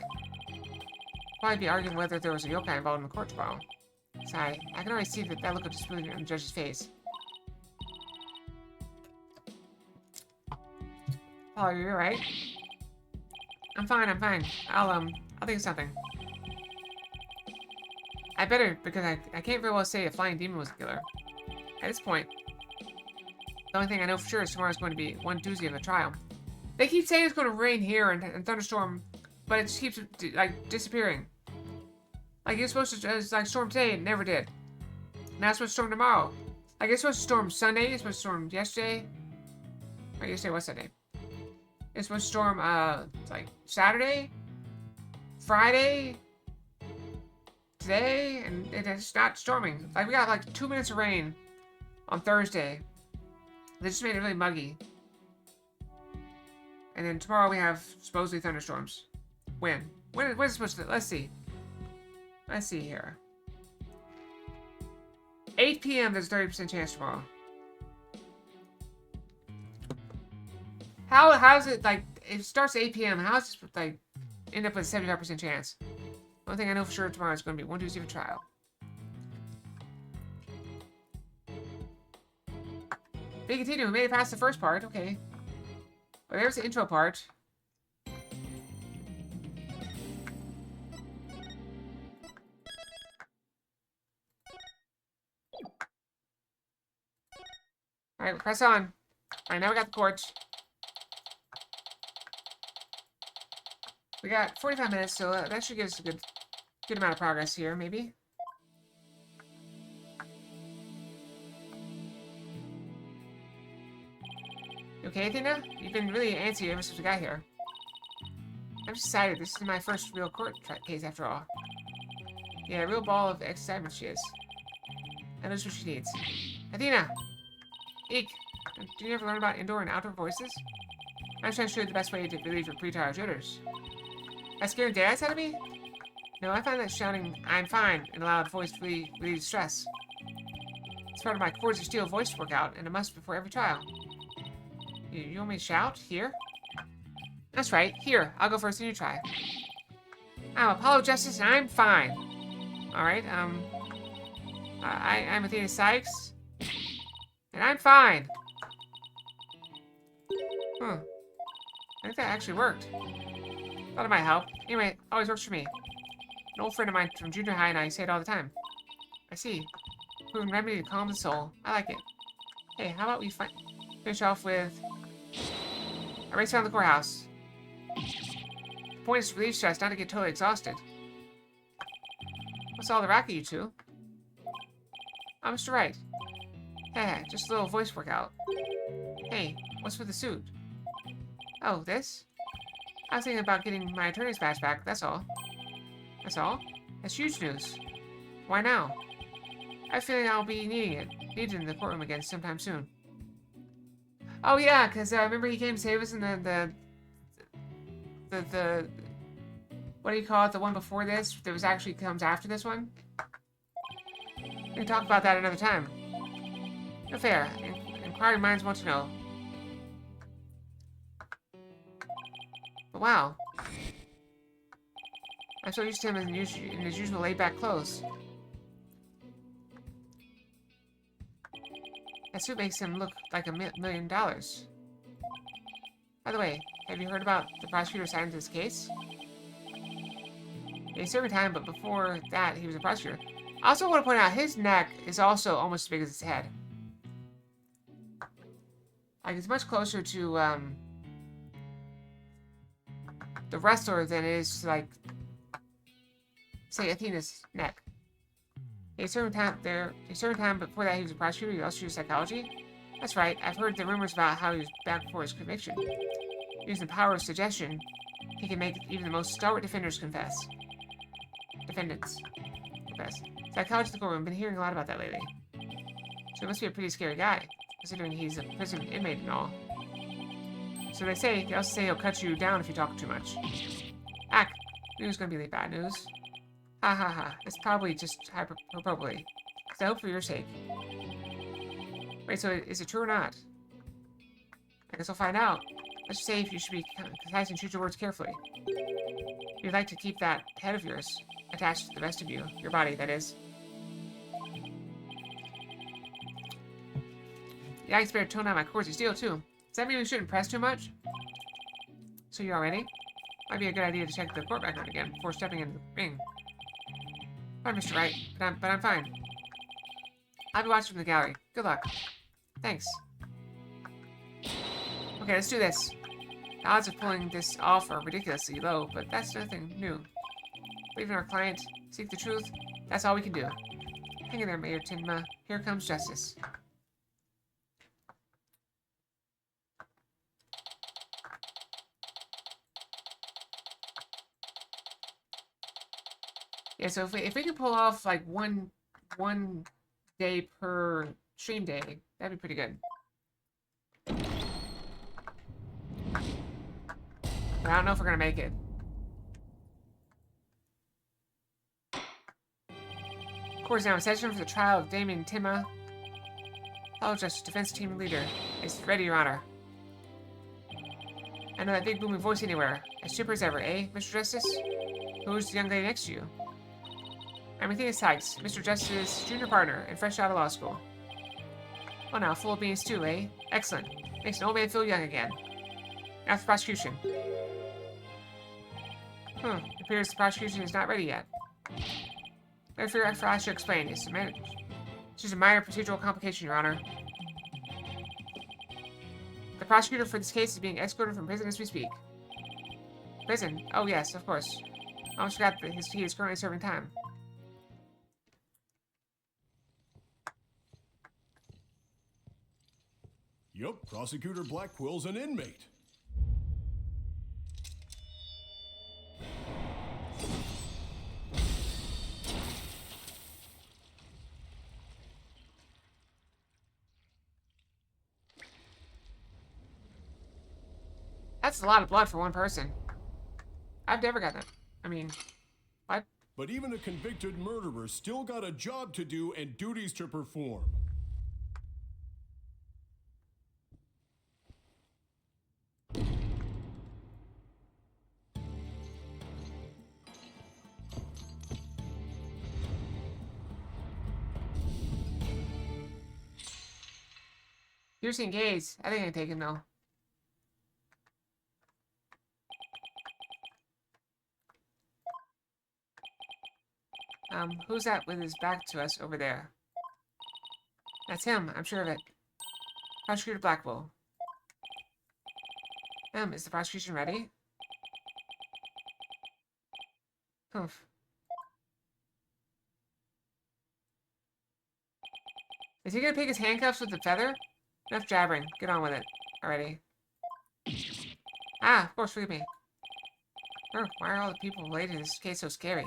Probably be arguing whether there was a yokai involved in the court trial. Sigh, I can already see that look of disbelief on the judge's face. Oh, you're right. I'm fine, I'm fine. I'll think of something. I better, because I can't very well say a flying demon was a killer. At this point, the only thing I know for sure is tomorrow's going to be one doozy of a trial. They keep saying it's going to rain here and thunderstorm, but it just keeps, like, disappearing. Like, it's supposed to, like, storm today, it never did. Now it's supposed to storm tomorrow. Like, it's supposed to storm Sunday, it's supposed to storm yesterday. Or yesterday was Sunday. It's supposed to storm, like, Saturday, Friday, today, and it's not storming. Like, we got, like, 2 minutes of rain on Thursday. They just made it really muggy. And then tomorrow we have supposedly thunderstorms. When? When is it supposed to... Let's see. Let's see here. 8 p.m. there's a 30% chance tomorrow. How's it, like... It starts at 8 p.m. How's this, like... End up with a 75% chance? One thing I know for sure tomorrow is going to be one doozy of a trial. They continue. We made it past the first part. Okay. But there's the intro part. Alright, press on. Alright, now we got the court. We got 45 minutes, so that should give us a good amount of progress here, maybe. You okay, Athena? You've been really antsy ever since we got here. I'm just excited. This is my first real court case, after all. Yeah, a real ball of excitement she is. I know what she needs. Athena! Eek! Did you ever learn about indoor and outdoor voices? I'm trying to show you the best way to relieve your pre-trial jitters. By scaring Dad's out of me? No, I find that shouting, "I'm fine," in a loud voice really relieves stress. It's part of my Cords of Steel voice workout, and a must before every trial. You want me to shout? Here? That's right. Here. I'll go first and you try. I'm Apollo Justice, and I'm fine. Alright, I'm Athena Sykes. And I'm fine. Huh. I think that actually worked. Thought it might help. Anyway, it always works for me. An old friend of mine from junior high and I say it all the time. I see. Proven remedy to calm the soul. I like it. Hey, how about we finish off with a race around the courthouse. The point is to relieve stress, not to get totally exhausted. What's all the racket, you two? I'm Mr. Wright. Heh, just a little voice workout. Hey, what's with the suit? Oh, this? I was thinking about getting my attorney's badge back, that's all. That's all? That's huge news. Why now? I have a feeling I'll be needed in the courtroom again sometime soon. Oh yeah, because remember he came to save us in the what do you call it? The one before this that was actually comes after this one. We can talk about that another time. No fair. Inquiring minds want to know. But wow. I'm so used to him in his usual laid-back clothes. That suit makes him look like $1 million. By the way, have you heard about the prosecutor assigned to this case? Yeah, he's serving time, but before that, he was a prosecutor. I also want to point out, his neck is also almost as big as his head. Like, it's much closer to, the wrestler than it is to, like, say Athena's neck. A certain time before that he was a prosecutor, he also used psychology? That's right, I've heard the rumors about how he was back before his conviction. Using the power of suggestion, he can make even the most stalwart defendants confess. Psychology in the courtroom, been hearing a lot about that lately. So he must be a pretty scary guy, considering he's a prison inmate and all. So they say, they also say he'll cut you down if you talk too much. Ack, knew it was gonna be bad news. Ha ha ha, it's probably just hyperbole. So I hope for your sake. Wait, so is it true or not? I guess I'll find out. Let's just say if you should be concise and choose your words carefully. You'd like to keep that head of yours attached to the rest of you. Your body, that is. Yeah, I better tone down my cords of steel, too. Does that mean we shouldn't press too much? So you all ready? Might be a good idea to check the court record again before stepping into the ring. Fine, Mr. Wright, but I'm fine. I'll be watching from the gallery. Good luck. Thanks. Okay, let's do this. The odds of pulling this off are ridiculously low, but that's nothing new. Believe in our client, seek the truth, that's all we can do. Hang in there, Mayor Tenma. Here comes justice. Yeah, so if we could pull off like one day per stream day, that'd be pretty good. But I don't know if we're gonna make it. Court is now in session for the trial of Damien Tenma. Hello, Justice Defense Team Leader. It's ready, Your Honor. I know that big booming voice anywhere. As chipper as ever, eh, Mr. Justice? Who's the young lady next to you? I'm Athena Sykes, Mr. Justice's junior partner and fresh out of law school. Oh, now, full of beans too, eh? Excellent. Makes an old man feel young again. Now for prosecution. It appears the prosecution is not ready yet. Therefore, I should explain. It's just a minor procedural complication, Your Honor. The prosecutor for this case is being escorted from prison as we speak. Prison? Oh, yes, of course. I almost forgot that he is currently serving time. Yup, Prosecutor Blackwell's an inmate. That's a lot of blood for one person. I've never gotten that. I mean, what? But even a convicted murderer still got a job to do and duties to perform. Piercing gaze. I think I take him though. Who's that with his back to us over there? That's him, I'm sure of it. Prosecutor Blackwell. Is the prosecution ready? Humph. Is he gonna pick his handcuffs with the feather? Enough jabbering. Get on with it. Already. Ah, of course, forgive me. Why are all the people related to this case so scary?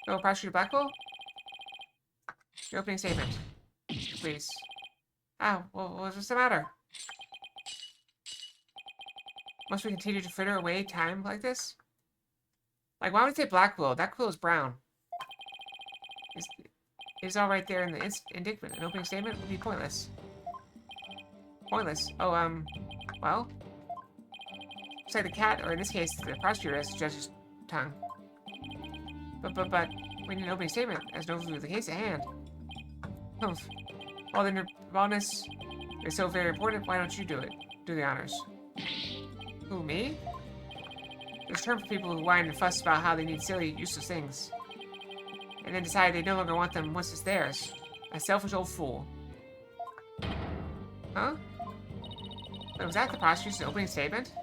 Oh, Prosecutor Blackwell? Your opening statement. Please. Ah, well, what's the matter? Must we continue to fritter away time like this? Like, why would it say black quill? That quill is brown. It's all right there in the indictment. An opening statement would be pointless. Pointless? Oh, well? It's like the cat, or in this case, the prosecutor has the judge's tongue. But, we need an opening statement as an overview of the case at hand. Humph. Well then, your bonus is so very important, why don't you do it? Do the honors. Who, me? There's a term for people who whine and fuss about how they need silly, useless things. And then decide they no longer want them once it's theirs. A selfish old fool. Huh? Wait, was that the prosecutor's opening statement?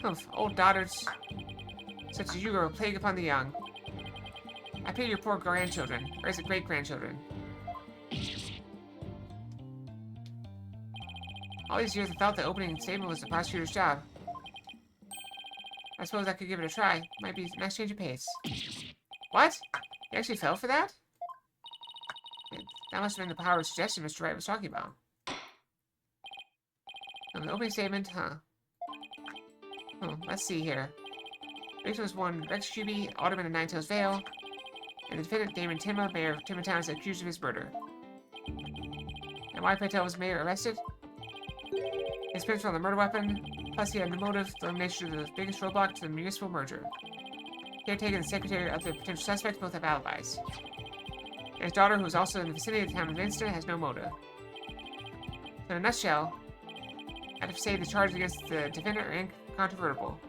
Humph, old dotards. Such as you are a plague upon the young. I pity your poor grandchildren, or is it great-grandchildren? All these years I thought the opening statement was the prosecutor's job. I suppose I could give it a try. Might be a nice change of pace. What? You actually fell for that? That must have been the power of suggestion Mr. Wright was talking about. The opening statement, huh? Let's see here. Victim was one Rex Cuby, Alderman of Ninetails Vale, and the defendant, Damon Timma, Mayor of Timbertown, is accused of his murder. And why, pray tell, was Mayor arrested? His principle on the murder weapon, plus he had the motive, the elimination of the biggest roadblock to the municipal merger. Caretaker and the secretary of the potential suspects both have alibis. And his daughter, who is also in the vicinity of the time of the incident, has no motive. So in a nutshell, I have to say the charges against the defendant are incontrovertible.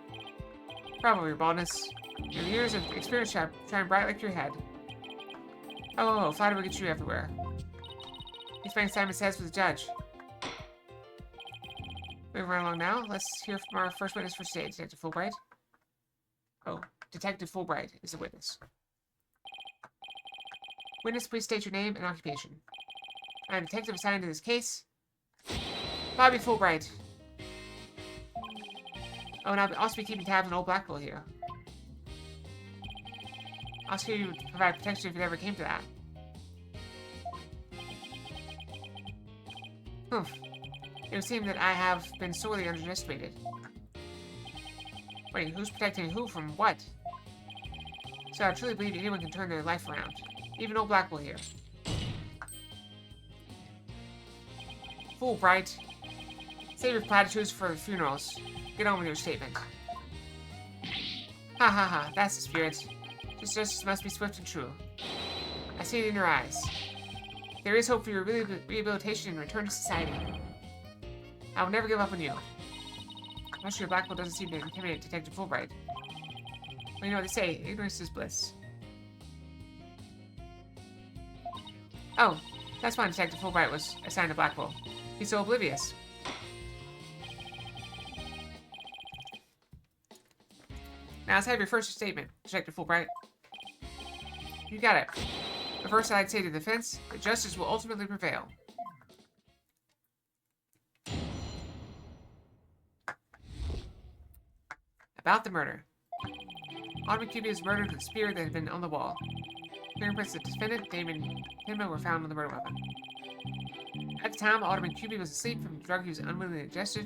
Bravo, your baldness. Your years of experience shine bright like your head. Oh, flattery will get you everywhere. He's playing Simon Says with the judge. Moving right along now, let's hear from our first witness for today, Detective Fulbright. Oh, Detective Fulbright is the witness. Witness, please state your name and occupation. I am detective assigned to this case, Bobby Fulbright. Oh, and I'll also be keeping tabs on Old Blackpool here. I'll ask you to provide protection if it ever came to that. It would seem that I have been sorely underestimated. Wait, who's protecting who from what? So I truly believe anyone can turn their life around. Even Old Blackpool here. Fulbright. Save your platitudes for the funerals. Get on with your statement. Ha ha ha, that's the spirit. Justice must be swift and true. I see it in your eyes. There is hope for your rehabilitation and return to society. I will never give up on you. I'm not sure Blackpool doesn't seem to intimidate Detective Fulbright. Well, you know what they say, ignorance is bliss. Oh, that's why Detective Fulbright was assigned to Blackpool. He's so oblivious. Now let's have your first statement, Detective Fulbright. You got it. But first I'd say to the defense that justice will ultimately prevail. About the murder. Alderman Cuby was murdered with a spear that had been on the wall. Fingerprints of the defendant, Damon Timma, were found on the murder weapon. At the time, Alderman Cuby was asleep from the drug he was unwillingly ingested.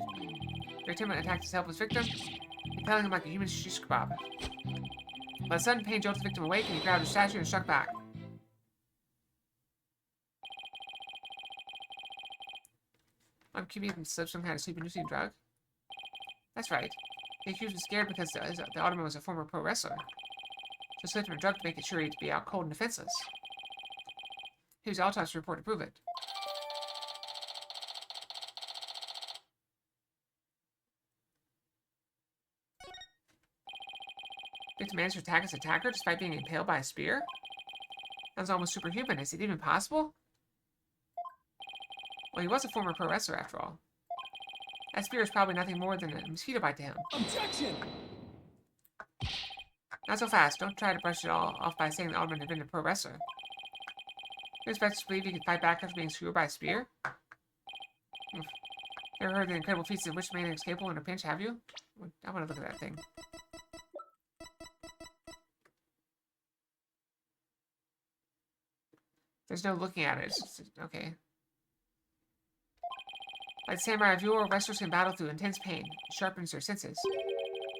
Timma attacked his helpless victim, impelling him like a human shish kebab. But a sudden pain jolted the victim awake, and he grabbed his statue and struck back. Alderman Cuby had slipped some kind of sleep-inducing drug? That's right. The accused was scared because the alderman was a former pro wrestler. So slipped him a drug to make it sure he'd be out cold and defenseless. He was autopsy report to prove it. Victim managed to attack his attacker despite being impaled by a spear? That was almost superhuman. Is it even possible? Well, he was a former pro wrestler after all. That spear is probably nothing more than a mosquito bite to him. Objection! Not so fast. Don't try to brush it all off by saying the alderman had been a pro wrestler. You expect us to believe he could fight back after being skewered by a spear? Never heard the incredible feats of which man is capable in a pinch, have you? I want to look at that thing. There's no looking at it. It's just, okay. Like samurai of yore, wrestlers can battle through intense pain. It sharpens their senses.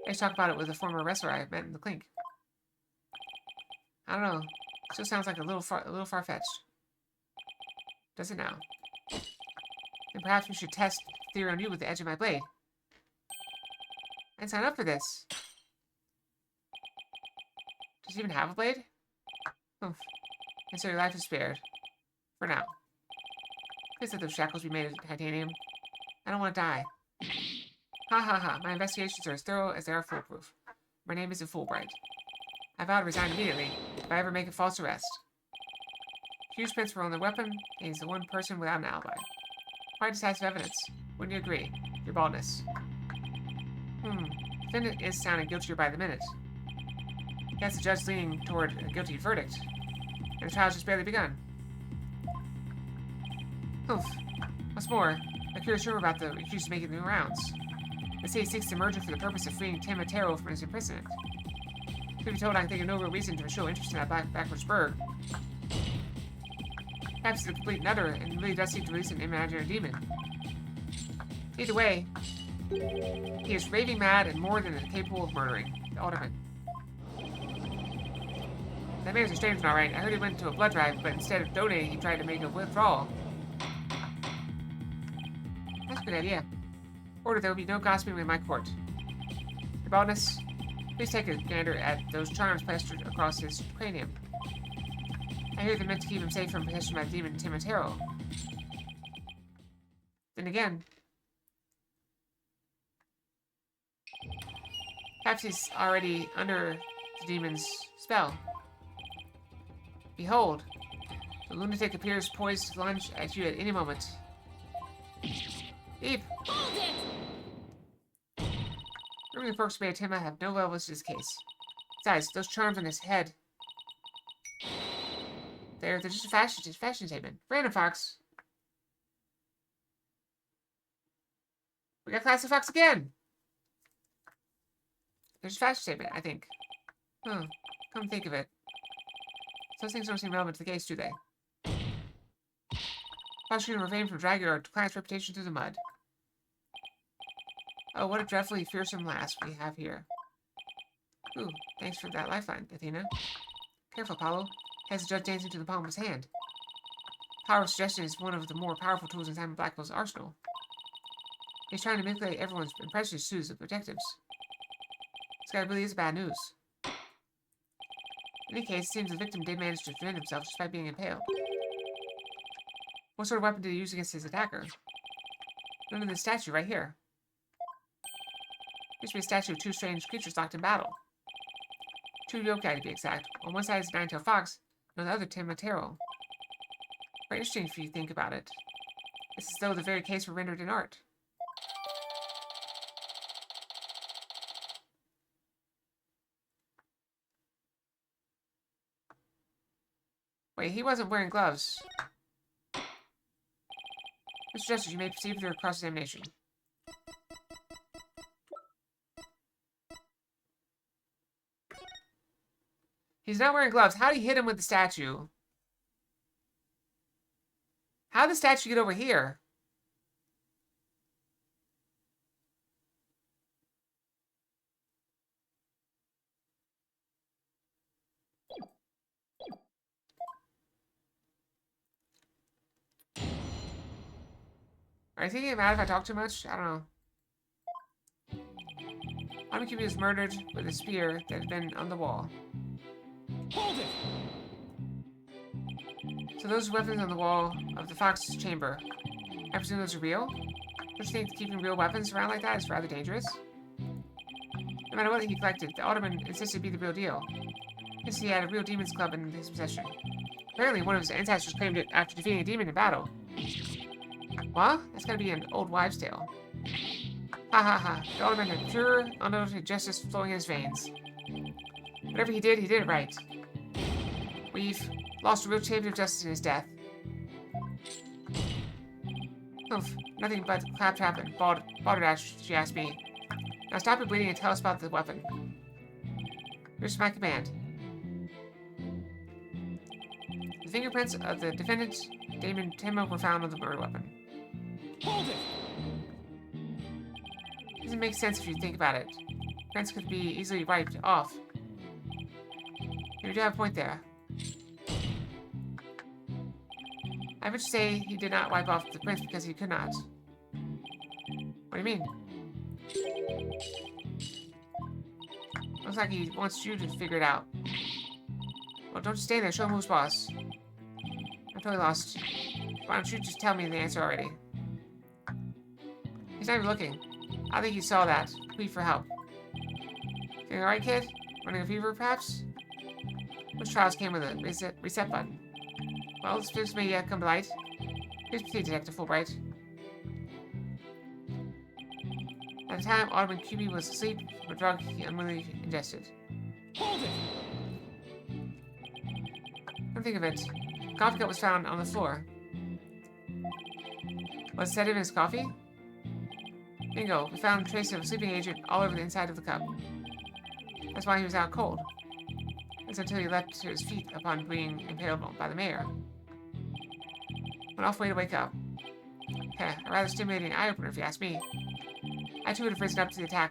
I used to talk about it with a former wrestler I met in the clink. I don't know. Still sounds like a little far-fetched. Does it now? Then perhaps we should test the theory on you with the edge of my blade. I'd sign up for this. Does it even have a blade? Oof. And so your life is spared. For now. Please let those shackles be made of titanium. I don't want to die. Ha ha ha. My investigations are as thorough as they are foolproof. My name isn't Fulbright. I vow to resign immediately if I ever make a false arrest. Huge prints were on the weapon, and he's the one person without an alibi. Quite decisive evidence. Wouldn't you agree? Your baldness. Defendant is sounding guiltier by the minute. That's the judge leaning toward a guilty verdict. And the trial's just barely begun. Oof. What's more, a curious rumor about the accused making the rounds. They say he seeks to murder for the purpose of freeing Tim Matero from his imprisonment. Truth be told, I can think of no real reason to show interest in that backwards bird. Perhaps he's a complete nutter and really does seek to release an imaginary demon. Either way, he is raving mad and more than capable of murdering the Alderman. That man's a strange one, alright. I heard he went to a blood drive, but instead of donating, he tried to make a withdrawal. That's a good idea. Order there will be no gossiping in my court. Your Baldness, please take a gander at those charms plastered across his cranium. I hear they're meant to keep him safe from possession by the demon Tim Matero. Then again, perhaps he's already under the demon's spell. Behold, the lunatic appears poised to lunge at you at any moment. Deep! Hold it! Remember the folks made Timma have no relevance to this case. Besides, those charms on his head. They're just a fashion statement. Random Fox. We got Classic Fox again! There's a fashion statement, I think. Huh. Come to think of it. Those things don't seem relevant to the case, do they? Prosecutor refrained from dragging our client's reputation through the mud. Oh, what a dreadfully fearsome lass we have here. Ooh, thanks for that lifeline, Athena. Careful, Apollo. Has the judge dancing to the palm of his hand. Power of suggestion is one of the more powerful tools in Simon Blackwell's arsenal. He's trying to manipulate everyone's impressions to suit the objectives. This guy really is bad news. In any case, it seems the victim did manage to defend himself just by being impaled. What sort of weapon did he use against his attacker? Look at the statue right here. Appears to be a statue of two strange creatures locked in battle. Two yokai to be exact. On one side is a nine-tailed fox, and on the other Tim Matero. Quite interesting if you think about it. It's as though the very case were rendered in art. Wait, he wasn't wearing gloves. Mr. Justice, you may proceed with your cross-examination. He's not wearing gloves. How did he hit him with the statue? How did the statue get over here? Are you thinking mad if I talk too much? I don't know. Amakubi was murdered with a spear that had been on the wall. Hold it! So those weapons on the wall of the Fox's chamber, I presume those are real? Don't you think keeping real weapons around like that is rather dangerous? No matter what he collected, the Alderman insisted it be the real deal. Since he had a real demon's club in his possession. Apparently, one of his ancestors claimed it after defeating a demon in battle. What? That's gotta be an old wives' tale. Ha ha ha. The Alderman had pure, unadulterated justice flowing in his veins. Whatever he did it right. We've lost a real champion of justice in his death. Oof, nothing but claptrap and balderdash, she asked me. Now stop your bleeding and tell us about the weapon. Here's my command. The fingerprints of the defendant, Damon Timmo, were found on the murder weapon. Hold it! Doesn't make sense if you think about it. Prints could be easily wiped off. You do have a point there. I would say he did not wipe off the prints because he could not. What do you mean? Looks like he wants you to figure it out. Well, don't you stay there. Show him who's boss. I'm totally lost. Why don't you just tell me the answer already? He's not even looking. I think he saw that. Plead for help. Feeling alright, kid? Running a fever, perhaps? Which trials came with a reset button? Well, this news may yet come to light. Please proceed, Detective Fulbright. At the time, Alderman QB was asleep from a drug he unwillingly ingested. Hold it! think of it. Coffee cup was found on the floor. Was it sedative in his coffee? Bingo. We found traces of sleeping agent all over the inside of the cup. That's why he was out cold. That's until he leapt to his feet upon being impaled by the mayor. An awful way to wake up. Heh, a rather stimulating eye-opener if you ask me. I too would have risen up to the attack.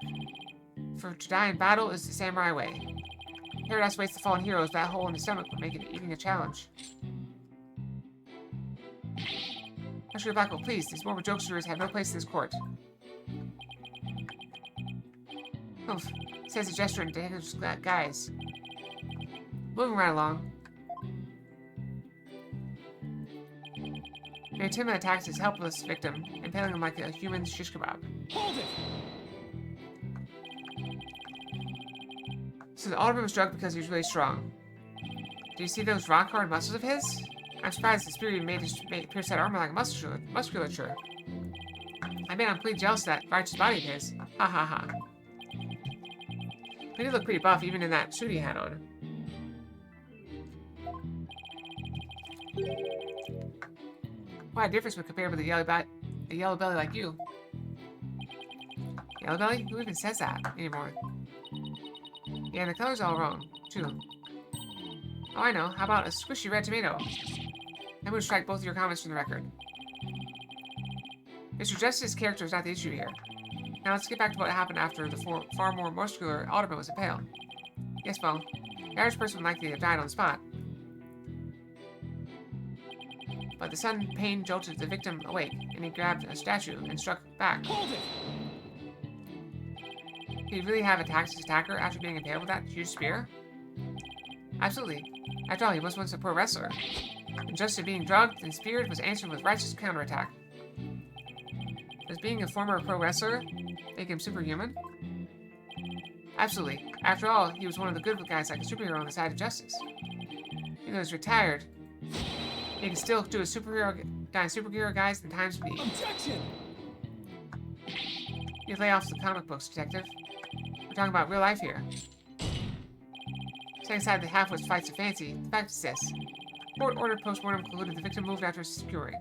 For to die in battle is the samurai way. Paradise waits the fallen heroes, that hole in the stomach would make it eating a challenge. Muscular Blackwell, please, these morbid jokesters have no place in this court. Humph, says a gesture in Detective's guise. Moving right along. Mayor Timma attacks his helpless victim, impaling him like a human shish kebab. Hold it! So the alderman was drugged because he was really strong. Do you see those rock-hard muscles of his? I'm surprised the spirit made pierce that armor like musculature. I bet I'm pretty jealous of that righteous body of his. Ha ha ha. He did look pretty buff even in that suit he had on. What a difference when compared with a yellow belly like you. Yellow belly? Who even says that anymore? Yeah, and the color's all wrong, too. Oh, I know. How about a squishy red tomato? I'm going to strike both of your comments from the record. Mr. Justice's character is not the issue here. Now let's get back to what happened after the far more muscular alderman was impaled. Yes, well, the average person would likely have died on the spot. But the sudden pain jolted the victim awake, and he grabbed a statue and struck back. Hold it! Did he really have attacked his attacker after being impaled with that huge spear? Absolutely. After all, he was once a pro wrestler. And just as being drugged and speared was answered with righteous counterattack. Does being a former pro wrestler make him superhuman? Absolutely. After all, he was one of the good guys like a superhero on the side of justice. Even though he's retired, he can still do a superhero guys in times of need. Objection! You lay off the comic books, detective. We're talking about real life here. Setting aside the half-wits fights of fancy, the fact is this. Court ordered post-mortem concluded the victim moved after his curing.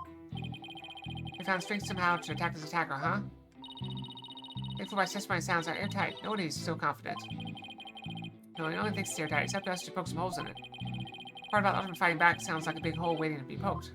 They found strength somehow to attack his attacker, huh? Thankful by testifying sounds are airtight. Nobody's so confident. No, he only thinks it's airtight, except us to poke some holes in it. Part about Ultimate fighting back sounds like a big hole waiting to be poked.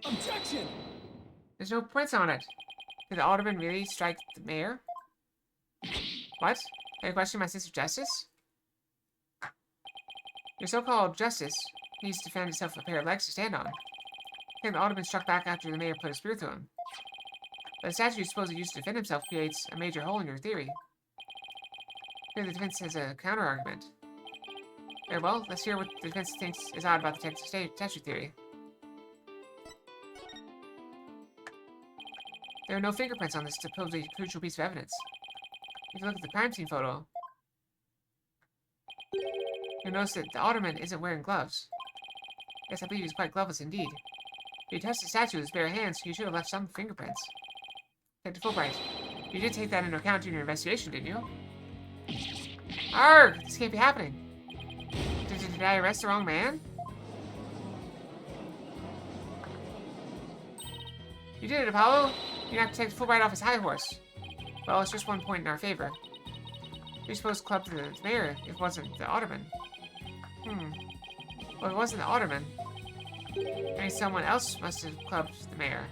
Objection! There's no prints on it. Did the alderman really strike the mayor? What? Are you questioning my sense of justice? Your so-called justice needs to defend itself with a pair of legs to stand on. I think the alderman struck back after the mayor put a spear through him. But the statue you supposedly used to defend himself creates a major hole in your theory. Here the defense has a counter-argument. Very well, let's hear what the defense thinks is odd about the statue theory. There are no fingerprints on this supposedly crucial piece of evidence. If you look at the crime scene photo, you'll notice that the alderman isn't wearing gloves. Yes, I believe he's quite gloveless indeed. If he touched the statue with his bare hands, he should have left some fingerprints. Detective Fulbright, you did take that into account in your investigation, didn't you? Arrgh! This can't be happening. Did I arrest the wrong man? You did it, Apollo! You knocked Detective Fulbright off his high horse. Well, it's just one point in our favor. You're supposed to club the mayor if it wasn't the alderman. Well, if it wasn't the alderman, maybe someone else must have clubbed the mayor.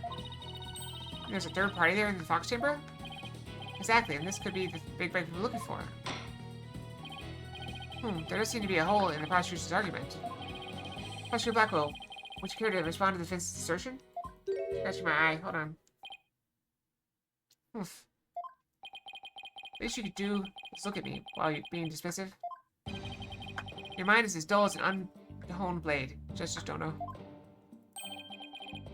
There's a third party there in the Fox Chamber? Exactly, and this could be the big break we're looking for. There does seem to be a hole in the prosecution's argument. Prosecutor Blackwell, would you care to respond to the defense's assertion? Scratching my eye, hold on. Oof. Least you could do is look at me while you're being dismissive. Your mind is as dull as an unhoned blade. Justice Dono.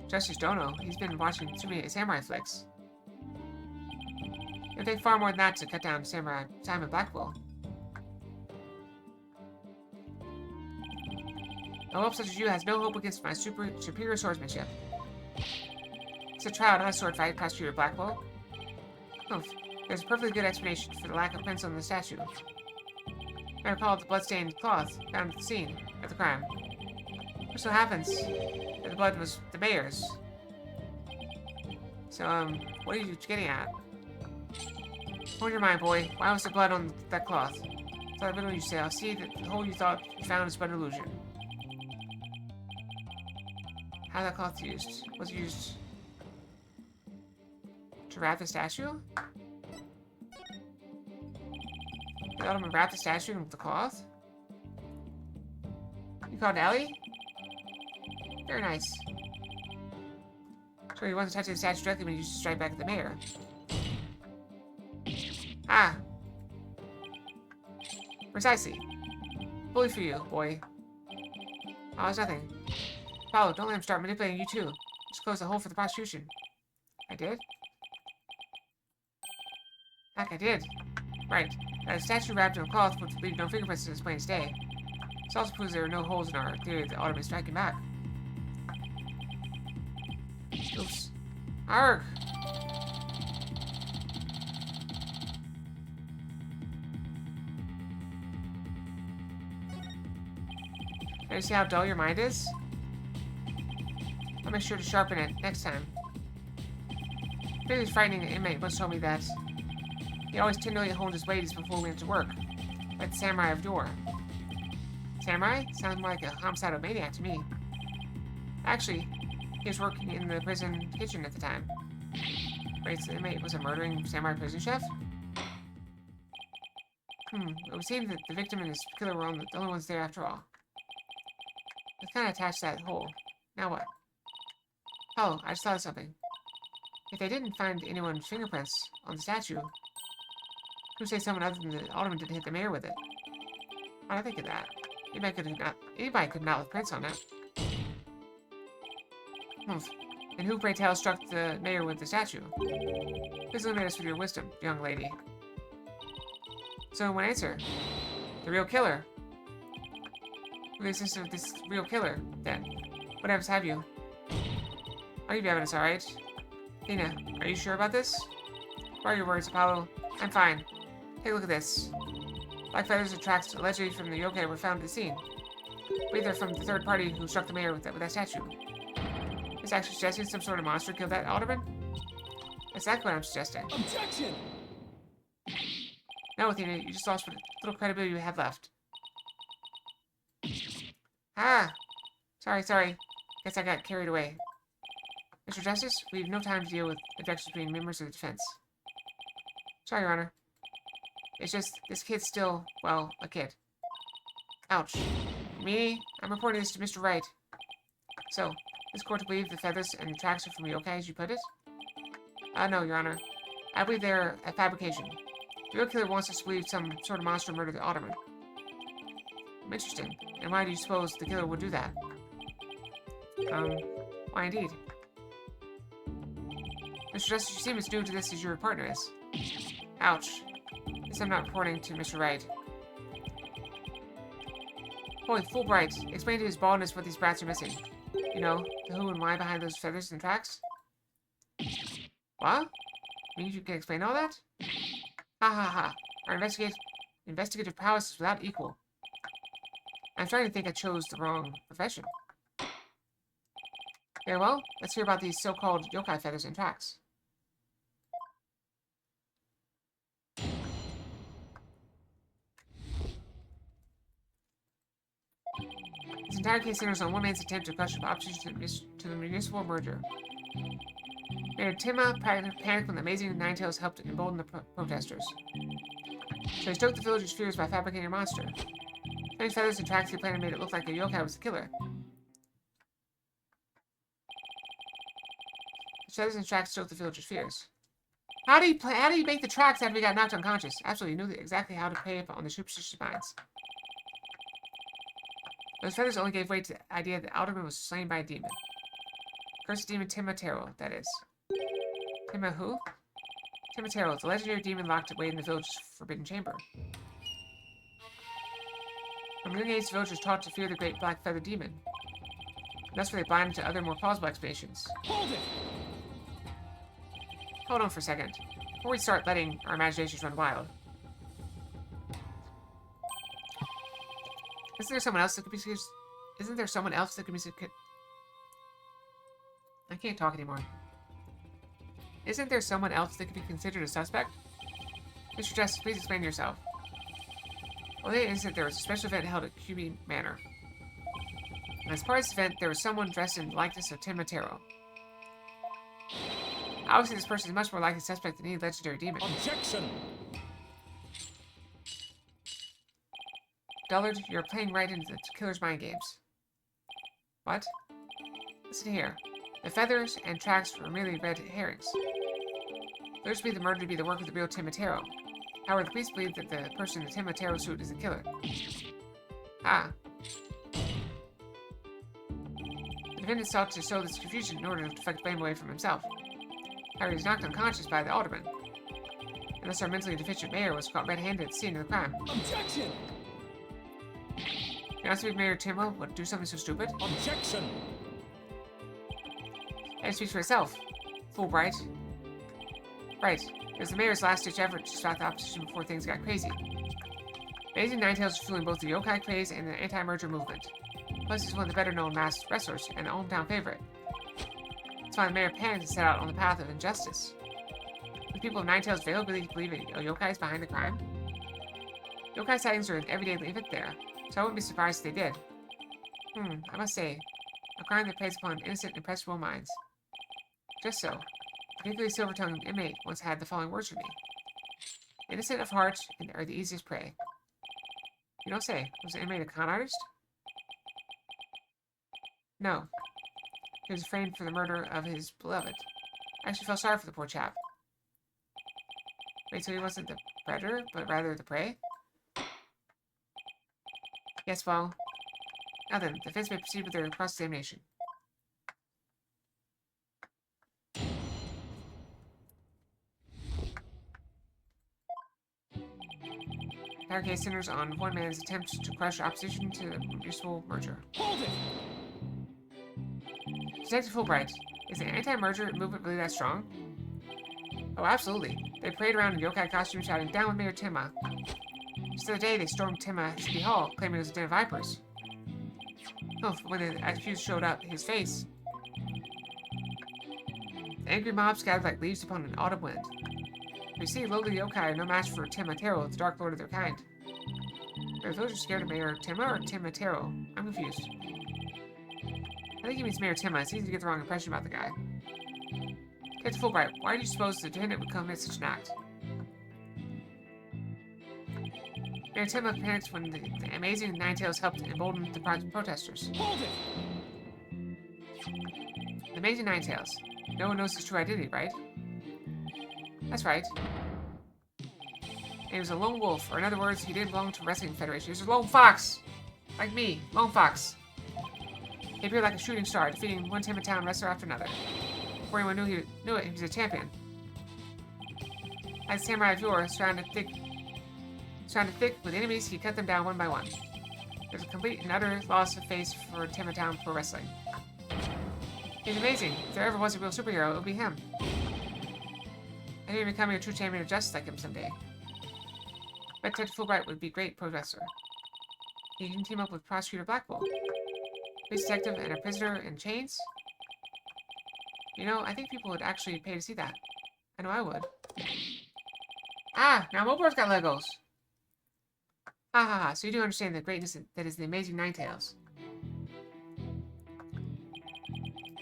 Justice Dono? He's been watching too many samurai flicks. It'll take far more than that to cut down Samurai Simon Blackwell. A whelp such as you has no hope against my superior swordsmanship. It's a trial, not a sword fight, Prosecutor Blackwell. Oof. There's a perfectly good explanation for the lack of prints on the statue. I recall the blood-stained cloth found at the scene of the crime. It so happens that the blood was the mayor's. So, what are you getting at? Hold your mind, boy. Why was there blood on that cloth? I thought I what you say. I'll see that the hole you thought you found is but an illusion. How that cloth used? Was it used to wrap the statue? The Alderman wrapped the statue with the cloth? You called Ellie? Very nice. So he wasn't touching the statue directly when he used to strike back at the mayor. Ah. Precisely. Bully for you, boy. Oh, it's nothing. Paulo, don't let him start manipulating you too. Just close the hole for the prosecution. I did? Heck, I did. Right. A statue wrapped in a cloth would leave no fingerprints in this plain as day. This also proves there are no holes in our theory of the Alderman striking back. Oops. Arg! Now you see how dull your mind is? I'll make sure to sharpen it next time. Really frightening inmate once told me that he always tenderly honed his ladies before we went to work, like the samurai of yore. Samurai? Sounds more like a homicidal maniac to me. Actually, he was working in the prison kitchen at the time. Wait, so the inmate was a murdering samurai prison chef? It would seem that the victim and his killer were the only ones there after all. Let's kind of attach that hole. Now what? Oh, I just thought of something. If they didn't find anyone's fingerprints on the statue, who'd say someone other than the Alderman didn't hit the mayor with it? I don't think of that. Anybody could not have prints on it. And who, pray tell, struck the mayor with the statue? Please illuminate us with your wisdom, young lady. So, one answer. The real killer. Who is this real killer, then? What evidence have you? I'll give you evidence, alright? Athena, are you sure about this? What are your words, Apollo? I'm fine. Take a look at this. Black feathers and tracks allegedly from the yokai were found at the scene. Believe they're from the third party who struck the mayor with that statue. Is actually suggesting some sort of monster killed that Alderman? That's exactly what I'm suggesting. Objection! No, Athena, you just lost what little credibility you had left. Ah! Sorry. Guess I got carried away. Mr. Justice, we have no time to deal with objections between members of the defense. Sorry, Your Honor. It's just, this kid's still, well, a kid. Ouch. Me? I'm reporting this to Mr. Wright. So, is court to believe the feathers and tracks are from yokai, as you put it? No, Your Honor. I believe they're a fabrication. The real killer wants us to believe some sort of monster murdered the Alderman. Interesting. And why do you suppose the killer would do that? Why indeed? Mr. Justice, you seem as new to this as your partner is. Ouch. Guess I'm not reporting to Mr. Wright. Holy Fulbright, explain to his baldness what these brats are missing. You know, the who and why behind those feathers and tracks? What? Means you can explain all that? Ha ha ha. Our investigative prowess is without equal. I'm starting to think I chose the wrong profession. Very well, let's hear about these so-called yokai feathers and tracks. This entire case centers on one man's attempt to crush opposition to the municipal merger. Mayor Tima panicked when the amazing Ninetales helped embolden the protesters. So he stoked the villagers' fears by fabricating a monster. Many feathers and tracks he planted made it look like a yokai was the killer. The feathers and tracks stoked the villagers' fears. How do you make the tracks after he got knocked unconscious? Absolutely, he knew exactly how to prey upon the superstitious minds. Those feathers only gave way to the idea that Alderman was slain by a demon. Cursed demon Timatero, that is. Tima who? Timatero, the legendary demon locked away in the village's forbidden chamber. From a young age, villagers taught to fear the great black feather demon. That's why they blinded to other more plausible explanations. Hold it! Hold on for a second. Before we start letting our imaginations run wild. Isn't there someone else that could be... Isn't there someone else that could be... I can't talk anymore. Isn't there someone else that could be considered a suspect? Mr. Justice, please explain yourself. Well, the incident, there was a special event held at QB Manor. As part of this event, there was someone dressed in the likeness of Tim Matero. Obviously, this person is much more likely a suspect than any legendary demon. Objection! Dullard, you're playing right into the killer's mind games. What? Listen here. The feathers and tracks were merely red herrings. Those believe the murder to be the work of the real Tim Matero. However, the police believe that the person in the Tim Matero suit is the killer. Ah. The defendant sought to sow this confusion in order to deflect blame away from himself. However, he was knocked unconscious by the alderman. Unless our mentally deficient mayor was caught red-handed at the scene of the crime. Objection! You honestly think Mayor Timwell would do something so stupid? Objection! And it speaks for itself. Fulbright. Right. It was the mayor's last-ditch effort to stop the opposition before things got crazy. Amazing Ninetales is fueling both the yokai craze and the anti-merger movement. Plus, he's one of the better-known masked wrestlers and a hometown favorite. That's why the mayor panicked and set out on the path of injustice. The people of Ninetales Vale believe a yokai is behind the crime. Yokai sightings are an everyday event there, so I wouldn't be surprised if they did. I must say, a crime that preys upon innocent, impressionable minds. Just so. A particularly silver-tongued inmate once had the following words for me. Innocent of heart are the easiest prey. You don't say. Was the inmate a con artist? No. He was framed for the murder of his beloved. I actually felt sorry for the poor chap. Wait, so he wasn't the predator, but rather the prey? Yes, well. Now then, the defense may proceed with their cross-examination. Our case centers on one man's attempt to crush opposition to the municipal merger. Hold it! Detective Fulbright, is the anti-merger movement really that strong? Oh, absolutely. They parade around in yokai costumes shouting, "Down with Mayor Timma." Just the other day, they stormed Timma City Hall, claiming it was a den of vipers. Oh, when the accused showed up, his face. The angry mob scattered like leaves upon an autumn wind. You see, lowly yokai are no match for Tim Matero, the dark lord of their kind. Are the villagers scared of Mayor Timma or Tim Matero? I'm confused. I think he means Mayor Timma. It's easy to get the wrong impression about the guy. Detective Fulbright, why do you suppose the defendant would commit such an act? Mayor Timma panicked when the amazing Ninetales helped embolden the protesters. Hold it! The amazing Ninetales. No one knows his true identity, right? That's right. And he was a lone wolf, or in other words, he didn't belong to a wrestling federation. He was a lone fox! Like me, lone fox. He appeared like a shooting star, defeating one Timatown wrestler after another. Before anyone knew it, he was a champion. As Samurai of yore, surrounded thick with enemies, he cut them down one by one. There's a complete and utter loss of face for Timatown Pro Wrestling. He's amazing. If there ever was a real superhero, it would be him. I think becoming a true champion of justice like him someday. But Detective Fulbright would be a great pro wrestler. He can team up with Prosecutor Blackwell. Police detective and a prisoner in chains? You know, I think people would actually pay to see that. I know I would. Ah, now Mobor's got Legos! Ha ha ha, so you do understand the greatness that is the amazing Ninetales.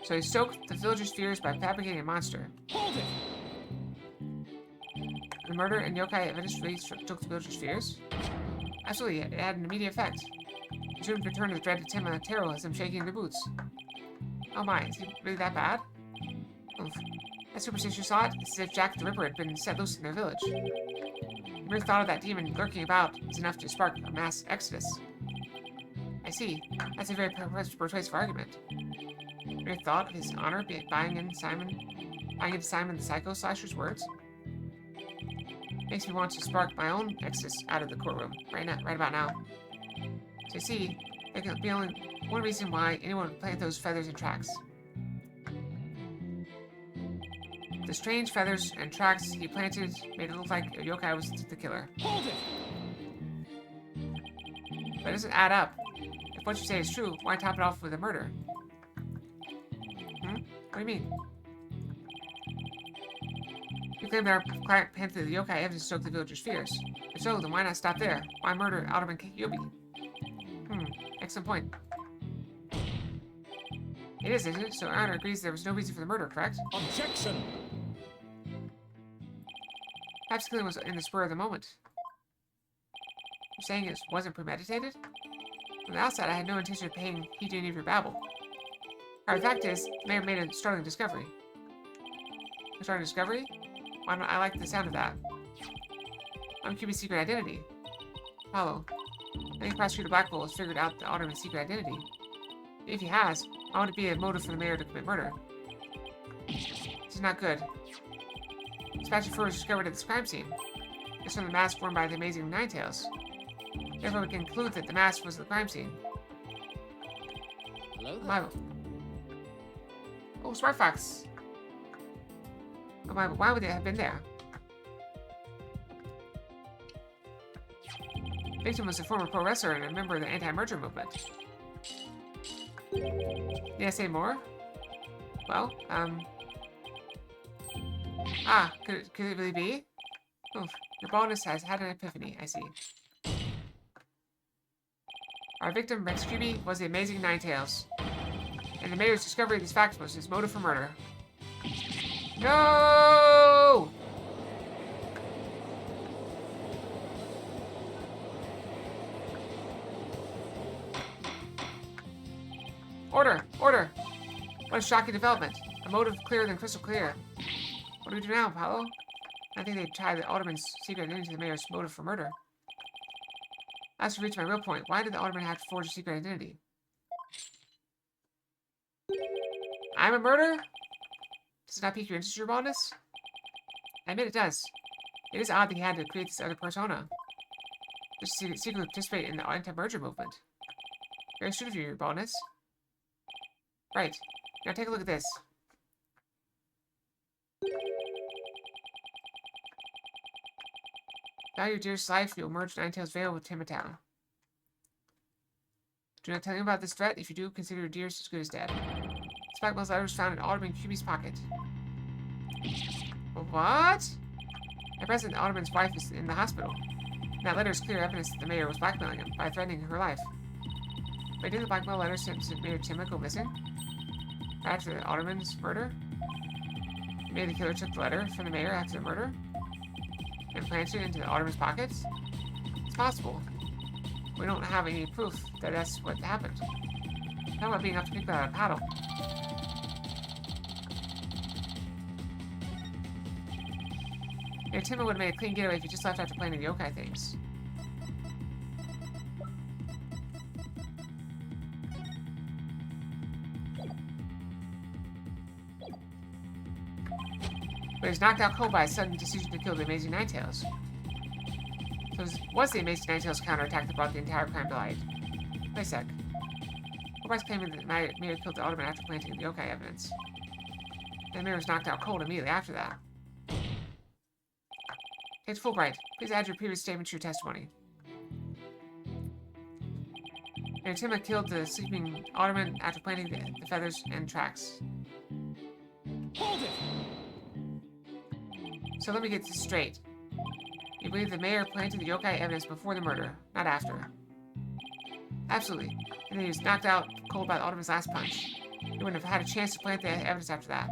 So he stoked the villagers' fears by fabricating a monster. Hold it! The murder and yokai evidence really stoked the villagers' fears? Absolutely, it had an immediate effect. The students returned to the dreaded Timma Matero as him shaking their boots. Oh my, is he really that bad? Oof. That superstitious thought, it's as if Jack the Ripper had been set loose in their village. The mere thought of that demon lurking about is enough to spark a mass exodus. I see. That's a very persuasive argument. The mere thought of his honor buying into Simon the Psycho Slasher's words makes me want to spark my own exodus out of the courtroom right about now. So you see, there could be only one reason why anyone would plant those feathers and tracks. The strange feathers and tracks he planted made it look like a yokai was the killer. Hold it! But it doesn't add up. If what you say is true, why top it off with a murder? What do you mean? You claim that our client planted the yokai evidence to stoke the villagers' fears. If so, then why not stop there? Why murder Alderman Yobi? Excellent point. It is, isn't it? So Honor agrees there was no reason for the murder, correct? Objection! Perhaps the killing was in the spur of the moment. You're saying it wasn't premeditated? From the outside, I had no intention of paying heed to any of your babble. Alright, the fact is, the mayor made a startling discovery. A startling discovery? Why don't I like the sound of that? I'm QB's secret identity. Apollo. I think Prosecutor Blackwell has figured out the Alderman's secret identity. If he has, I want it to be a motive for the mayor to commit murder. This is not good. Dispatch was discovered at this crime scene. It's from the mask worn by the amazing Ninetales. Therefore, we can conclude that the mask was the crime scene. Hello there. My... Oh, Smart Fox. Oh my, why would they have been there? Victim was a former pro wrestler and a member of the anti-merger movement. Need I say more? Well, could it really be? Oof, your baldness has had an epiphany, I see. Our victim, Rex Cuby, was the amazing Ninetales. And the mayor's discovery of these facts was his motive for murder. No! Order! Order! What a shocking development. A motive clearer than crystal clear. What do we do now, Apollo? I think they tied the Alderman's secret into the mayor's motive for murder. As to reach my real point, why did the Alderman have to forge a secret identity? I'm a murderer? Does it not pique your interest, your baldness? I admit it does. It is odd that he had to create this other persona. Just to secretly participate in the anti-merger movement. Very astute of you, your baldness. Right. Now take a look at this. Value your dearest life, you'll merge Ninetales Vale with Timatown. Do not tell him about this threat. If you do, consider your dearest as good as dead. Spikeman's letter was found in Alderman Cuby's pocket. What? At present, the Alderman's wife is in the hospital. And that letter is clear evidence that the mayor was blackmailing him by threatening her life. Wait, did the blackmail letter sent to Mayor Timmy go missing? Right after the Alderman's murder? Maybe the killer took the letter from the mayor after the murder? And planted it into the Alderman's pockets? It's possible. We don't have any proof that that's what happened. How about being optimistic about a paddle? Mayor Timmy would have made a clean getaway if he just left after planning the yokai things. But he was knocked out cold by a sudden decision to kill the Amazing Ninetales. So it was the Amazing Ninetales counterattack that brought the entire crime to light. Wait a sec. Nobody's claiming that Mayor killed the Alderman after planting the yokai evidence. And the mayor was knocked out cold immediately after that. Kate Fulbright, please add your previous statement to your testimony. Mayor Timma killed the sleeping Alderman after planting the feathers and tracks. Hold it! So let me get this straight. You believe the mayor planted the yokai evidence before the murder, not after? Absolutely. And then he was knocked out cold by the Alderman's last punch. He wouldn't have had a chance to plant the evidence after that.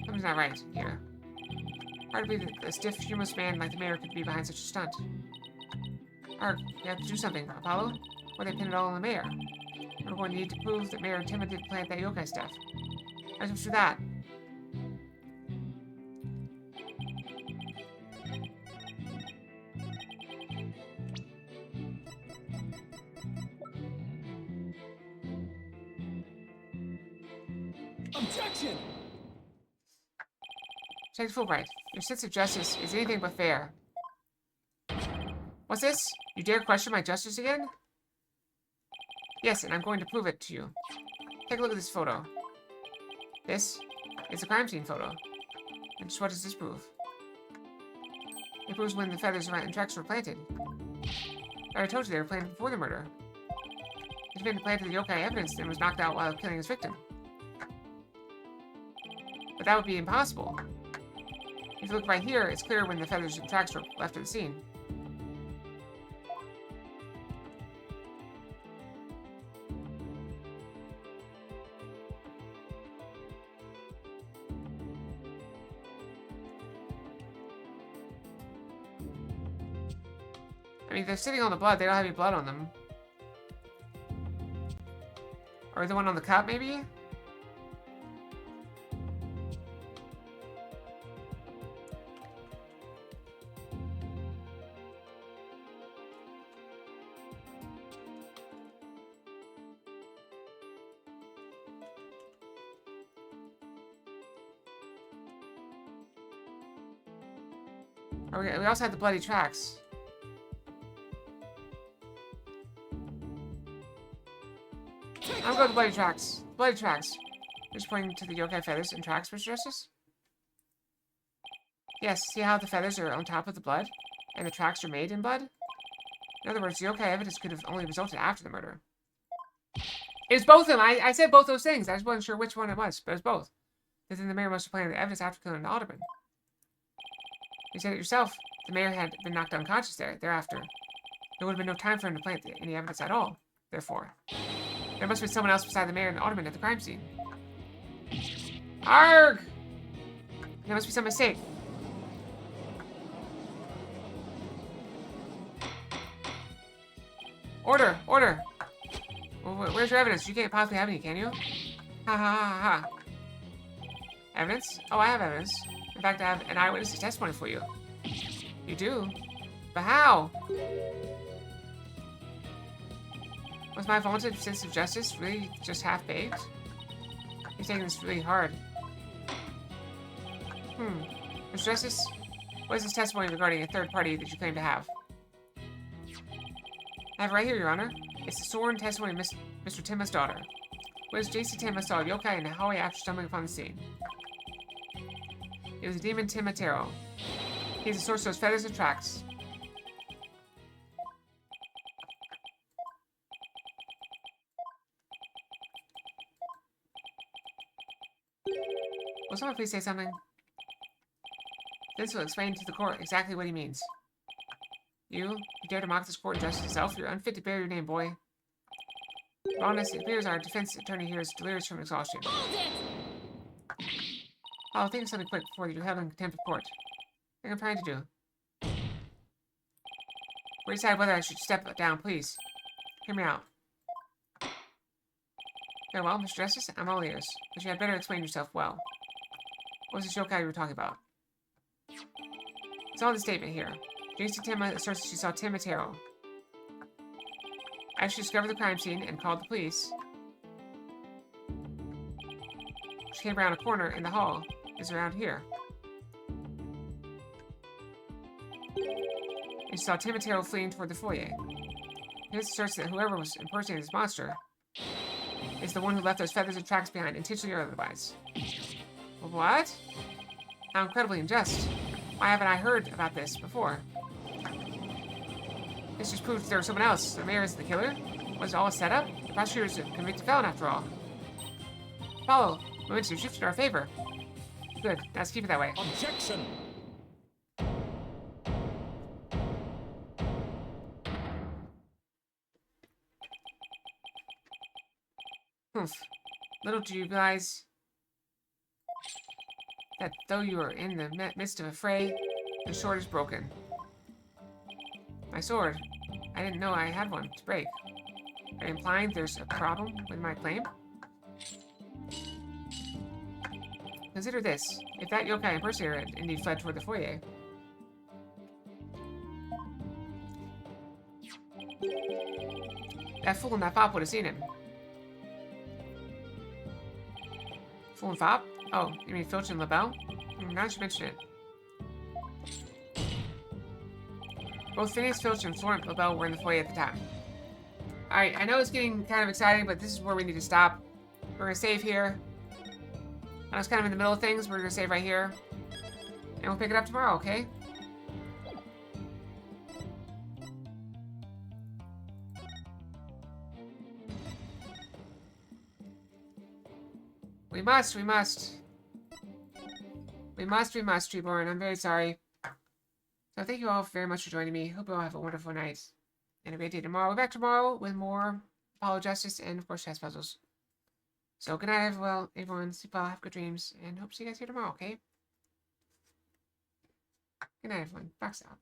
Something's not right here. Hard to believe that a stiff, humorless man like the mayor could be behind such a stunt. Arg, you have to do something, Apollo. Or they pin it all on the mayor. We're going to need to prove that Mayor Timma did plant that yokai stuff. How's it do that? Objection! Detective Fulbright, your sense of justice is anything but fair. What's this? You dare question my justice again? Yes, and I'm going to prove it to you. Take a look at this photo. This is a crime scene photo. And just what does this prove? It proves when the feathers and tracks were planted. I already told you they were planted before the murder. It had been planted the yokai evidence and was knocked out while killing his victim. But that would be impossible. If you look right here, it's clear when the feathers and tracks were left at the scene. I mean, they're sitting on the blood. They don't have any blood on them. Or the one on the cup, maybe? Oh, we also had the bloody tracks. I'm going to bloody tracks. Bloody tracks. Just pointing to the yokai feathers and tracks, Mr. Justice? Yes, see how the feathers are on top of the blood? And the tracks are made in blood? In other words, the yokai evidence could have only resulted after the murder. It's both of them. I said both those things. I just wasn't sure which one it was, but it's both. But then the mayor must have planted the evidence after killing the alderman. You said it yourself. The mayor had been knocked unconscious thereafter. There would have been no time for him to plant any evidence at all, therefore. There must be someone else beside the mayor and the alderman at the crime scene. Arg! There must be some mistake. Order! Order! Well, where's your evidence? You can't possibly have any, can you? Ha ha ha ha. Evidence? Oh, I have evidence. In fact, I have an eyewitness testimony for you. You do? But how? Was my vaunted sense of justice really just half-baked? You're taking this really hard. Mr. Justice, what is this testimony regarding a third party that you claim to have? I have it right here, Your Honor. It's the sworn testimony of Mr. Tenma's daughter. Whereas J.C. Tenma saw a yokai in the hallway after stumbling upon the scene. It was the demon Tenma Taro. He is the source of those feathers and tracks. Will someone please say something? This will explain to the court exactly what he means. You dare to mock this court and justice itself? You're unfit to bear your name, boy. Honest, it appears our defense attorney here is delirious from exhaustion. I'll think of something quick before you're held in contempt of court. What I'm trying to do. We decide whether I should step down, please. Hear me out. Very well, Mr. Justice, I'm all ears. But you had better explain yourself well. What was this yokai you were talking about? It's all in the statement here. J.C. Tenma asserts that she saw Tenma Taro. As she discovered the crime scene and called the police, she came around a corner in the hall. Is around here. And she saw Tenma Taro fleeing toward the foyer. This asserts that whoever was impersonating this monster is the one who left those feathers and tracks behind, intentionally or otherwise. What? How incredibly unjust. Why haven't I heard about this before? This just proves there was someone else. The mayor is the killer? Was it all a setup? The prosecutor is a convicted felon after all. Follow. Momentum shifted in our favor. Good. Now let's keep it that way. Objection! Humph. Little do you realize that though you are in the midst of a fray, the sword is broken. My sword? I didn't know I had one to break. Are you implying there's a problem with my claim? Consider this. If that yokai impersonator had indeed fled toward the foyer, that fool and that fop would have seen him. Fool and fop? Oh, you mean Filch and LaBelle? Now that you mention it. Both Phineas Filch and Florent Labelle were in the foyer at the time. Alright, I know it's getting kind of exciting, but this is where we need to stop. We're gonna save here. I was kind of in the middle of things. We're gonna save right here. And we'll pick it up tomorrow, okay? We must. We must, Treeborn. I'm very sorry. So thank you all very much for joining me. Hope you all have a wonderful night. And a great day tomorrow. We're back tomorrow with more Apollo Justice and, of course, chess puzzles. So good night, everyone. Sleep well, have good dreams, and hope to see you guys here tomorrow, okay? Good night, everyone. Fox out.